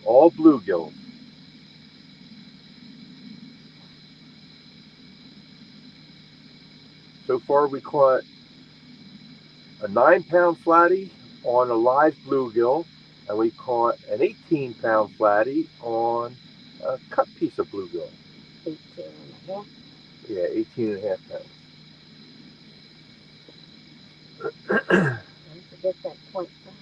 All bluegills. So far we caught a 9-pound flatty on a live bluegill, and we caught an 18-pound flatty on a cut piece of bluegill. 18 and a half. Yeah, 18 and a half pounds. That's a get that point back.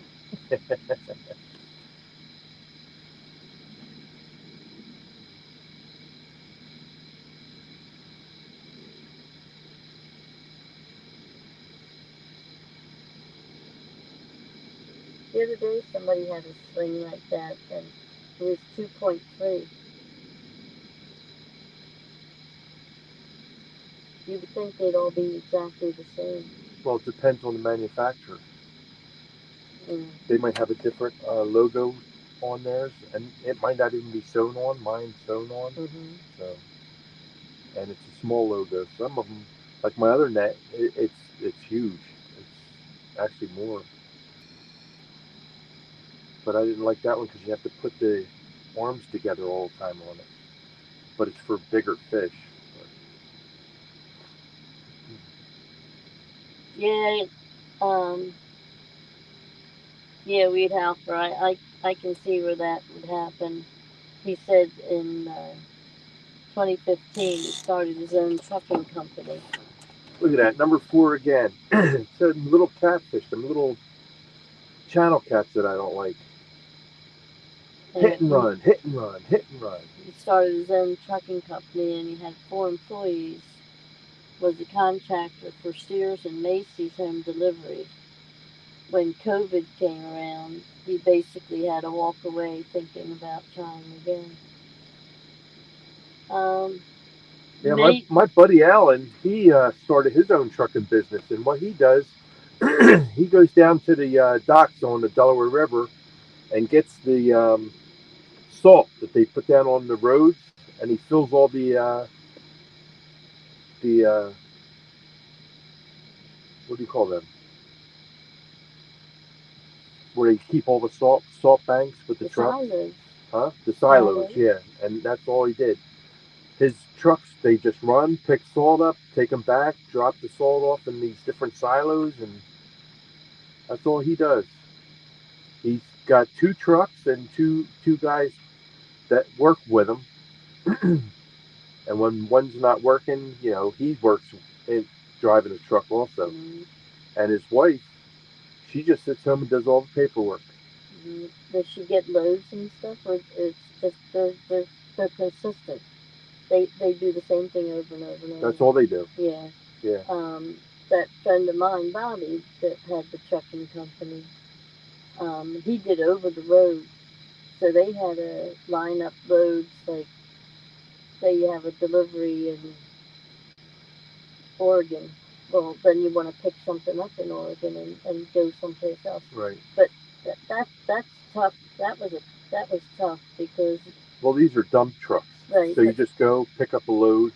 The other day, somebody had a sling like that, and it was 2.3. You would think they'd all be exactly the same. Well, it depends on the manufacturer. Mm. They might have a different logo on theirs, and it might not even be sewn on. Mine's sewn on, Mm-hmm. so and it's a small logo. Some of them, like my other net, it's huge. It's actually more, but I didn't like that one because you have to put the arms together all the time on it. But it's for bigger fish. Yeah, um, yeah, we'd helper. I can see where that would happen. He said in 2015 he started his own trucking company. Look at that, number 4 again. It's a little catfish, them little channel cats that I don't like. Hit and run, hit and run, hit and run. He started his own trucking company, and he had 4 employees. Was a contractor for Sears and Macy's home delivery. When COVID came around, he basically had to walk away thinking about trying again. Yeah, Nate, my buddy Alan, he started his own trucking business, and what he does, he goes down to the docks on the Delaware River and gets the salt that they put down on the roads, and he fills all the what do you call them? Where they keep all the salt banks with the trucks, silos. huh? The silos, yeah, and that's all he did. His trucks, they just run, pick salt up, take them back, drop the salt off in these different silos, and that's all he does. He's got 2 trucks and two guys that work with him. And when one's not working, he works in driving a truck also. Mm-hmm. And his wife, she just sits home and does all the paperwork. Mm-hmm. Does she get loads and stuff, or it's just they're consistent? They do the same thing over and over and over. That's all they do. Yeah. Yeah. That friend of mine, Bobby, that had the trucking company, he did over the road. So they had to line up loads, like, say you have a delivery in Oregon. Well, then you want to pick something up in Oregon and go someplace else. Right. But that's tough. That was tough because. Well, these are dump trucks. Right. So you just go pick up a load,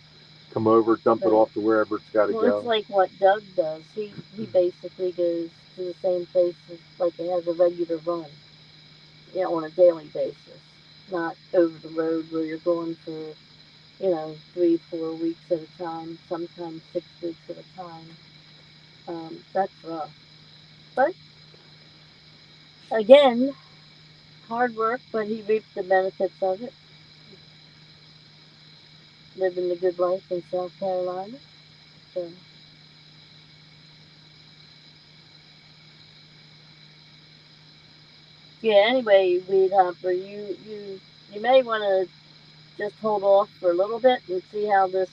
come over, dump it off to wherever it's got to go. It's like what Doug does. He basically goes to the same places, like it has a regular run, on a daily basis, not over the road where you're going for 3-4 weeks at a time, sometimes 6 weeks at a time. That's rough. But again, hard work, but he reaped the benefits of it. Living the good life in South Carolina. So. Yeah, anyway, Weed Hopper, you may want to just hold off for a little bit and see how this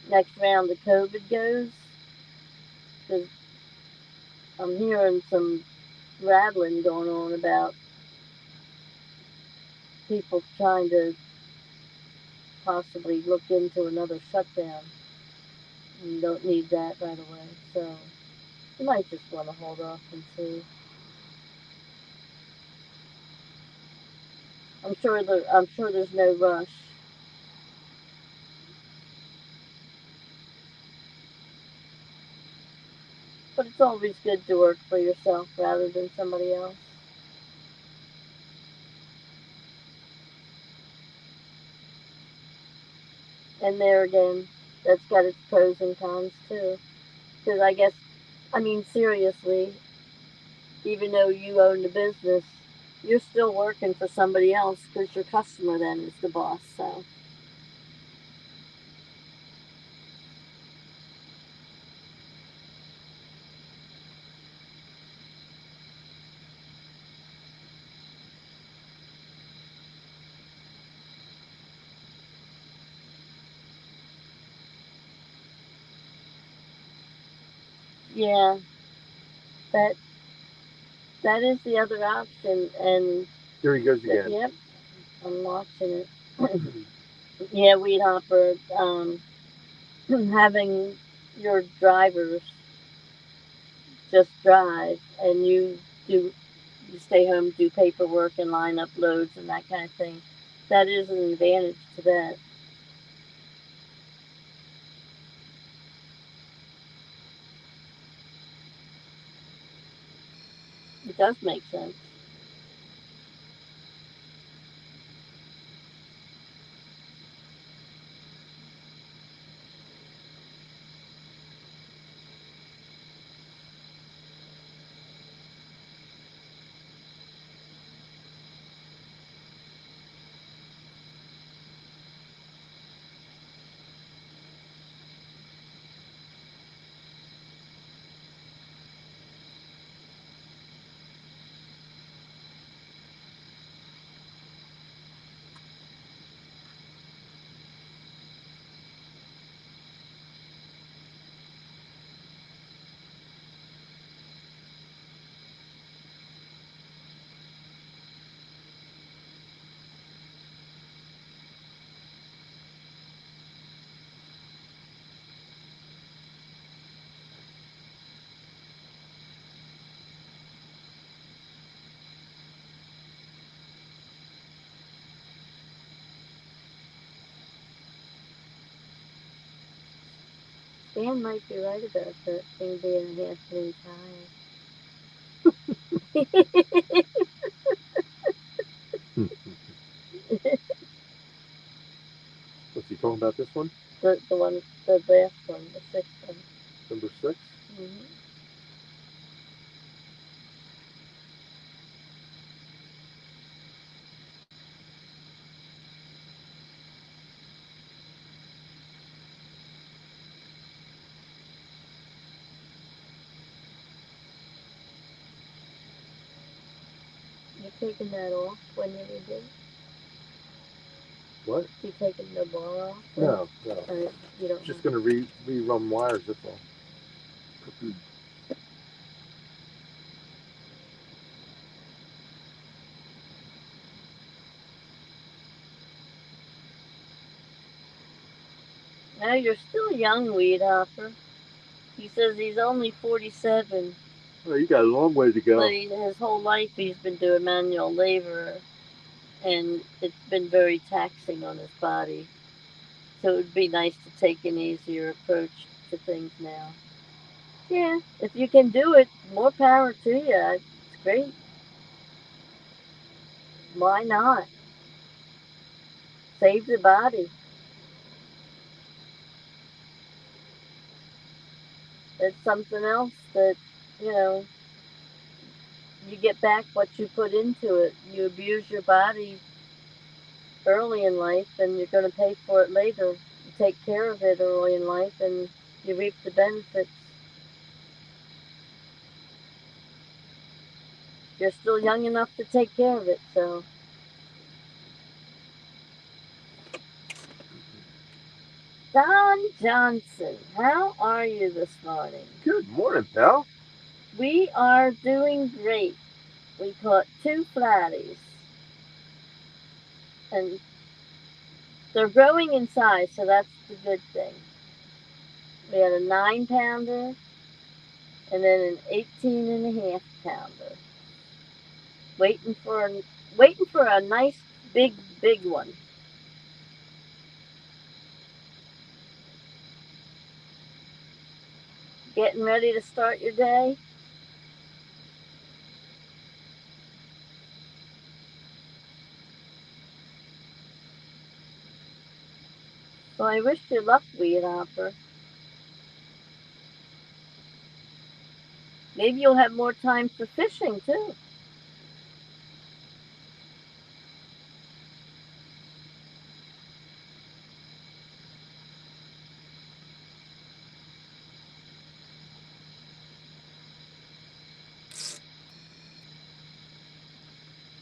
next round of COVID goes. Because I'm hearing some rattling going on about people trying to possibly look into another shutdown. You don't need that right away. So you might just want to hold off and see. I'm sure there's no rush. But it's always good to work for yourself rather than somebody else. And there again, that's got its pros and cons too. Because seriously, even though you own the business, you're still working for somebody else because your customer then is the boss. So. Yeah, that that is the other option, and Here he goes again. yep, I'm watching it. Yeah, weed hopper. Having your drivers just drive, and you stay home, do paperwork, and line up loads and that kind of thing. That is an advantage to that. It does make sense. Dan might be right about that thing being a half an inch higher. What's he talking about? This one, the one, the last one, the sixth one. number 6. Mm-hmm. You taking that off when you read it? What? You taking the bar off? No. You don't. Just gonna rerun wires. That's all. No, you're still young, weed hopper. He says he's only 47, Oh, you got a long way to go. but his whole life he's been doing manual labor, and it's been very taxing on his body. So it would be nice to take an easier approach to things now. Yeah, if you can do it, more power to you. It's great. Why not? Save the body. It's something else that, you know, you get back what you put into it. You abuse your body early in life, and you're going to pay for it later. You take care of it early in life, and you reap the benefits. You're still young enough to take care of it, so. Don Johnson, how are you this morning? Good morning, pal. We are doing great. We caught 2 flatties, and they're growing in size, so that's the good thing. We had a 9-pounder and then an 18.5-pounder. Waiting for a nice big one. Getting ready to start your day? Well, I wish you luck, weed hopper. Maybe you'll have more time for fishing too.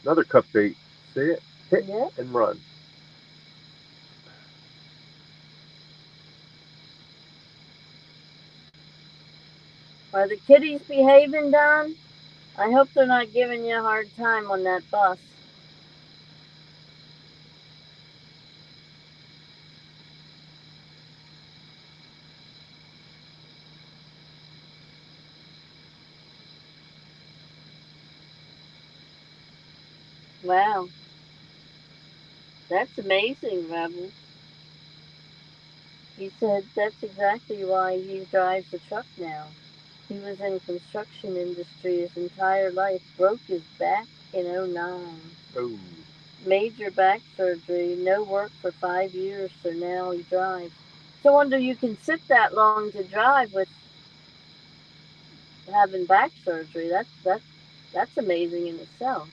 Another cut bait. See it? Hit Yep. and run. Are the kiddies behaving, Don? I hope they're not giving you a hard time on that bus. Wow, that's amazing, Rebel. He said that's exactly why he drives a truck now. He was in construction industry his entire life, broke his back in '09. Oh, Major back surgery, no work for 5 years, so now he drives. So I wonder you can sit that long to drive with having back surgery. That's amazing in itself.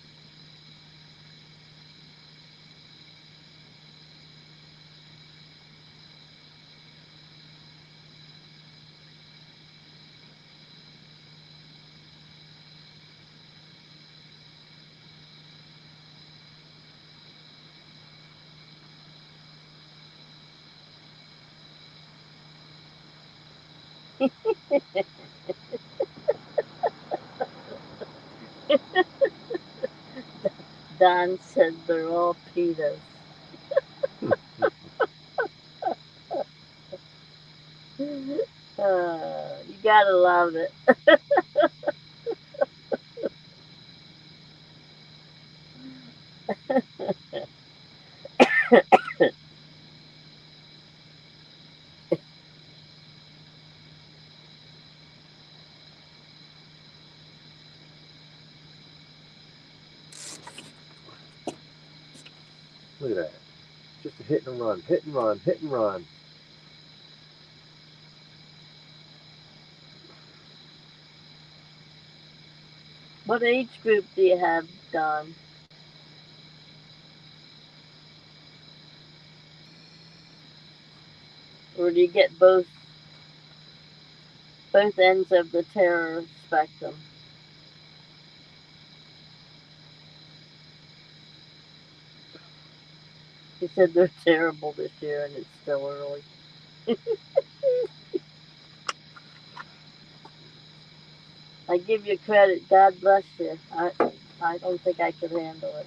Don said they're all pedos. You gotta love it. look at that. Just a hit and run, hit and run, hit and run. What age group do you have, Don? Or do you get both ends of the terror spectrum? He said they're terrible this year and it's still early. I give you credit. God bless you. I don't think I could handle it.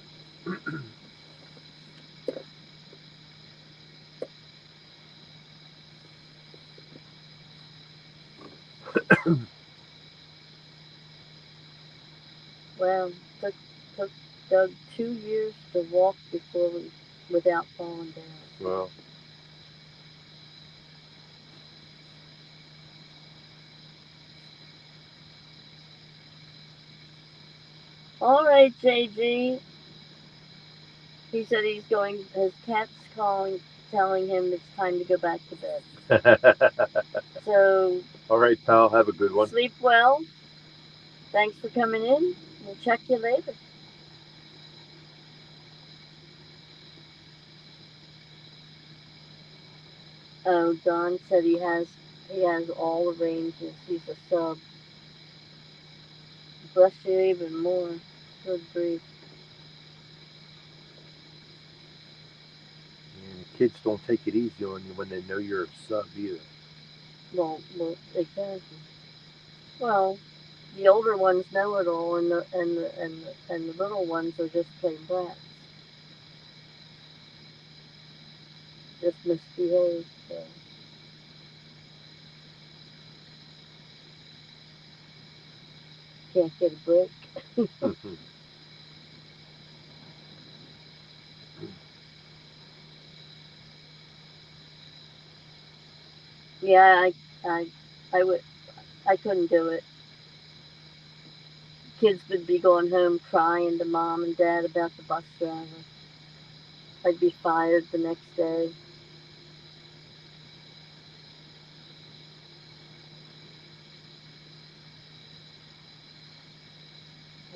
Well, took Doug 2 years to walk without falling down. Well, All right, JG. He said he's going. His cat's calling, telling him it's time to go back to bed. So all right, pal. Have a good one. sleep well. Thanks for coming in. We'll check you later. Oh, Don said he has all the ranges. He's a sub. Bless you even more. Good grief. And kids don't take it easy on you when they know you're a sub either. Well, exactly. Well, the older ones know it all, and the little ones are just plain brats, just misbehaved. So. Can't get a break. Yeah, I, I would, I couldn't do it. Kids would be going home crying to mom and dad about the bus driver. I'd be fired the next day.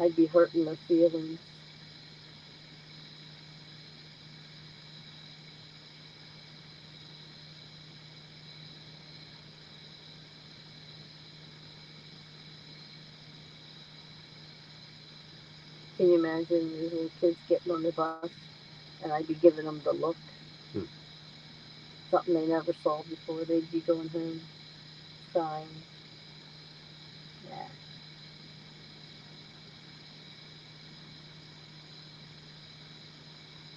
I'd be hurting their feelings. Can you imagine these little kids getting on the bus and I'd be giving them the look? Hmm. Something they never saw before. They'd be going home crying. Yeah.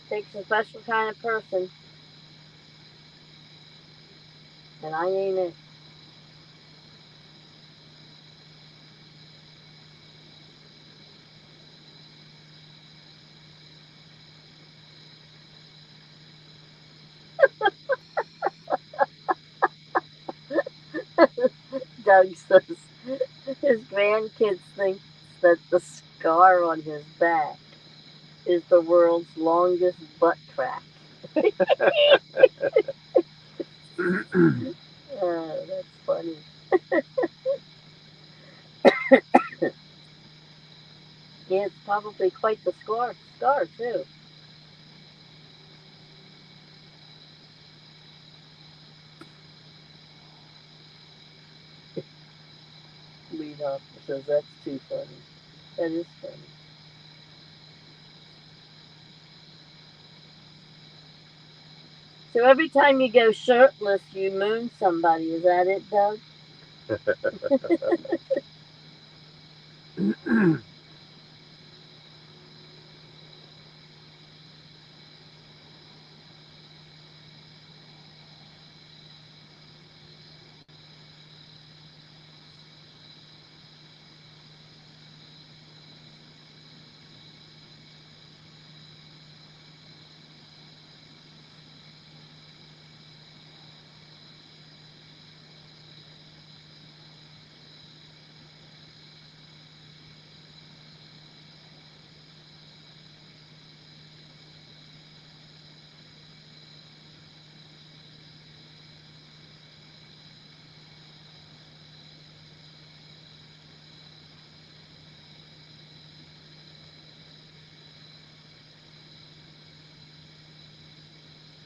Takes a special kind of person, and I ain't it. Doug says his grandkids think that the scar on his back is the world's longest butt crack. That's funny. Yeah, it's probably quite the scar too. Lead up says that's too funny. That is funny. So every time you go shirtless, you moon somebody. Is that it, Doug?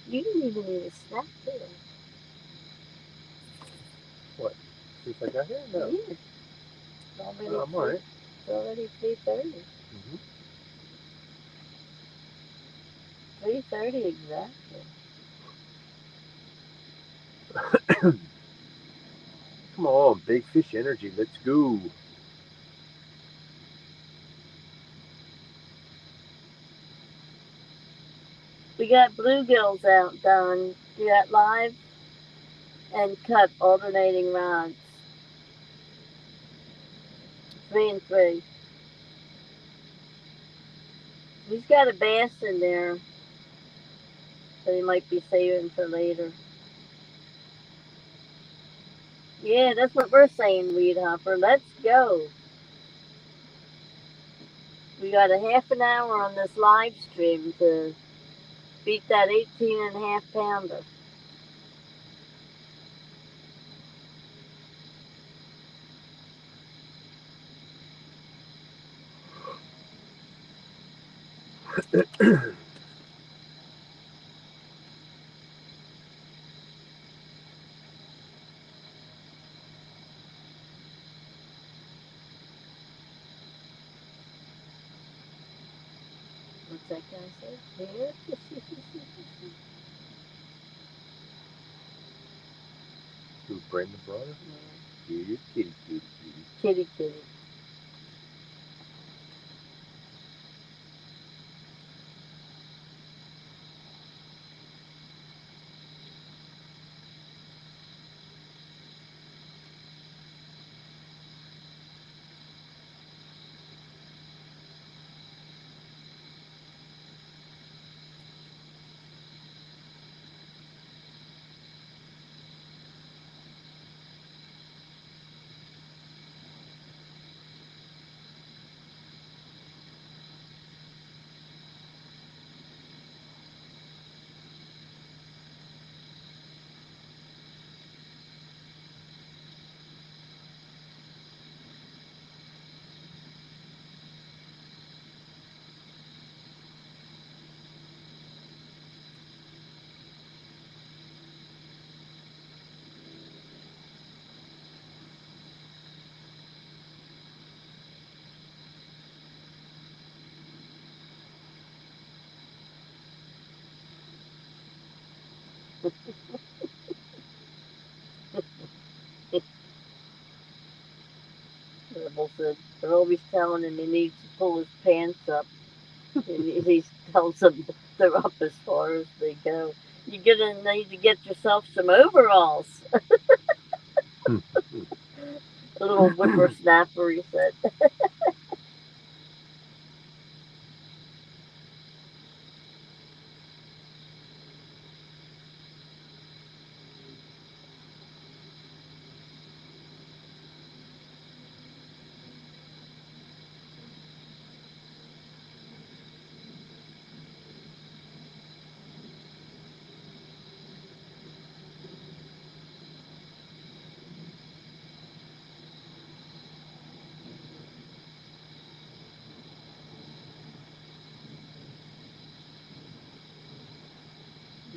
You didn't even need a snack today. What? Since I got here? No. Yeah. It's already, I'm all right. it's already 3:30. Mm-hmm. 3:30 exactly. Come on, big fish energy. Let's go. We got bluegills out, Don. You got live and cut alternating rods. 3 and 3. He's got a bass in there that he might be saving for later. Yeah, that's what we're saying, Weed Hopper. Let's go. We got a half an hour on this live stream to beat that 18.5 pounder. What's that guy say? Here? Who, Brandon brother? Kitty, kitty, kitty, kitty. Kitty, kitty. they're always telling him he needs to pull his pants up. And he tells them they're up as far as they go. You're gonna need to get yourself some overalls. A little whippersnapper, he said.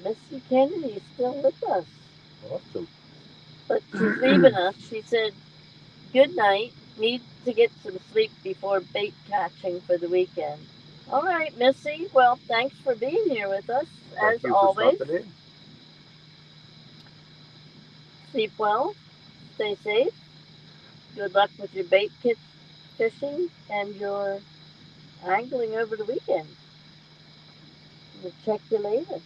Missy Kennedy is still with us. Awesome. But she's leaving us. She said, "Good night. Need to get some sleep before bait catching for the weekend." All right, Missy. Well, thanks for being here with us, Thank as you for always. stopping in. Sleep well. Stay safe. Good luck with your bait kit fishing and your angling over the weekend. We'll check you later.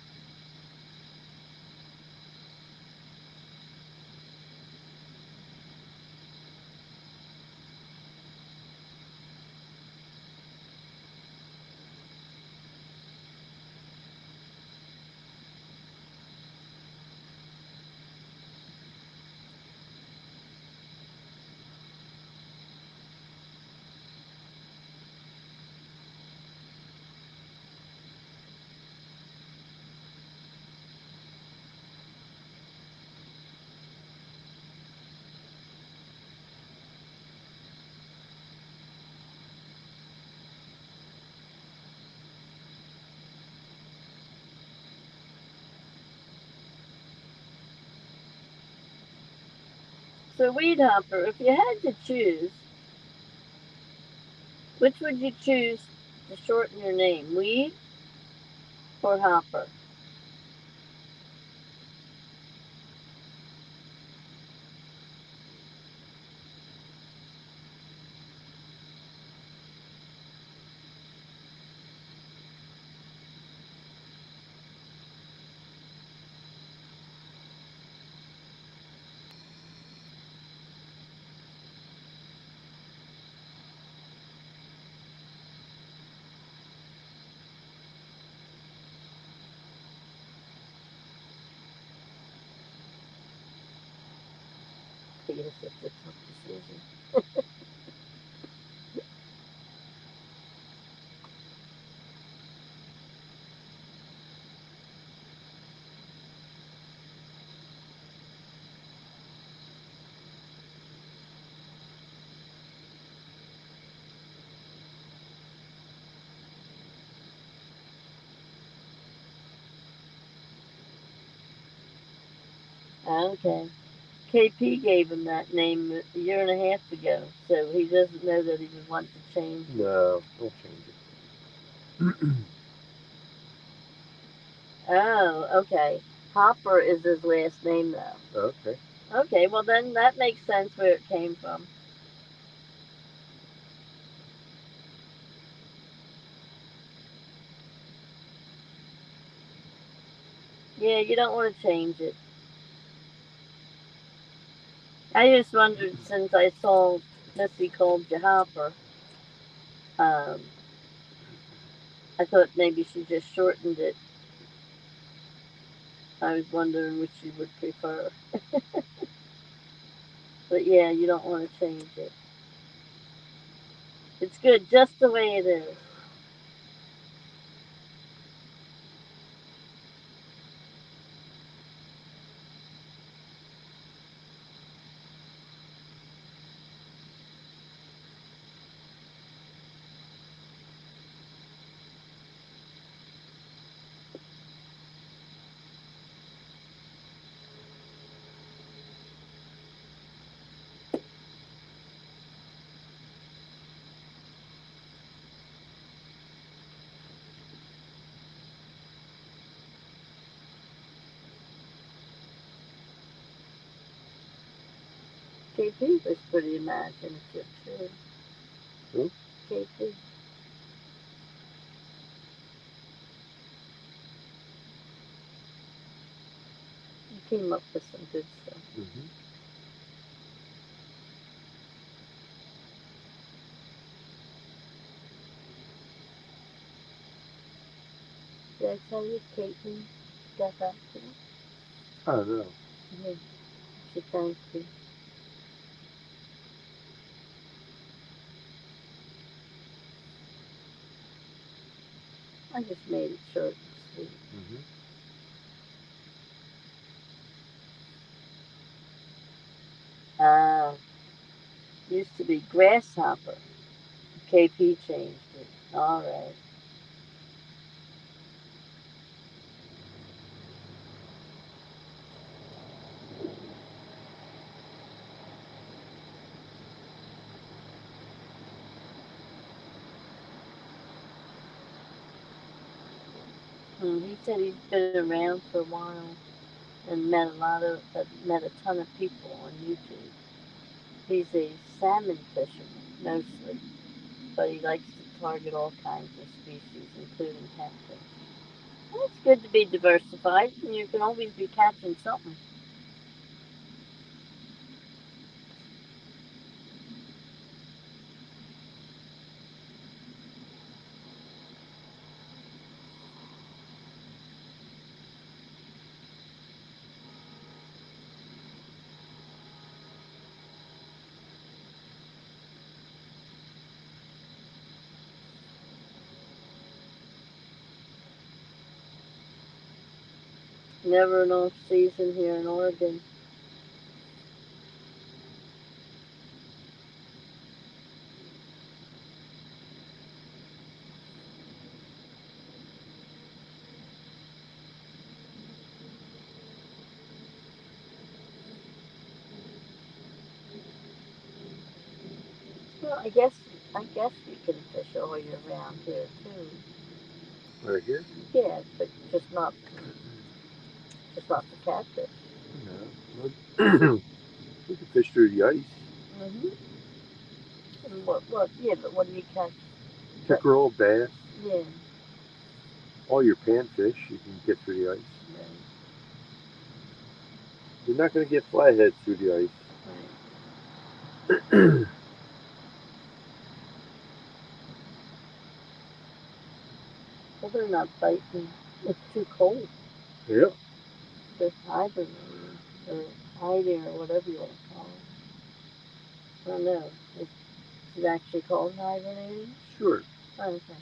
So, Weed Hopper, if you had to choose, which would you choose to shorten your name, Weed or Hopper? I guess it's a tough decision. Okay. KP gave him that name a year and a half ago, so he doesn't know that he would want to change. No, don't change it. Oh, okay. Hopper is his last name, though. Okay. Okay, well, then that makes sense where it came from. Yeah, you don't want to change it. I just wondered since I saw Missy called you Hopper, um, I thought maybe she just shortened it. I was wondering which you would prefer. But yeah, you don't want to change it. It's good just the way it is. KP was pretty imaginative too. Who? KP. You came up with some good stuff. Mm-hmm. Did I tell you Caitlin got back to me? I don't know. Yeah. She thanked you. I just made it short and sweet. Mm-hmm. Used to be Grasshopper. KP changed it. All right. He said he's been around for a while and met a ton of people on YouTube. He's a salmon fisherman mostly, but he likes to target all kinds of species, including catfish. Well, it's good to be diversified, and you can always be catching something. Never an off season here in Oregon. Well, I guess we can fish all year round here too. Right here? Yeah, but just not the catfish. No. We can fish through the ice. Mhm. And what? Yeah, but what do you catch? Pickerel, bass, Yeah. all your panfish you can get through the ice. Right. You're not going to get flatheads through the ice. Right. Well, they're not biting. It's too cold. Yep. They're hibernating or hiding or whatever you want to call it. I don't know. Is it actually called hibernating? Sure. Oh, okay.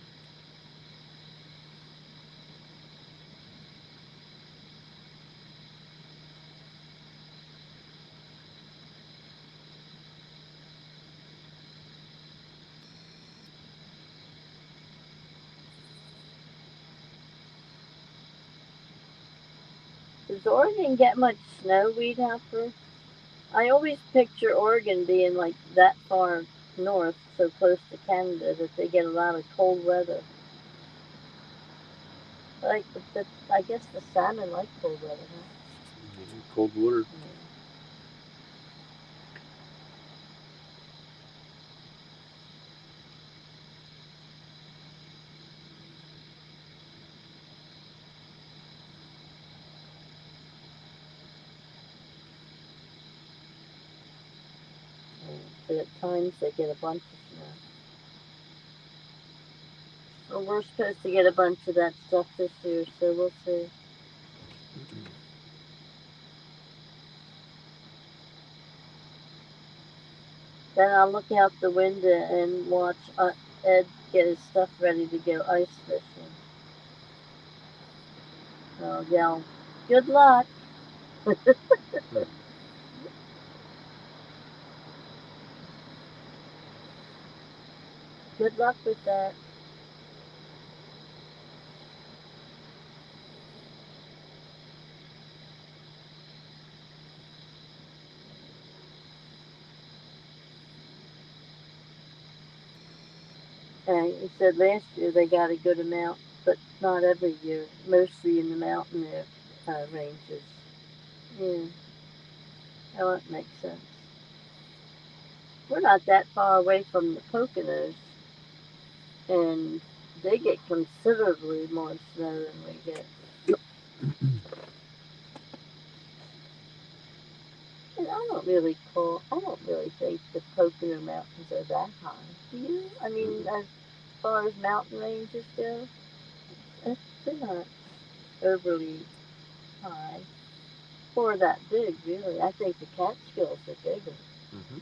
Does Oregon get much snow, Weed Hopper? I always picture Oregon being like that far north, so close to Canada, that they get a lot of cold weather. Like, I guess the salmon like cold weather, huh? Cold water. Yeah. But at times they get a bunch of snow. Well, we're supposed to get a bunch of that stuff this year, so we'll see. Then I'll look out the window and watch Ed get his stuff ready to go ice fishing. I'll yell, "Good luck!" Good luck with that. And he said last year they got a good amount, but not every year. Mostly in the mountain ranges. Yeah, that makes sense. we're not that far away from the Poconos, and they get considerably more snow than we get. And I don't really think the Pocono Mountains are that high. Do you? I mean, as far as mountain ranges go, they're not overly high or that big, really. I think the Catskills are bigger. Mm-hmm.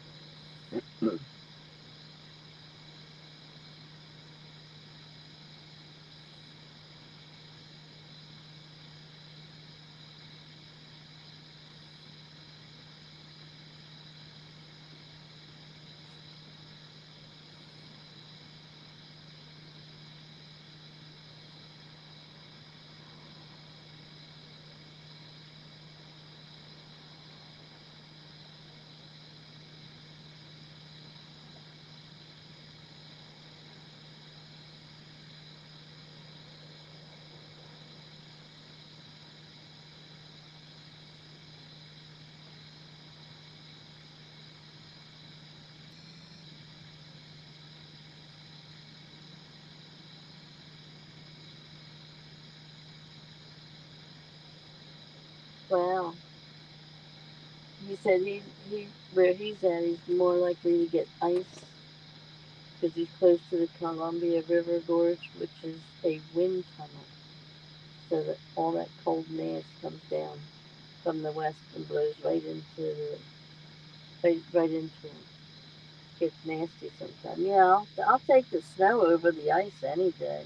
Well, he said he where he's at, he's more likely to get ice because he's close to the Columbia River Gorge, which is a wind tunnel, so that all that cold mass comes down from the west and blows right into him. Gets nasty sometimes. Yeah, I'll take the snow over the ice any day.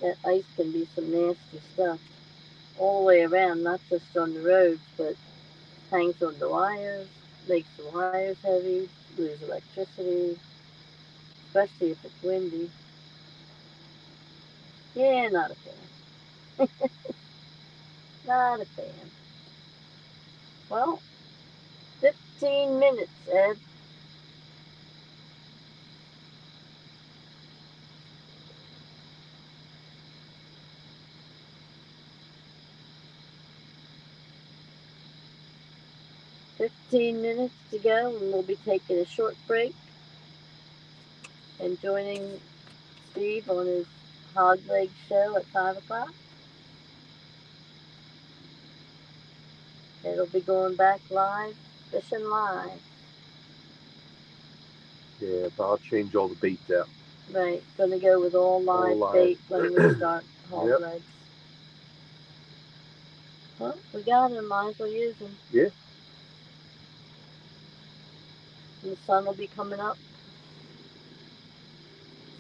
That ice can be some nasty stuff all the way around, not just on the roads, but hangs on the wires, makes the wires heavy, lose electricity, especially if it's windy. Yeah, not a fan. Not a fan. Well, 15 minutes, Ed. 15 minutes to go, and we'll be taking a short break and joining Steve on his hog leg show at 5 o'clock. It'll be going back live, fishing live. Yeah, but I'll change all the baits out. Right, gonna go with all live live. bait when we start hog Yep. legs. Well, we got them, might as well use them. Yeah. And the sun will be coming up,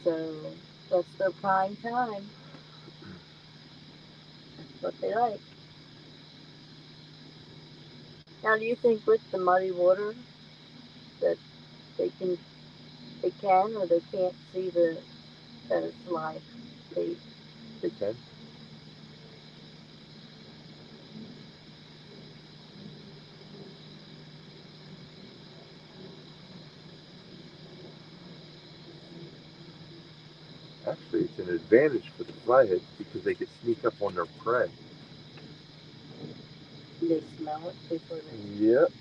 so that's their prime time. That's what they like. Now, do you think with the muddy water that they can or they can't see that it's live bait? They can. Actually, it's an advantage for the flatheads because they can sneak up on their prey. They smell it before they. Yep.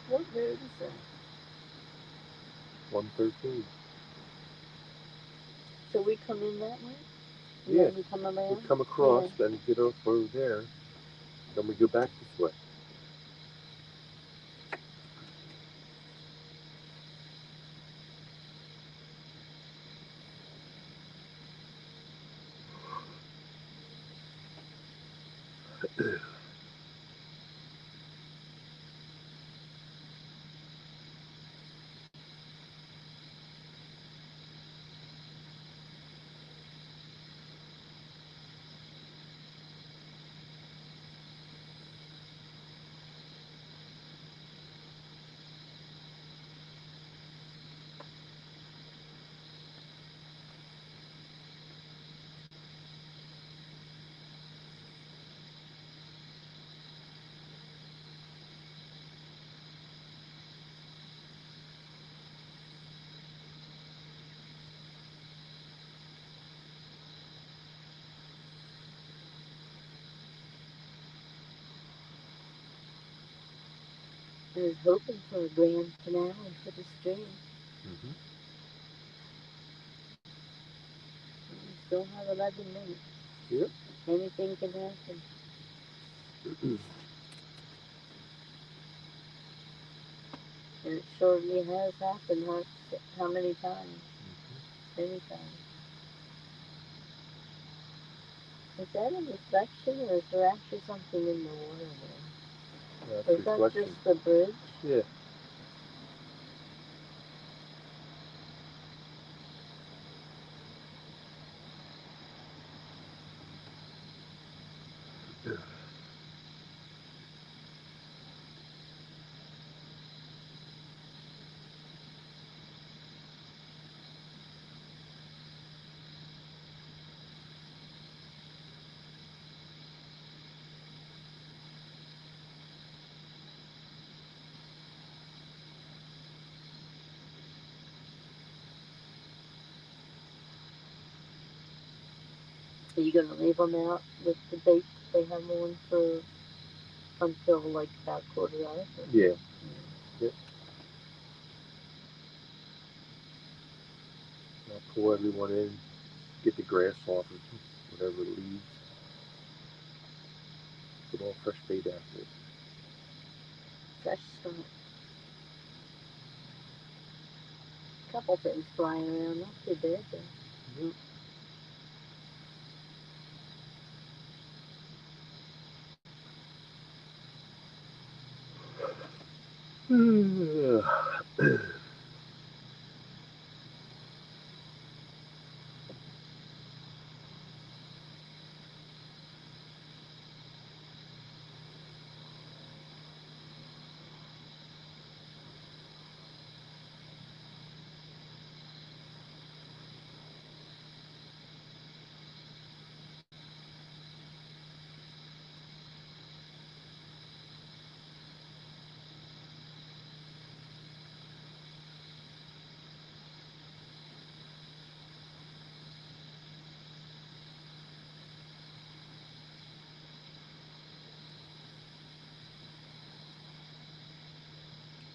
What road is that? 113. So we come in that way? And Yeah. then we come around? We come across, then get off over there, then we go back this way. I was hoping for a grand finale for the stream. Mm-hmm. We still have 11 minutes. Yep. Anything can happen. And it surely has happened. How many times? Many times. Is that a reflection, or is there actually something in the water there? That's Or is that reflection. just the bridge? Yeah. Are you going to leave them out with the bait they have on for until like about quarter hour? Yeah. Yep. I'll pull everyone in, get the grass off of them, whatever leaves. Put all fresh bait out there. Fresh start. Couple things flying around, not too bad though. Yep.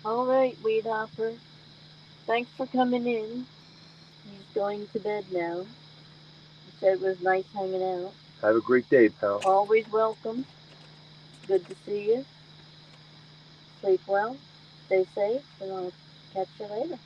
All right, Weed Hopper. Thanks for coming in. He's going to bed now. He said it was nice hanging out. Have a great day, pal. Always welcome. Good to see you. Sleep well. Stay safe, and I'll catch you later.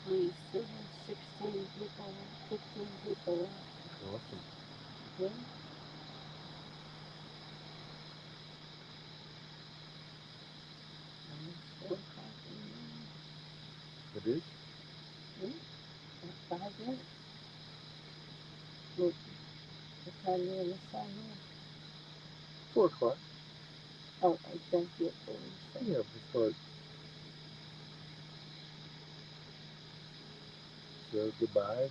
We still have 16 people, 15 people. Awesome. Yeah. It's 4 o'clock in the morning. It is? About 5 minutes. What time you want to sign off? 4 o'clock. Oh, I think you for Yeah, before. So goodbye.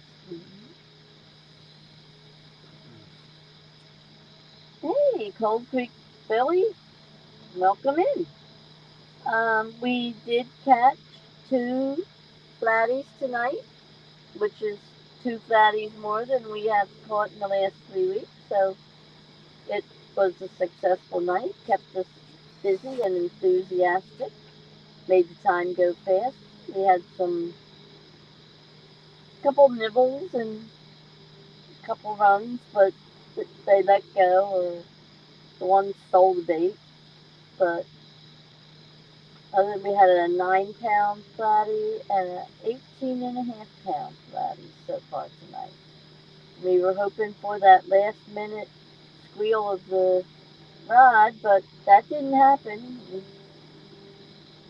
Hey, Cold Creek Billy, welcome in. We did catch 2 flatties tonight, which is 2 flatties more than we have caught in the last 3 weeks. So it was a successful night, kept us busy and enthusiastic, made the time go fast. We had some couple nibbles and a couple runs, but they let go, or the one stole the bait. But other than we had a 9-pound flatty and an 18.5-pound flatty so far tonight. We were hoping for that last minute squeal of the rod, but that didn't happen.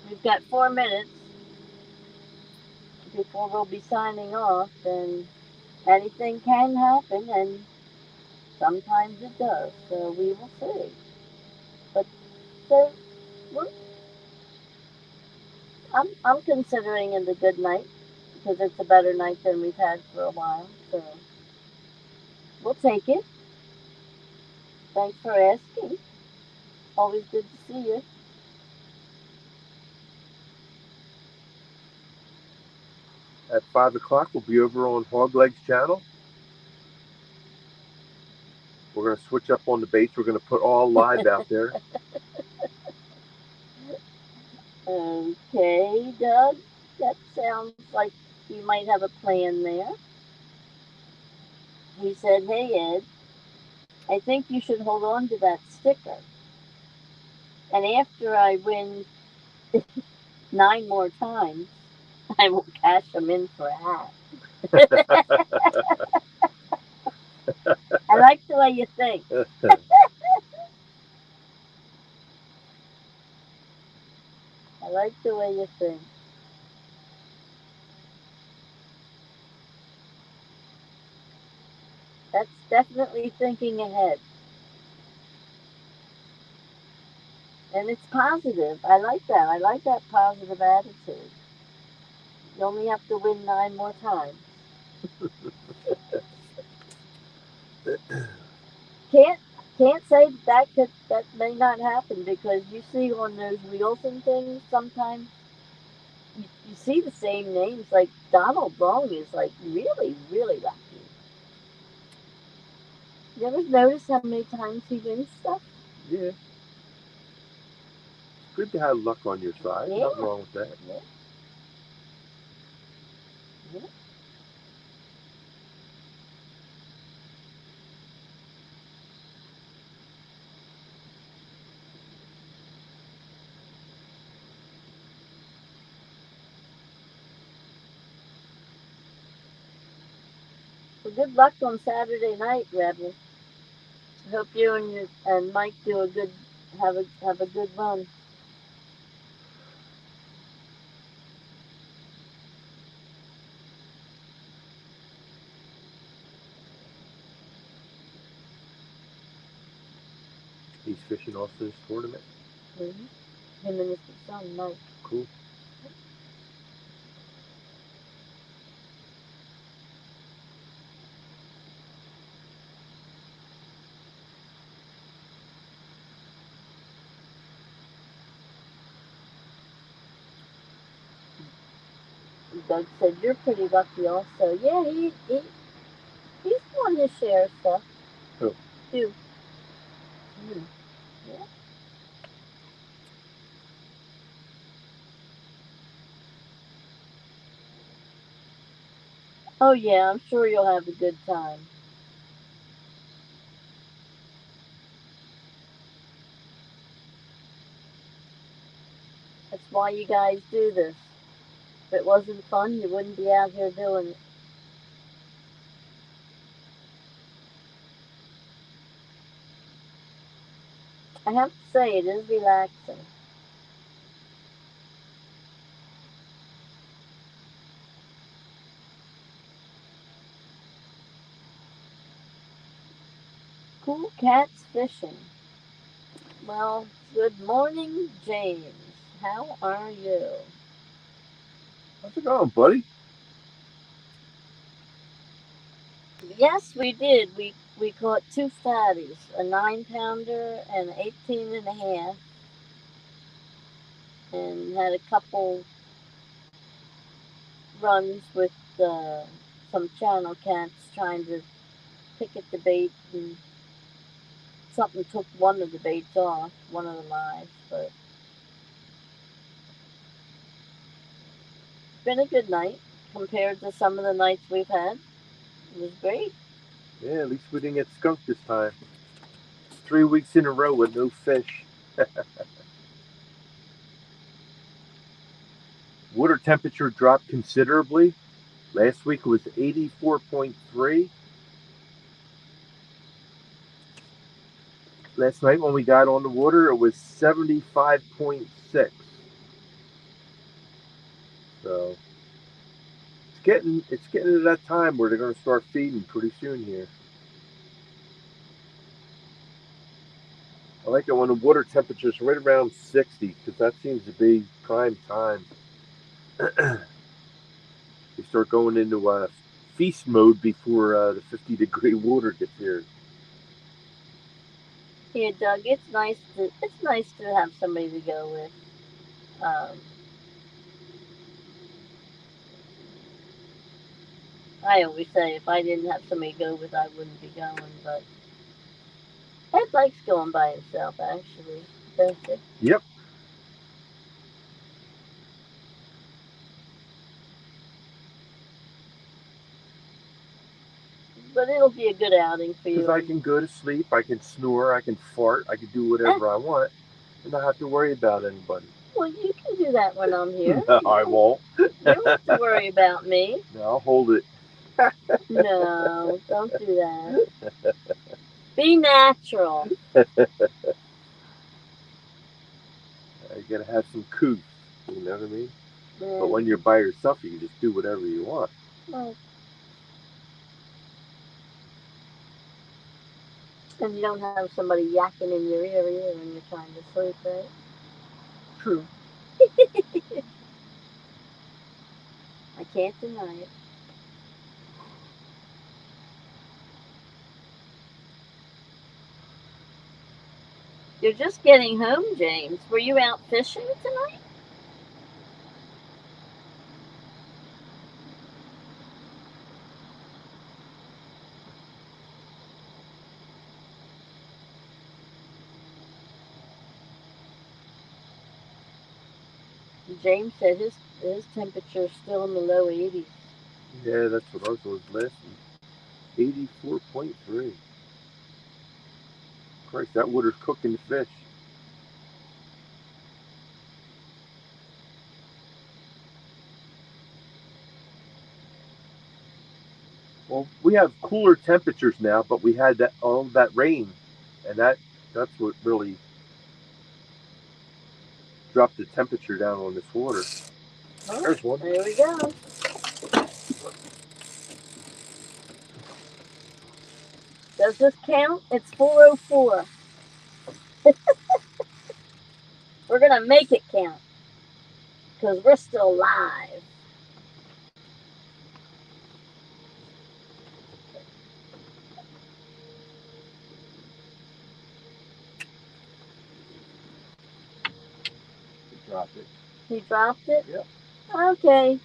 We've got 4 minutes before we'll be signing off, and anything can happen, and sometimes it does. So we will see. But so I'm considering it a good night because it's a better night than we've had for a while. So we'll take it. Thanks for asking. Always good to see you. At 5 o'clock, we'll be over on Hog Legs channel. We're going to switch up on the baits. We're going to put all live out there. Okay, Doug. That sounds like you might have a plan there. He said, "Hey Ed, I think you should hold on to that sticker. And after I win 9 more times, I will cash them in for a hat." I like the way you think. I like the way you think. That's definitely thinking ahead. And it's positive. I like that. I like that positive attitude. You only have to win 9 more times. Can't can't say that may not happen because you see on those reels and things sometimes you see the same names like Donald Long is like really lucky. You ever notice how many times he wins stuff? Yeah. Good to have luck on your side. Yeah. Nothing wrong with that. Yeah. Yeah. Well, good luck on Saturday night, Rebel. Hope you and Mike do a good have a good run. He's fishing off this tournament. Mm-hmm. Him and his son, Mike. Cool. Doug said you're pretty lucky also. Yeah, he's won his share of stuff. Who? You. Mm. Yeah. Oh yeah, I'm sure you'll have a good time. That's why you guys do this. If it wasn't fun, you wouldn't be out here doing it. I have to say, it is relaxing. Cool cats fishing. Well, good morning, James. How are you? How's it going, buddy? Yes, we did. We caught two fatties, a 9-pounder and an 18 and a half, and had a couple runs with some channel cats trying to pick at the bait, and something took one of the baits off, one of the lines, but it's been a good night compared to some of the nights we've had. It was great. Yeah, at least we didn't get skunked this time. 3 weeks in a row with no fish. Water temperature dropped considerably. Last week it was 84.3. Last night when we got on the water, it was 75.6. So it's getting to that time where they're going to start feeding pretty soon here. I like it when the water temperature is right around 60 because that seems to be prime time. You start going into feast mode before the 50-degree water gets here. Yeah, Doug, it's nice to have somebody to go with. I always say if I didn't have somebody to go with, I wouldn't be going. But Ed likes going by himself, actually, don't you? Yep. But it'll be a good outing for you. Because I can go to sleep, I can snore, I can fart, I can do whatever I want, and not have to worry about anybody. Well, you can do that when I'm here. No, I won't. You don't have to worry about me. No, I'll hold it. No, don't do that. Be natural. I gotta have some couth, you know what I mean? But when you're by yourself, you can just do whatever you want. Well, and you don't have somebody yakking in your ear either when you're trying to sleep, right? True. I can't deny it. You're just getting home, James. Were you out fishing tonight? James said his temperature's still in the low 80s. Yeah, that's what ours was last week. 84.3. Christ, that water's cooking the fish. Well, we have cooler temperatures now, but we had that rain, and that's what really dropped the temperature down on this water. Oh, There's one. there we go. Does this count? It's 4:04. We're gonna make it count because we're still live. He dropped it. He dropped it? Yep. Okay.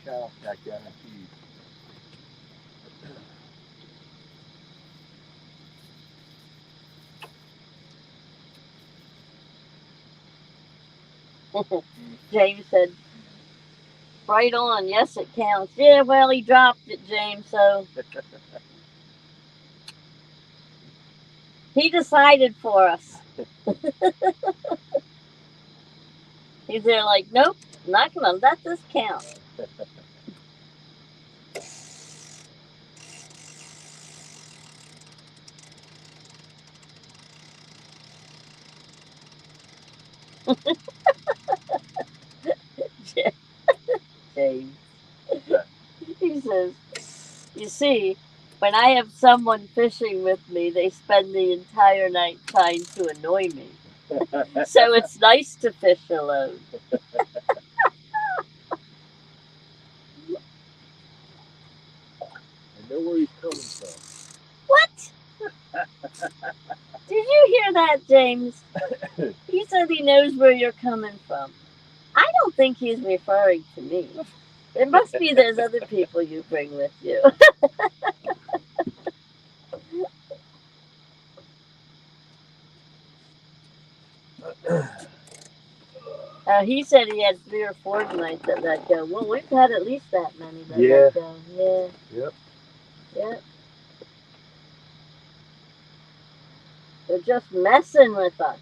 Cow back down and feed. James said, right on, yes, it counts. Yeah, well, he dropped it, James, so he decided for us. He's there like, nope, not gonna let this count. James. He says, you see, when I have someone fishing with me, they spend the entire night trying to annoy me. So it's nice to fish alone. I know where he's coming from. What? Did you hear that, James? He said he knows where you're coming from. I don't think he's referring to me. It must be those other people you bring with you. He said he had 3 or 4 tonight that let go. Well, we've had at least that many that let go. Yeah. Yep. Yep. They're just messing with us.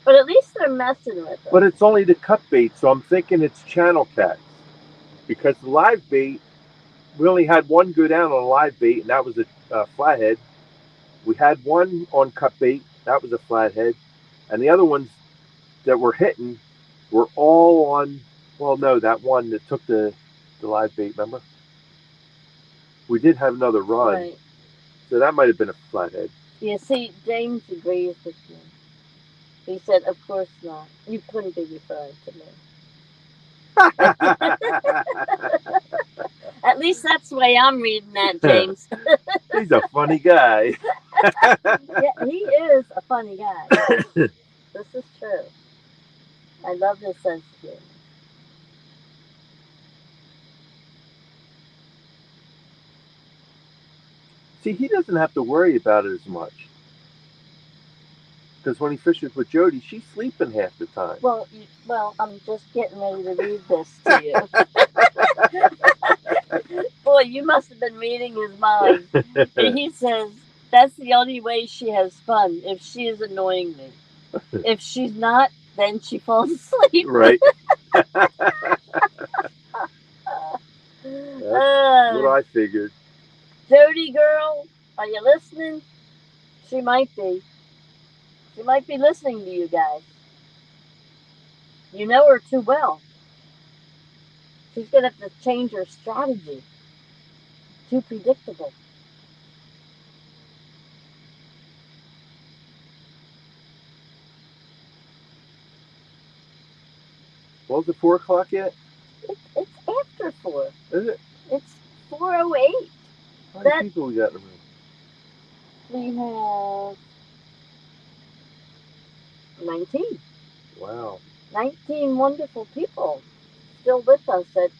But at least they're messing with us. But it's only the cut bait, so I'm thinking it's channel cats. Because the live bait, we only had one go down on live bait, and that was a flathead. We had one on cut bait, that was a flathead. And the other ones that were hitting were all on, well, no, that one that took the live bait, remember? We did have another run. Right. So that might have been a flathead. You see, James agrees with me. He said, of course not. You couldn't be referring to me. At least that's the way I'm reading that, James. He's a funny guy. Yeah, he is a funny guy. This is true. I love his sense of humor. See, he doesn't have to worry about it as much. Because when he fishes with Jody, she's sleeping half the time. Well, I'm just getting ready to read this to you. Boy, you must have been reading his mind. He says, that's the only way she has fun, if she is annoying me. If she's not, then she falls asleep. Right. That's what I figured. Jody girl, are you listening? She might be. She might be listening to you guys. You know her too well. She's going to have to change her strategy. Too predictable. Well, is it 4 o'clock yet? It's after 4. Is it? It's 4:08. How many people we got in the room? We have 19. Wow. 19 wonderful people still with us at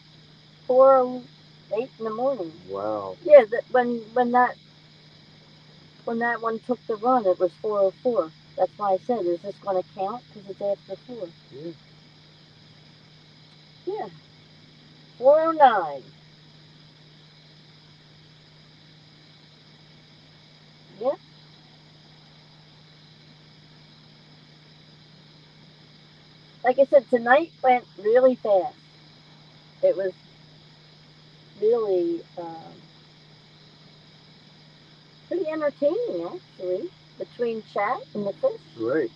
4:08 in the morning. Wow. Yeah, when that one took the run, it was 4:04. That's why I said, is this going to count? Because it's after 4. Yeah. Yeah. 4:09. Yep. Like I said, tonight went really fast. It was really pretty entertaining, actually, between chat and the fish. Right.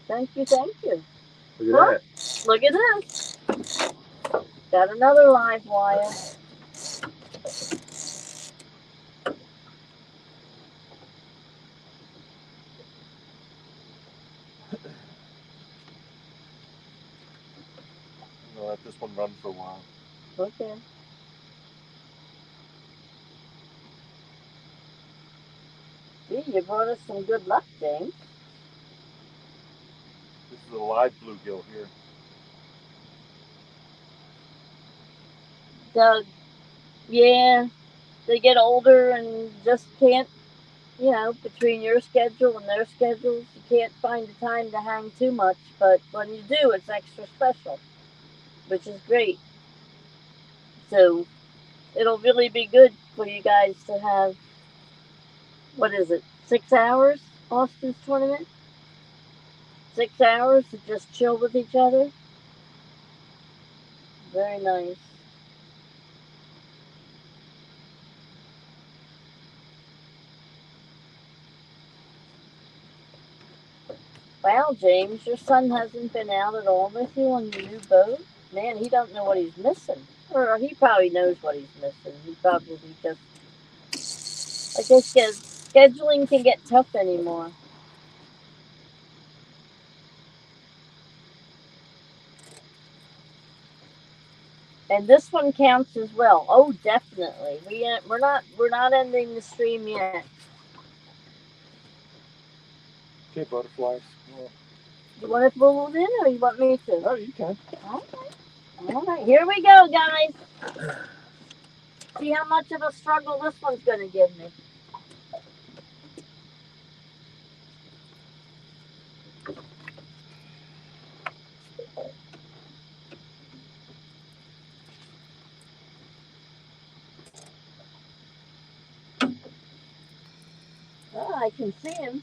Thank you, thank you. Look at that. Look at this. Got another live wire. I'm gonna let this one run for a while. Okay. Gee, you brought us some good luck, James. This is a live bluegill here. Doug, yeah, they get older and just can't you know, between your schedule and their schedules, you can't find the time to hang too much. But when you do, it's extra special, which is great. So it'll really be good for you guys to have, what is it, 6 hours, Austin's tournament? 6 hours to just chill with each other. Very nice. Wow, James, your son hasn't been out at all with you on your new boat? Man, he don't know what he's missing. Or he probably knows what he's missing. He probably just, I guess, scheduling can get tough anymore. And this one counts as well. Oh, definitely. We're not ending the stream yet. Okay, butterflies. Yeah. You want to pull it in, or you want me to? Oh, you can. All right. All right. Here we go, guys. See how much of a struggle this one's going to give me. Oh, I can see him.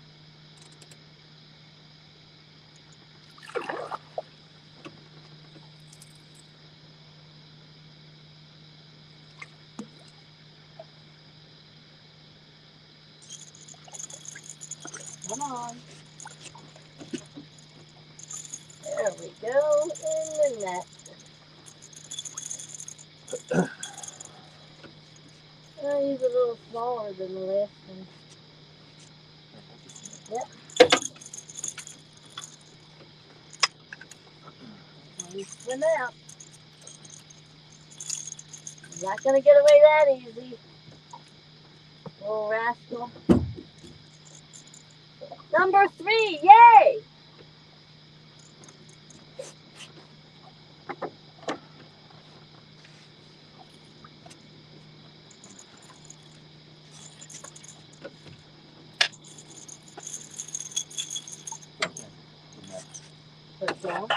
Come on. There we go. In the net. Oh, he's a little smaller than the last one. Yep. He's swim out. He's not going to get away that easy. Little rascal. Number 3. Yay! Put down.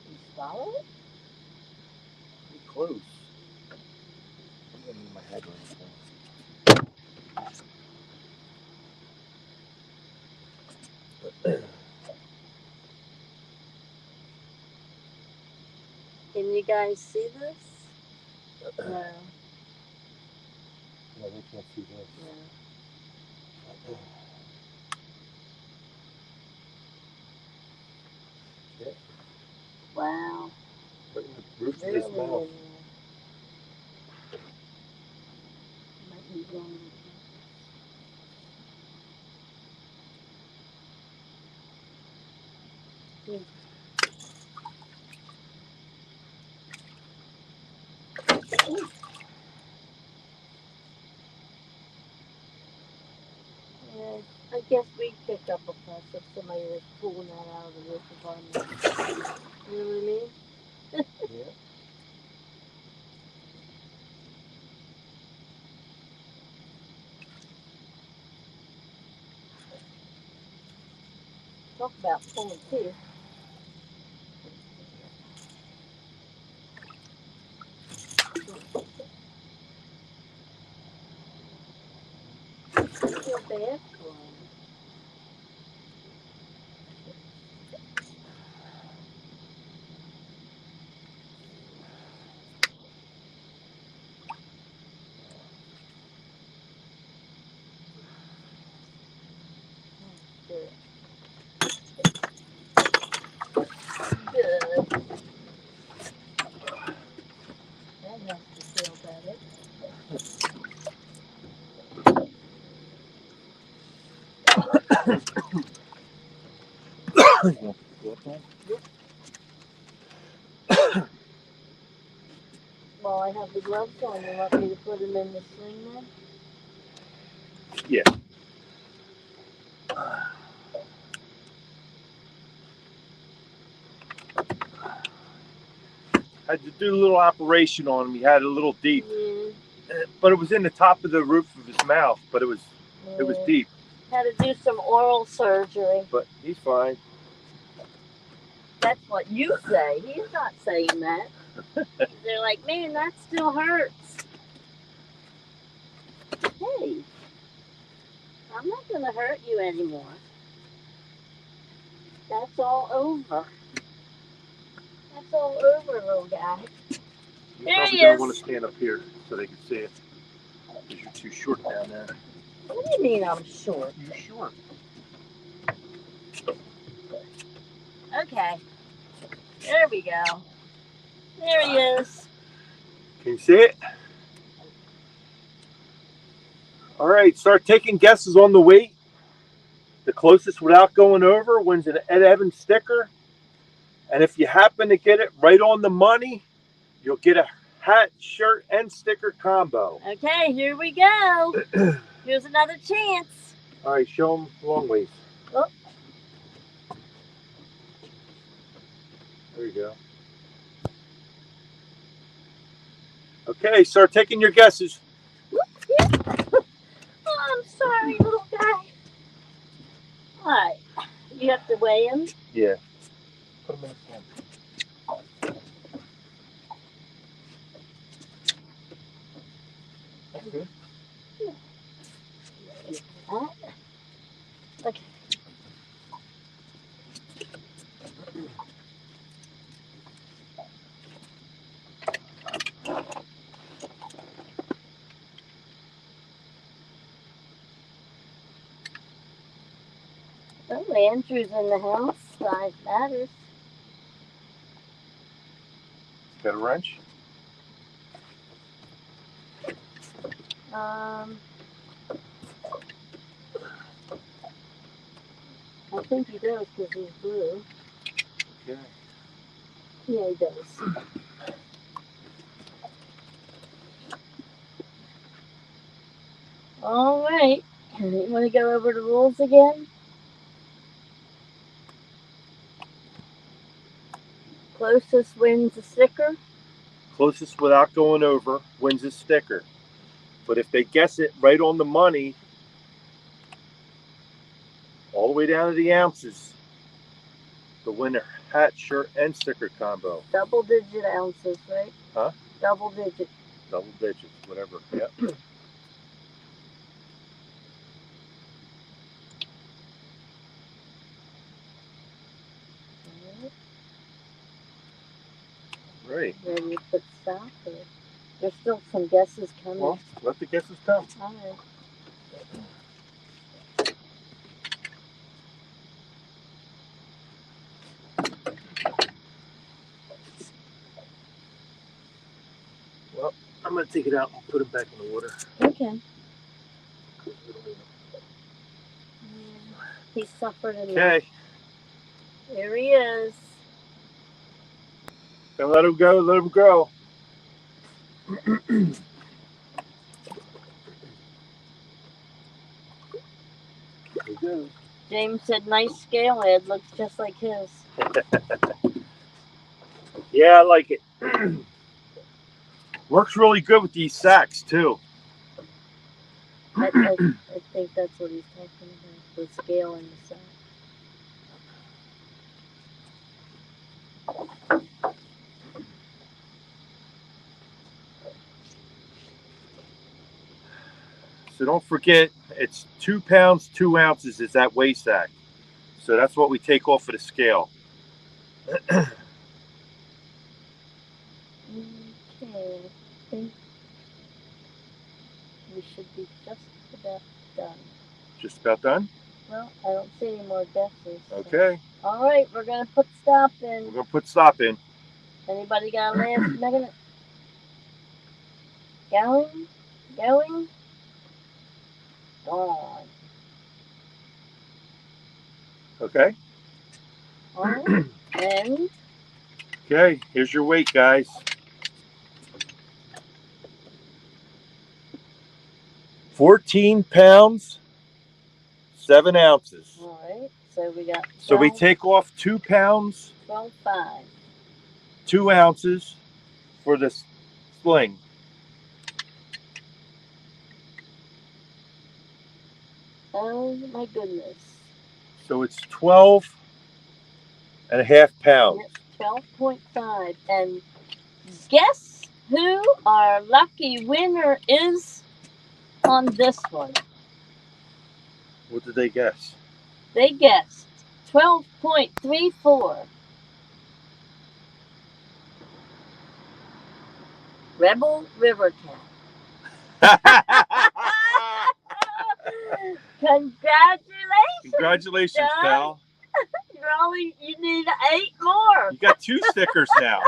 You swallow it? Be close. I'm gonna move my head right Can you guys see this? No. No, they can't see this. No. Yeah. Wow. Right in the roof of Really his mouth. Might need one. Yeah, I guess we picked up a fuss if somebody was pulling that out of the roof of our mouth. You know what I mean? Yeah. Talk about pulling teeth. I feel bad for him. Good. Good. That makes me feel better. Well, I have the gloves on. You want me to put them in the sling then? Yeah. Had to do a little operation on him. He had a little deep, but it was in the top of the roof of his mouth. But it was deep. Had to do some oral surgery. But he's fine. That's what you say. He's not saying that. They're like, man, that still hurts. Hey, I'm not going to hurt you anymore. That's all over. That's all over, little guy. You're There probably he gonna is. want to stand up here so they can see it. Because you're too short down there. What do you mean I'm short? You're short. Okay. There we go. There he is. Can you see it? All right, start taking guesses on the weight. The closest without going over wins an Ed Evans sticker. And if you happen to get it right on the money, you'll get a hat, shirt, and sticker combo. Okay, here we go. Here's another chance. All right, show them long ways. Oh. There you go. Okay, start taking your guesses. Oh, I'm sorry, little guy. All right. You have to weigh him. Yeah. Put them in the stand. That's good. Okay. Oh, Andrew's in the house. Size matters. Got a wrench? I think he does because he's blue. Okay. Yeah, he does. All right. You want to go over the rules again? Closest wins a sticker. Closest without going over wins a sticker. But if they guess it right on the money, all the way down to the ounces, the winner hat, shirt, and sticker combo. Double-digit ounces, right? Huh? Double-digit. Double digits, whatever. Yep. Right. Ready to put stop or there's still some guesses coming. Well, let the guesses come. All right. Well, I'm going to take it out and put it back in the water. Okay. He suffered enough. Okay. Here he is. Now let him go. Let him go. There he goes. James said, nice scale head. Looks just like his. Yeah, I like it. Works really good with these sacks, too. I think that's what he's talking about. The scale and the size. So don't forget, it's 2 pounds, 2 ounces is that weigh sack. So that's what we take off of the scale. Okay. I think we should be just about done. Just about done? Well, I don't see any more guesses. So. Okay. All right, we're going to put stop in. We're going to put stop in. Anybody got a last minute? Going? Going? Gone. Okay. All right. And Okay, here's your weight, guys. 14 pounds, 7 ounces. all right. So we got 12, So we take off 2 pounds, 12.5. 2 ounces for this sling. Oh my goodness. So it's 12.5 pounds. Yep, 12.5. And guess who our lucky winner is on this one? What did they guess? They guessed 12.34. Rebel River Cat. Congratulations! Congratulations, Doug. pal. You need 8 more. You got 2 stickers now.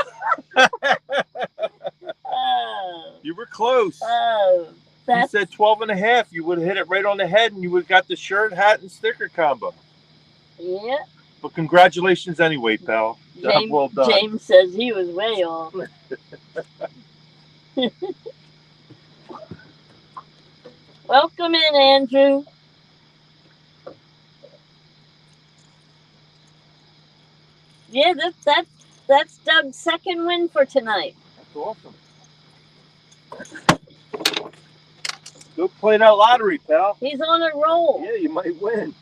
Oh, You were close. oh, You that's said 12.5. You would have hit it right on the head and you would have got the shirt, hat, and sticker combo. yeah. But congratulations anyway, pal. James, Well done. James says he was way off. Welcome in, Andrew. Yeah, that's Doug's second win for tonight. That's awesome. Go play that lottery, pal. He's on a roll. Yeah, you might win.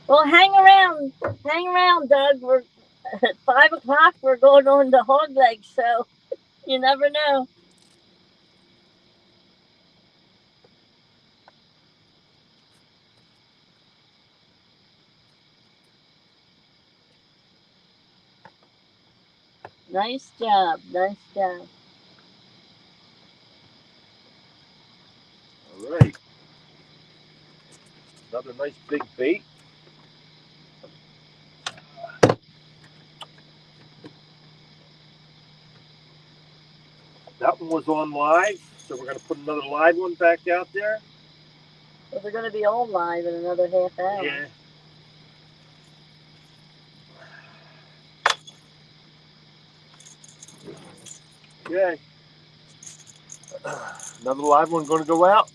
Well, hang around, Doug. We're at 5 o'clock. We're going on the hog leg show. You never know. Nice job. Nice job. All right. Another nice big bait. That one was on live, so we're going to put another live one back out there. Well, they're going to be all live in another half hour. Yeah. Okay. Another live one going to go out.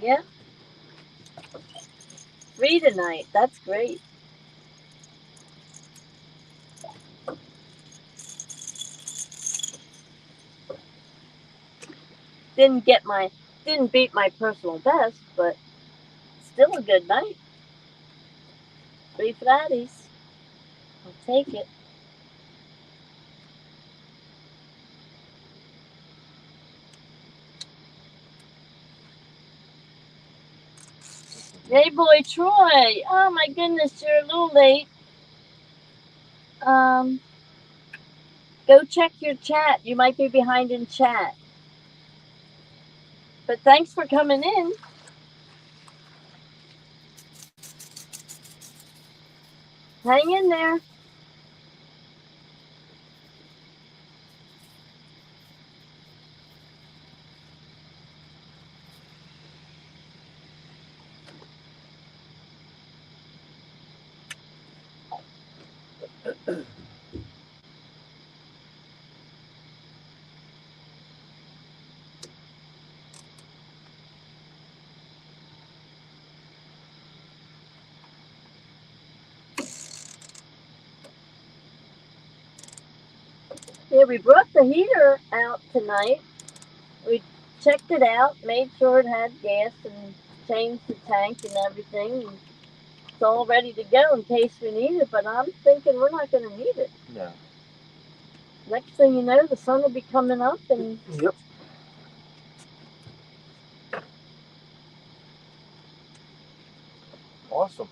Yeah. 3 tonight. That's great. Didn't beat my personal best, but still a good night. 3 flatties. I'll take it. Hey, boy, Troy. Oh my goodness, you're a little late. Go check your chat. You might be behind in chat. But thanks for coming in. Hang in there. Yeah, we brought the heater out tonight. We checked it out, made sure it had gas, and changed the tank and everything. And it's all ready to go in case we need it, but I'm thinking we're not going to need it. No. Next thing you know, the sun will be coming up and Yep. Awesome.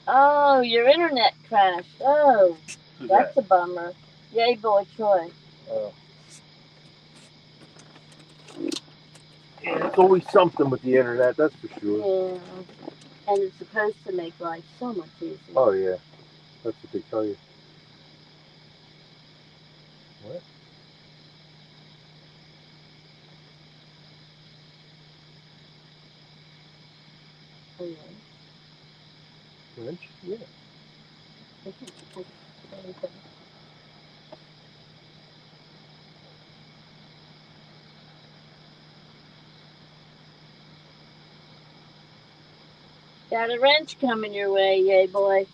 oh, your internet crashed. Oh, Who's that's that? a bummer. Yay, boy, Troy. Oh. Yeah, it's always something with the internet, that's for sure. Yeah, and it's supposed to make life so much easier. Oh, yeah. That's what they tell you. What? And Wrench? Yeah. then- Got a wrench coming your way, yay boy.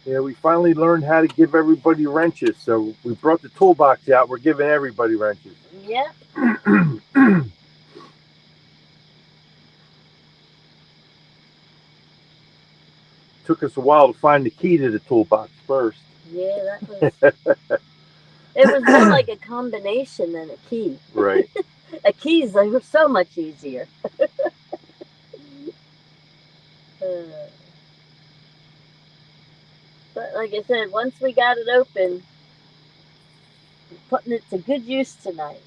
Yeah, we finally learned how to give everybody wrenches. So we brought the toolbox out. We're giving everybody wrenches. Yep. Took us a while to find the key to the toolbox first. Yeah, that was. It was more like a combination than a key. Right. A keys, they were so much easier. But like I said, once we got it open, we're putting it to good use tonight.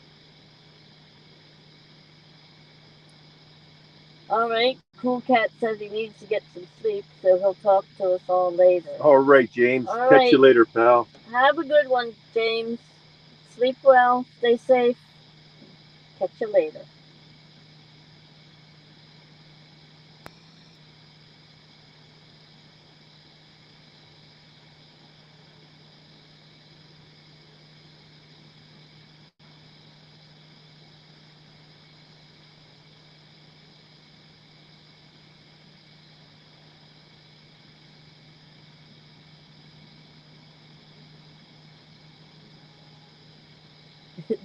All right, Cool Cat says he needs to get some sleep, so he'll talk to us all later. All right, James. All Catch you right. later, pal. Have a good one, James. Sleep well, stay safe. Catch you later.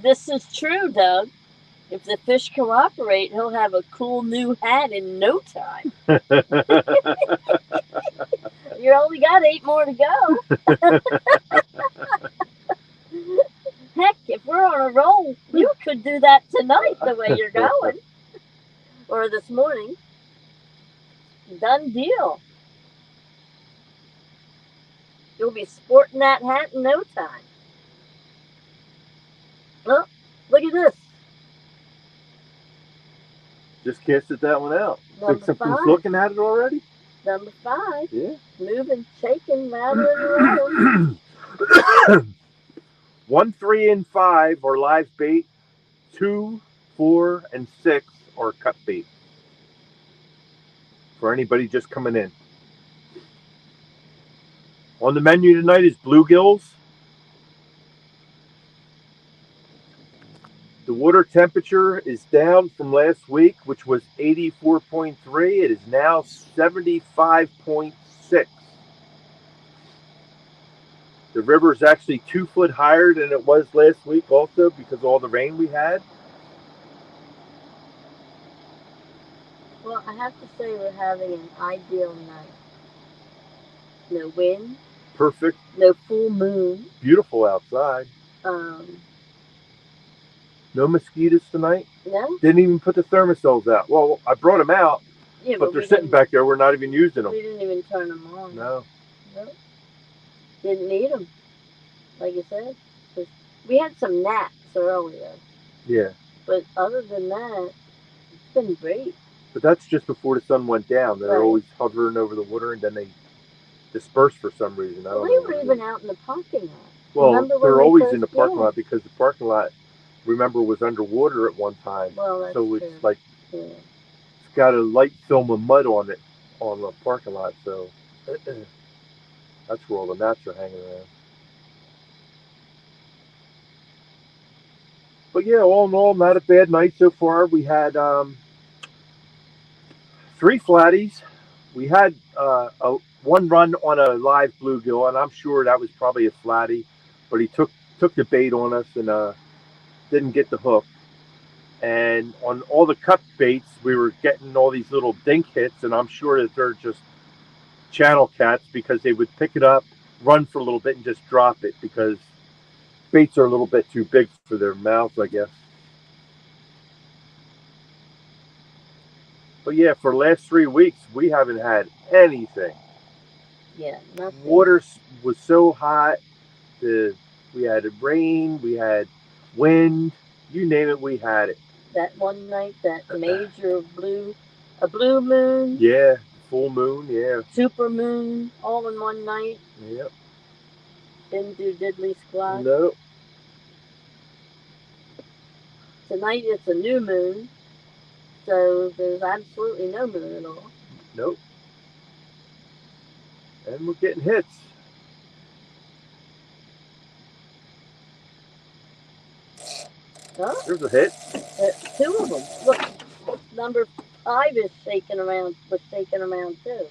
This is true, Doug. If the fish cooperate, he'll have a cool new hat in no time. You only got 8 more to go. Heck, if we're on a roll, you could do that tonight the way you're going. Or this morning. Done deal. You'll be sporting that hat in no time. Oh, look at this. Just casted that one out. Number Think something's 5. looking at it already? Number 5. Yeah. Moving, shaking, rattling around. 1, 3, and 5 are live bait. 2, 4, and 6 are cut bait. For anybody just coming in. On the menu tonight is bluegills. The water temperature is down from last week, which was 84.3. It is now 75.6. The river is actually 2 foot higher than it was last week also because of all the rain we had. Well, I have to say we're having an ideal night. No wind. Perfect. No full moon. Beautiful outside. No mosquitoes tonight. No? Didn't even put the thermocells out. Well, I brought them out, Yeah, but they're sitting back there. We're not even using them. We didn't even turn them on. No. Nope. Didn't need them. Like I said. We had some gnats earlier. Yeah. But other than that, it's been great. But that's just before the sun went down. They're Right. always hovering over the water, and then they disperse for some reason. I don't know. We what were it even is. out in the parking lot. Well, Remember when they're we always first- in the parking yeah. lot because the parking lot, remember, was underwater at one time. Well, that's So it's true. like Yeah. it's got a light film of mud on it on the parking lot. So that's where all the gnats are hanging around. But yeah, all in all, not a bad night so far. We had 3 flatties. We had one run on a live bluegill, and I'm sure that was probably a flatty, but he took the bait on us and didn't get the hook. And on all the cut baits, we were getting all these little dink hits, and I'm sure that they're just channel cats because they would pick it up, run for a little bit, and just drop it because baits are a little bit too big for their mouths, I guess. But yeah, for the last 3 weeks, we haven't had anything. Yeah, nothing. Water was so hot. We had rain, we had wind, you name it, we had it. That one night, that major blue moon, Yeah, full moon, yeah. super moon, all in one night. Yep. Didn't do diddly squat. Nope. Tonight it's a new moon, so there's absolutely no moon at all. Nope. And we're getting hits. Huh? There's a hit. Two of them. Look, number 5 is shaking around. Was shaking around too.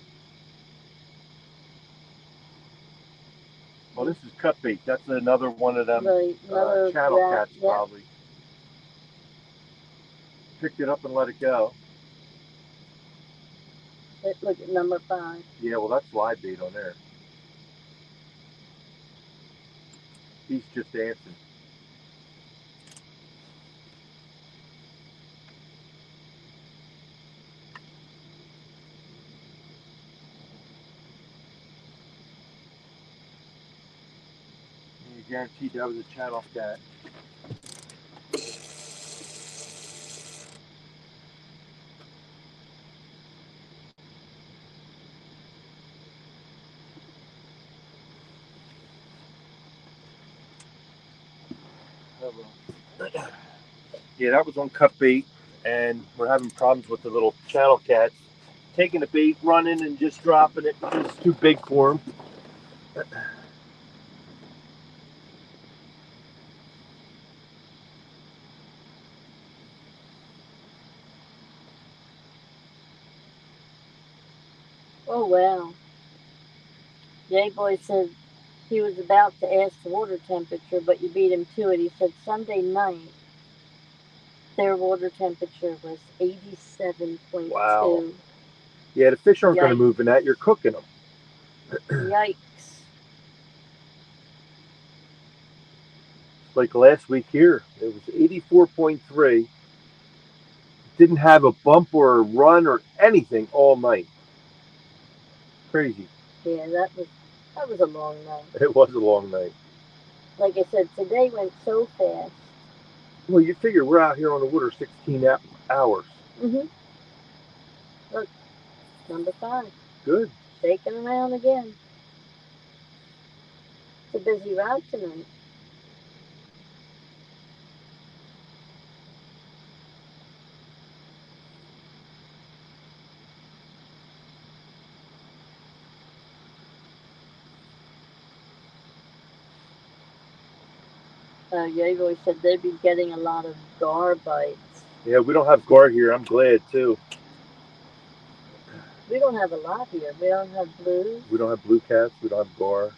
Well, this is cut bait. That's another one of them Right, another channel rat, cats, yeah. probably. Picked it up and let it go. Look at number 5. Yeah, well, that's live bait on there. He's just dancing. You guaranteed that was a channel cat. Yeah, that was on cut bait, and we're having problems with the little channel cats. Taking the bait, running, and just dropping it because it's too big for them. Oh wow. Jay Boy said he was about to ask the water temperature, but you beat him to it. He said Sunday night their water temperature was 87.2. Wow. Yeah, the fish aren't going to Yikes. move in that. You're cooking them. Yikes. Like last week here, it was 84.3. Didn't have a bump or a run or anything all night. Crazy. Yeah, that was a long night. It was a long night. Like I said, today went so fast. Well, you figure we're out here on the water 16 hours. Mhm. Look, number 5. Good. Shaking around again. It's a busy ride tonight. Yago said they'd be getting a lot of gar bites. Yeah, we don't have gar here. I'm glad too. We don't have a lot here. We don't have blues. We don't have blue cats. We don't have gar.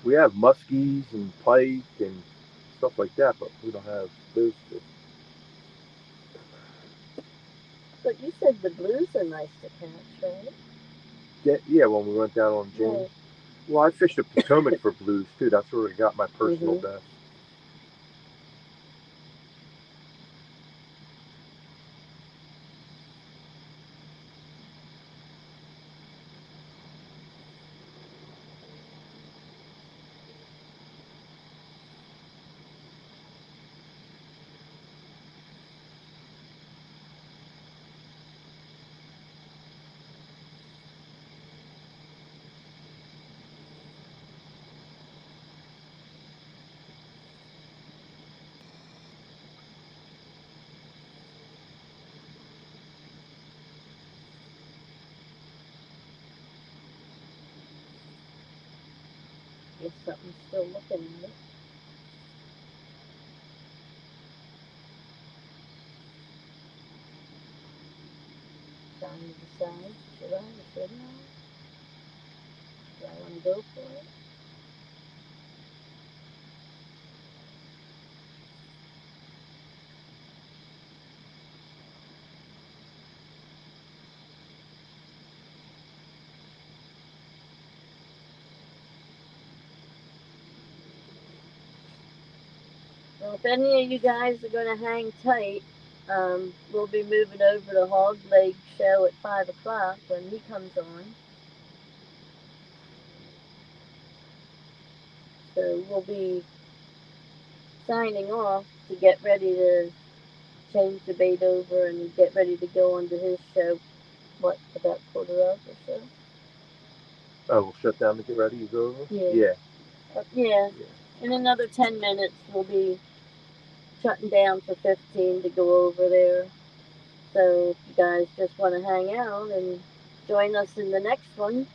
We have muskies and pike and stuff like that, but we don't have those two. But you said the blues are nice to catch, right? Yeah, when we went down on James. Right. Well, I fished the Potomac for blues too. That's where I got my personal best. Guess something's still looking at it. Trying to decide, should I or shouldn't I? Do I want to go for it? Well, if any of you guys are going to hang tight, we'll be moving over to Hog Leg Show at 5 o'clock when he comes on. So we'll be signing off to get ready to change the bait over and get ready to go on to his show. What, about quarter of or so? Oh, we'll shut down to get ready to go over? Yeah. Yeah. Yeah. In another 10 minutes, we'll be shutting down for 15 to go over there. So if you guys just want to hang out and join us in the next one,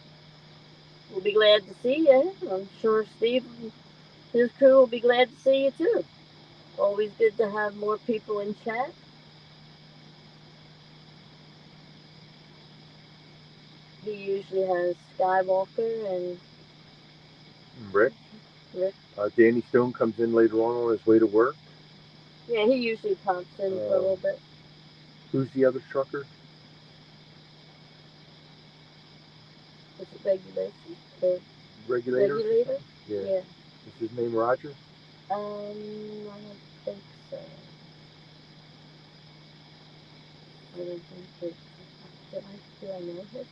we'll be glad to see you. I'm sure Steve and his crew will be glad to see you too. Always good to have more people in chat. He usually has Skywalker and Rick. Rick. Danny Stone comes in later on his way to work. Yeah, he usually pops in for a little bit. Who's the other trucker? Is it regulation? The Regulator? regulator? Yeah. Yeah. Is his name Roger? I don't think so. I don't think it. Do I know his name?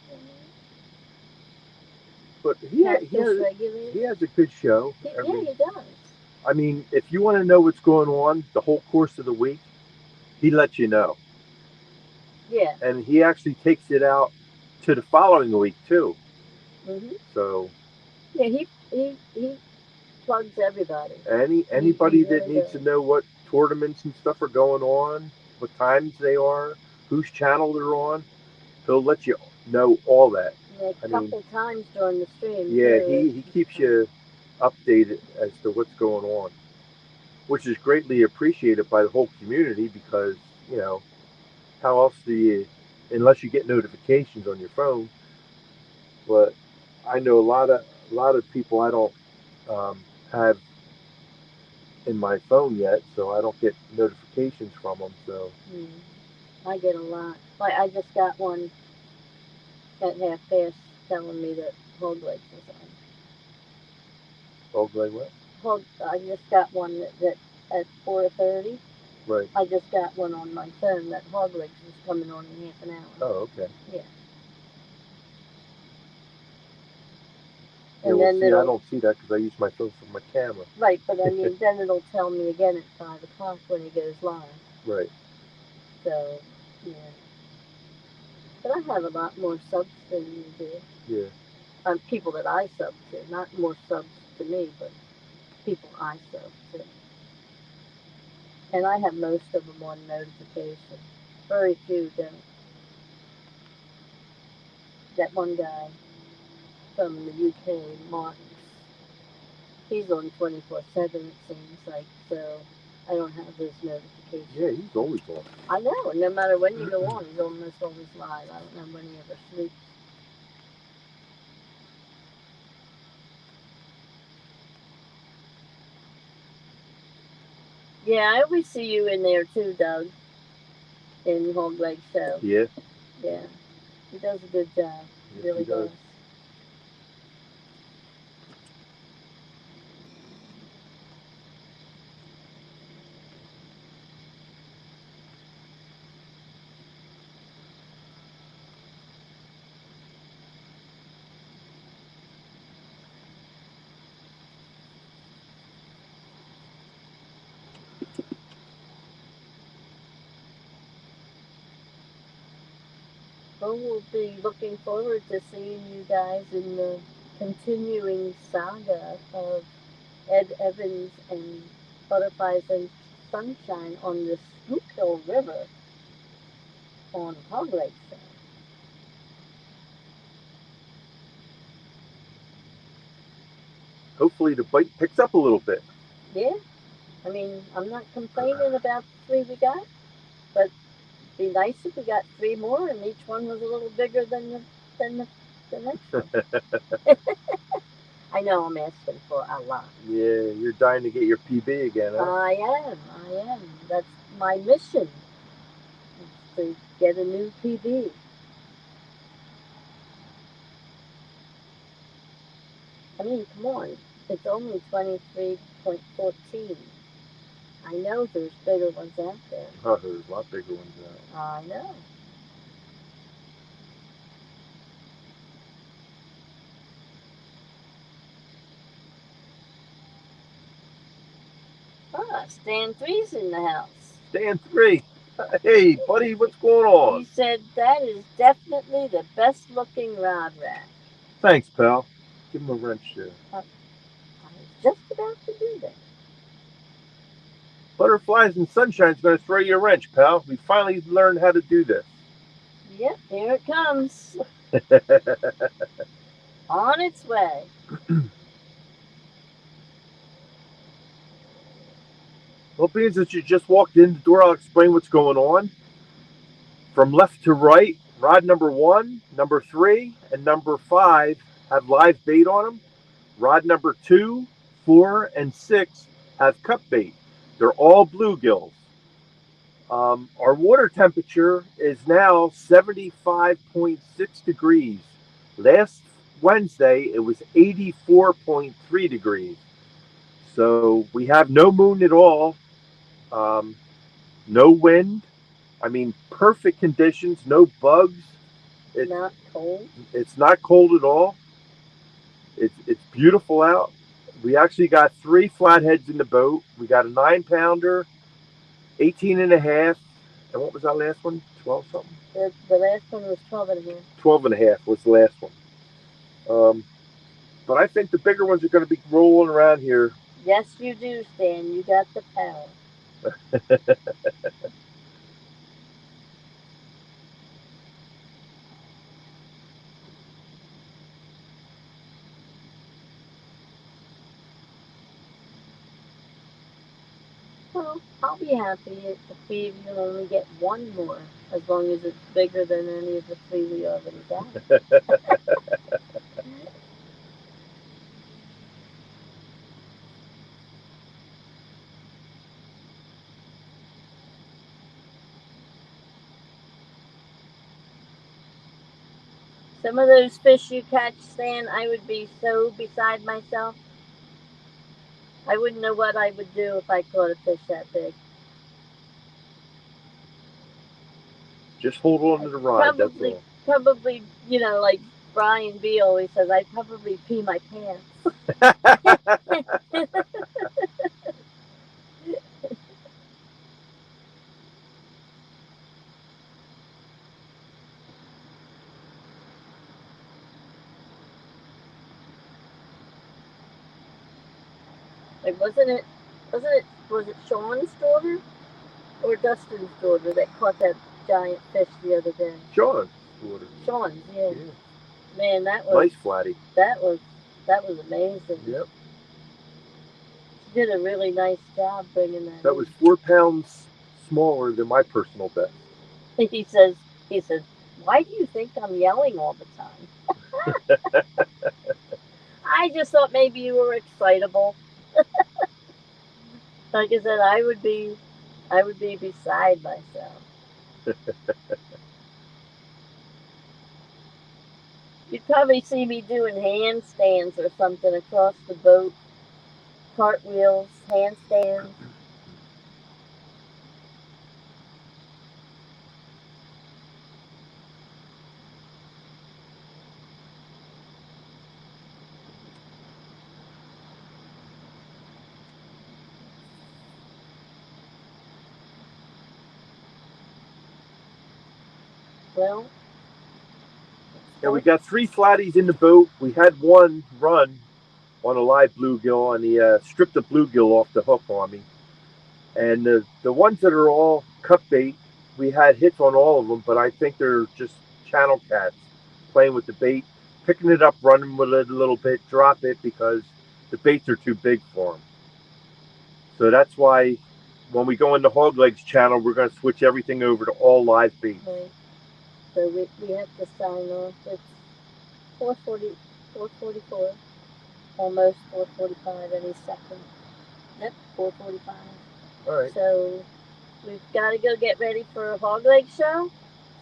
But he has a good show. Yeah, he does. I mean, if you want to know what's going on the whole course of the week, he lets you know. Yeah. And he actually takes it out to the following week too. Mhm. So. Yeah, he plugs everybody. Anybody he that really needs does. to know what tournaments and stuff are going on, what times they are, whose channel they're on, he'll let you know all that. Yeah, a couple times during the stream. Yeah, too. he keeps you updated as to what's going on, which is greatly appreciated by the whole community because, you know, how else do you, unless you get notifications on your phone. But I know a lot of people I don't have in my phone yet, so I don't get notifications from them. So I get a lot. Like I just got one at half past telling me that Hog Legs was on. Hog Leg what? I just got one that at 4:30. Right. I just got one on my phone that Hog Legs was coming on in half an hour. Oh, okay. Yeah. Yeah, well, see, I don't see that because I use my phone for my camera. Right, but I mean, then it'll tell me again at 5 o'clock when it goes live. Right. So, yeah. But I have a lot more subs than you do. Yeah. People that I sub to, not more subs to me, but people I sub to. And I have most of them on notification. Very few don't. That one guy from the UK, Mark, he's on 24/7, it seems like, so I don't have his notifications. Yeah, he's always on. I know, and no matter when you go on, he's almost always live. I don't know when he ever sleeps. Yeah, I always see you in there too, Doug, in Hog Leg Show. Yeah. Yeah, he does a good job. Yes, Really he does. does. Well, we'll be looking forward to seeing you guys in the continuing saga of Ed Evans and Butterflies and Sunshine on the Schuylkill River on Hog Leg Show. Hopefully the bite picks up a little bit. Yeah, I mean, I'm not complaining about the 3 we got, but it'd be nice if we got 3 more and each one was a little bigger than the next one. I know I'm asking for a lot. Yeah, you're dying to get your PB again, huh? I am. That's my mission, is to get a new PB. I mean, come on. It's only 23.14. I know there's bigger ones out there. Oh, there's a lot bigger ones out. I know. Stan 3's in the house. Stan 3. Hey, buddy, what's going on? He said that is definitely the best looking rod rack. Thanks, pal. Give him a wrench there. I was just about to do that. Butterflies and Sunshine's going to throw you a wrench, pal. We finally learned how to do this. Yep, here it comes. On its way. Well, being that you just walked in the door, I'll explain what's going on. From left to right, rod number 1, number 3, and number 5 have live bait on them. Rod number 2, 4, and 6 have cup bait. They're all bluegills. Our water temperature is now 75.6 degrees. Last Wednesday, it was 84.3 degrees. So we have no moon at all, no wind. I mean, perfect conditions, no bugs. Not cold. It's not cold at all. It's beautiful out. We actually got 3 flatheads in the boat. We got a 9-pounder, 18 and a half, and what was that last one? 12 something? The last one was 12 and a half. 12 and a half was the last one. But I think the bigger ones are going to be rolling around here. Yes, you do, Stan. You got the power. Well, I'll be happy if we even only get one more, as long as it's bigger than any of the 3 we already got. Some of those fish you catch, Stan, I would be so beside myself. I wouldn't know what I would do if I caught a fish that big. Just hold on to the rod, that's all. Probably, like Brian B always says, I'd probably pee my pants. Like, was it Sean's daughter or Dustin's daughter that caught that giant fish the other day? Sean's daughter. Sean's, yeah. Man, that was nice flatty. That was amazing. Yep. She did a really nice job bringing that. That was 4 pounds smaller than my personal best. He says, why do you think I'm yelling all the time? I just thought maybe you were excitable. Like I said, I would be beside myself. You'd probably see me doing handstands or something across the boat. Cartwheels, handstands. Well, yeah, we got 3 flatties in the boat. We had one run on a live bluegill, and he stripped the bluegill off the hook on me. And the ones that are all cut bait, we had hits on all of them, but I think they're just channel cats playing with the bait, picking it up, running with it a little bit, drop it because the baits are too big for them. So that's why when we go into Hog Legs channel, we're going to switch everything over to all live bait. Okay. So we have to sign off. It's 4:44, almost 4:45 any second. Yep, 4:45. All right. So we've got to go get ready for a Hog Leg show.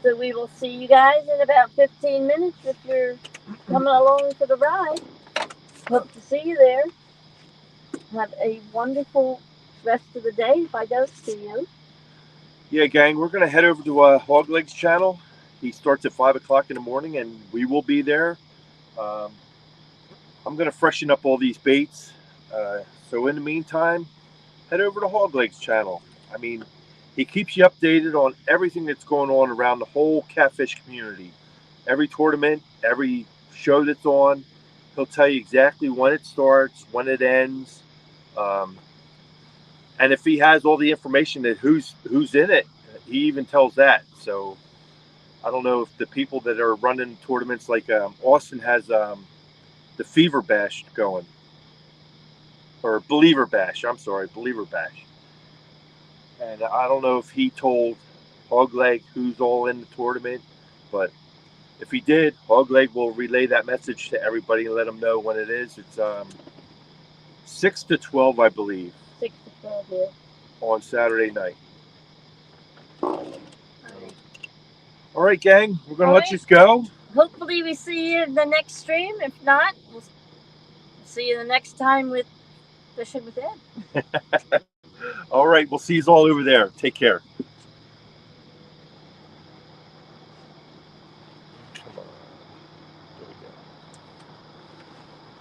So we will see you guys in about 15 minutes if you're coming along for the ride. Hope to see you there. Have a wonderful rest of the day if I don't see you. Yeah, gang, we're going to head over to Hog Legs channel. He starts at 5 o'clock in the morning, and we will be there. I'm going to freshen up all these baits. So in the meantime, head over to Hog Legs channel. I mean, he keeps you updated on everything that's going on around the whole catfish community. Every tournament, every show that's on. He'll tell you exactly when it starts, when it ends, and if he has all the information that who's in it, he even tells that. So I don't know if the people that are running tournaments like Austin has the Fever Bash going, or Believer Bash. I'm sorry, Believer Bash. And I don't know if he told Hogleg who's all in the tournament, but if he did, Hogleg will relay that message to everybody and let them know when it is. It's 6 to 12, I believe, 6 to 12 here. on Saturday night. All right, gang, we're gonna All let right. you go. Hopefully we see you in the next stream. If not, we'll see you the next time with Fishing with Ed. All right, we'll see you all over there. Take care.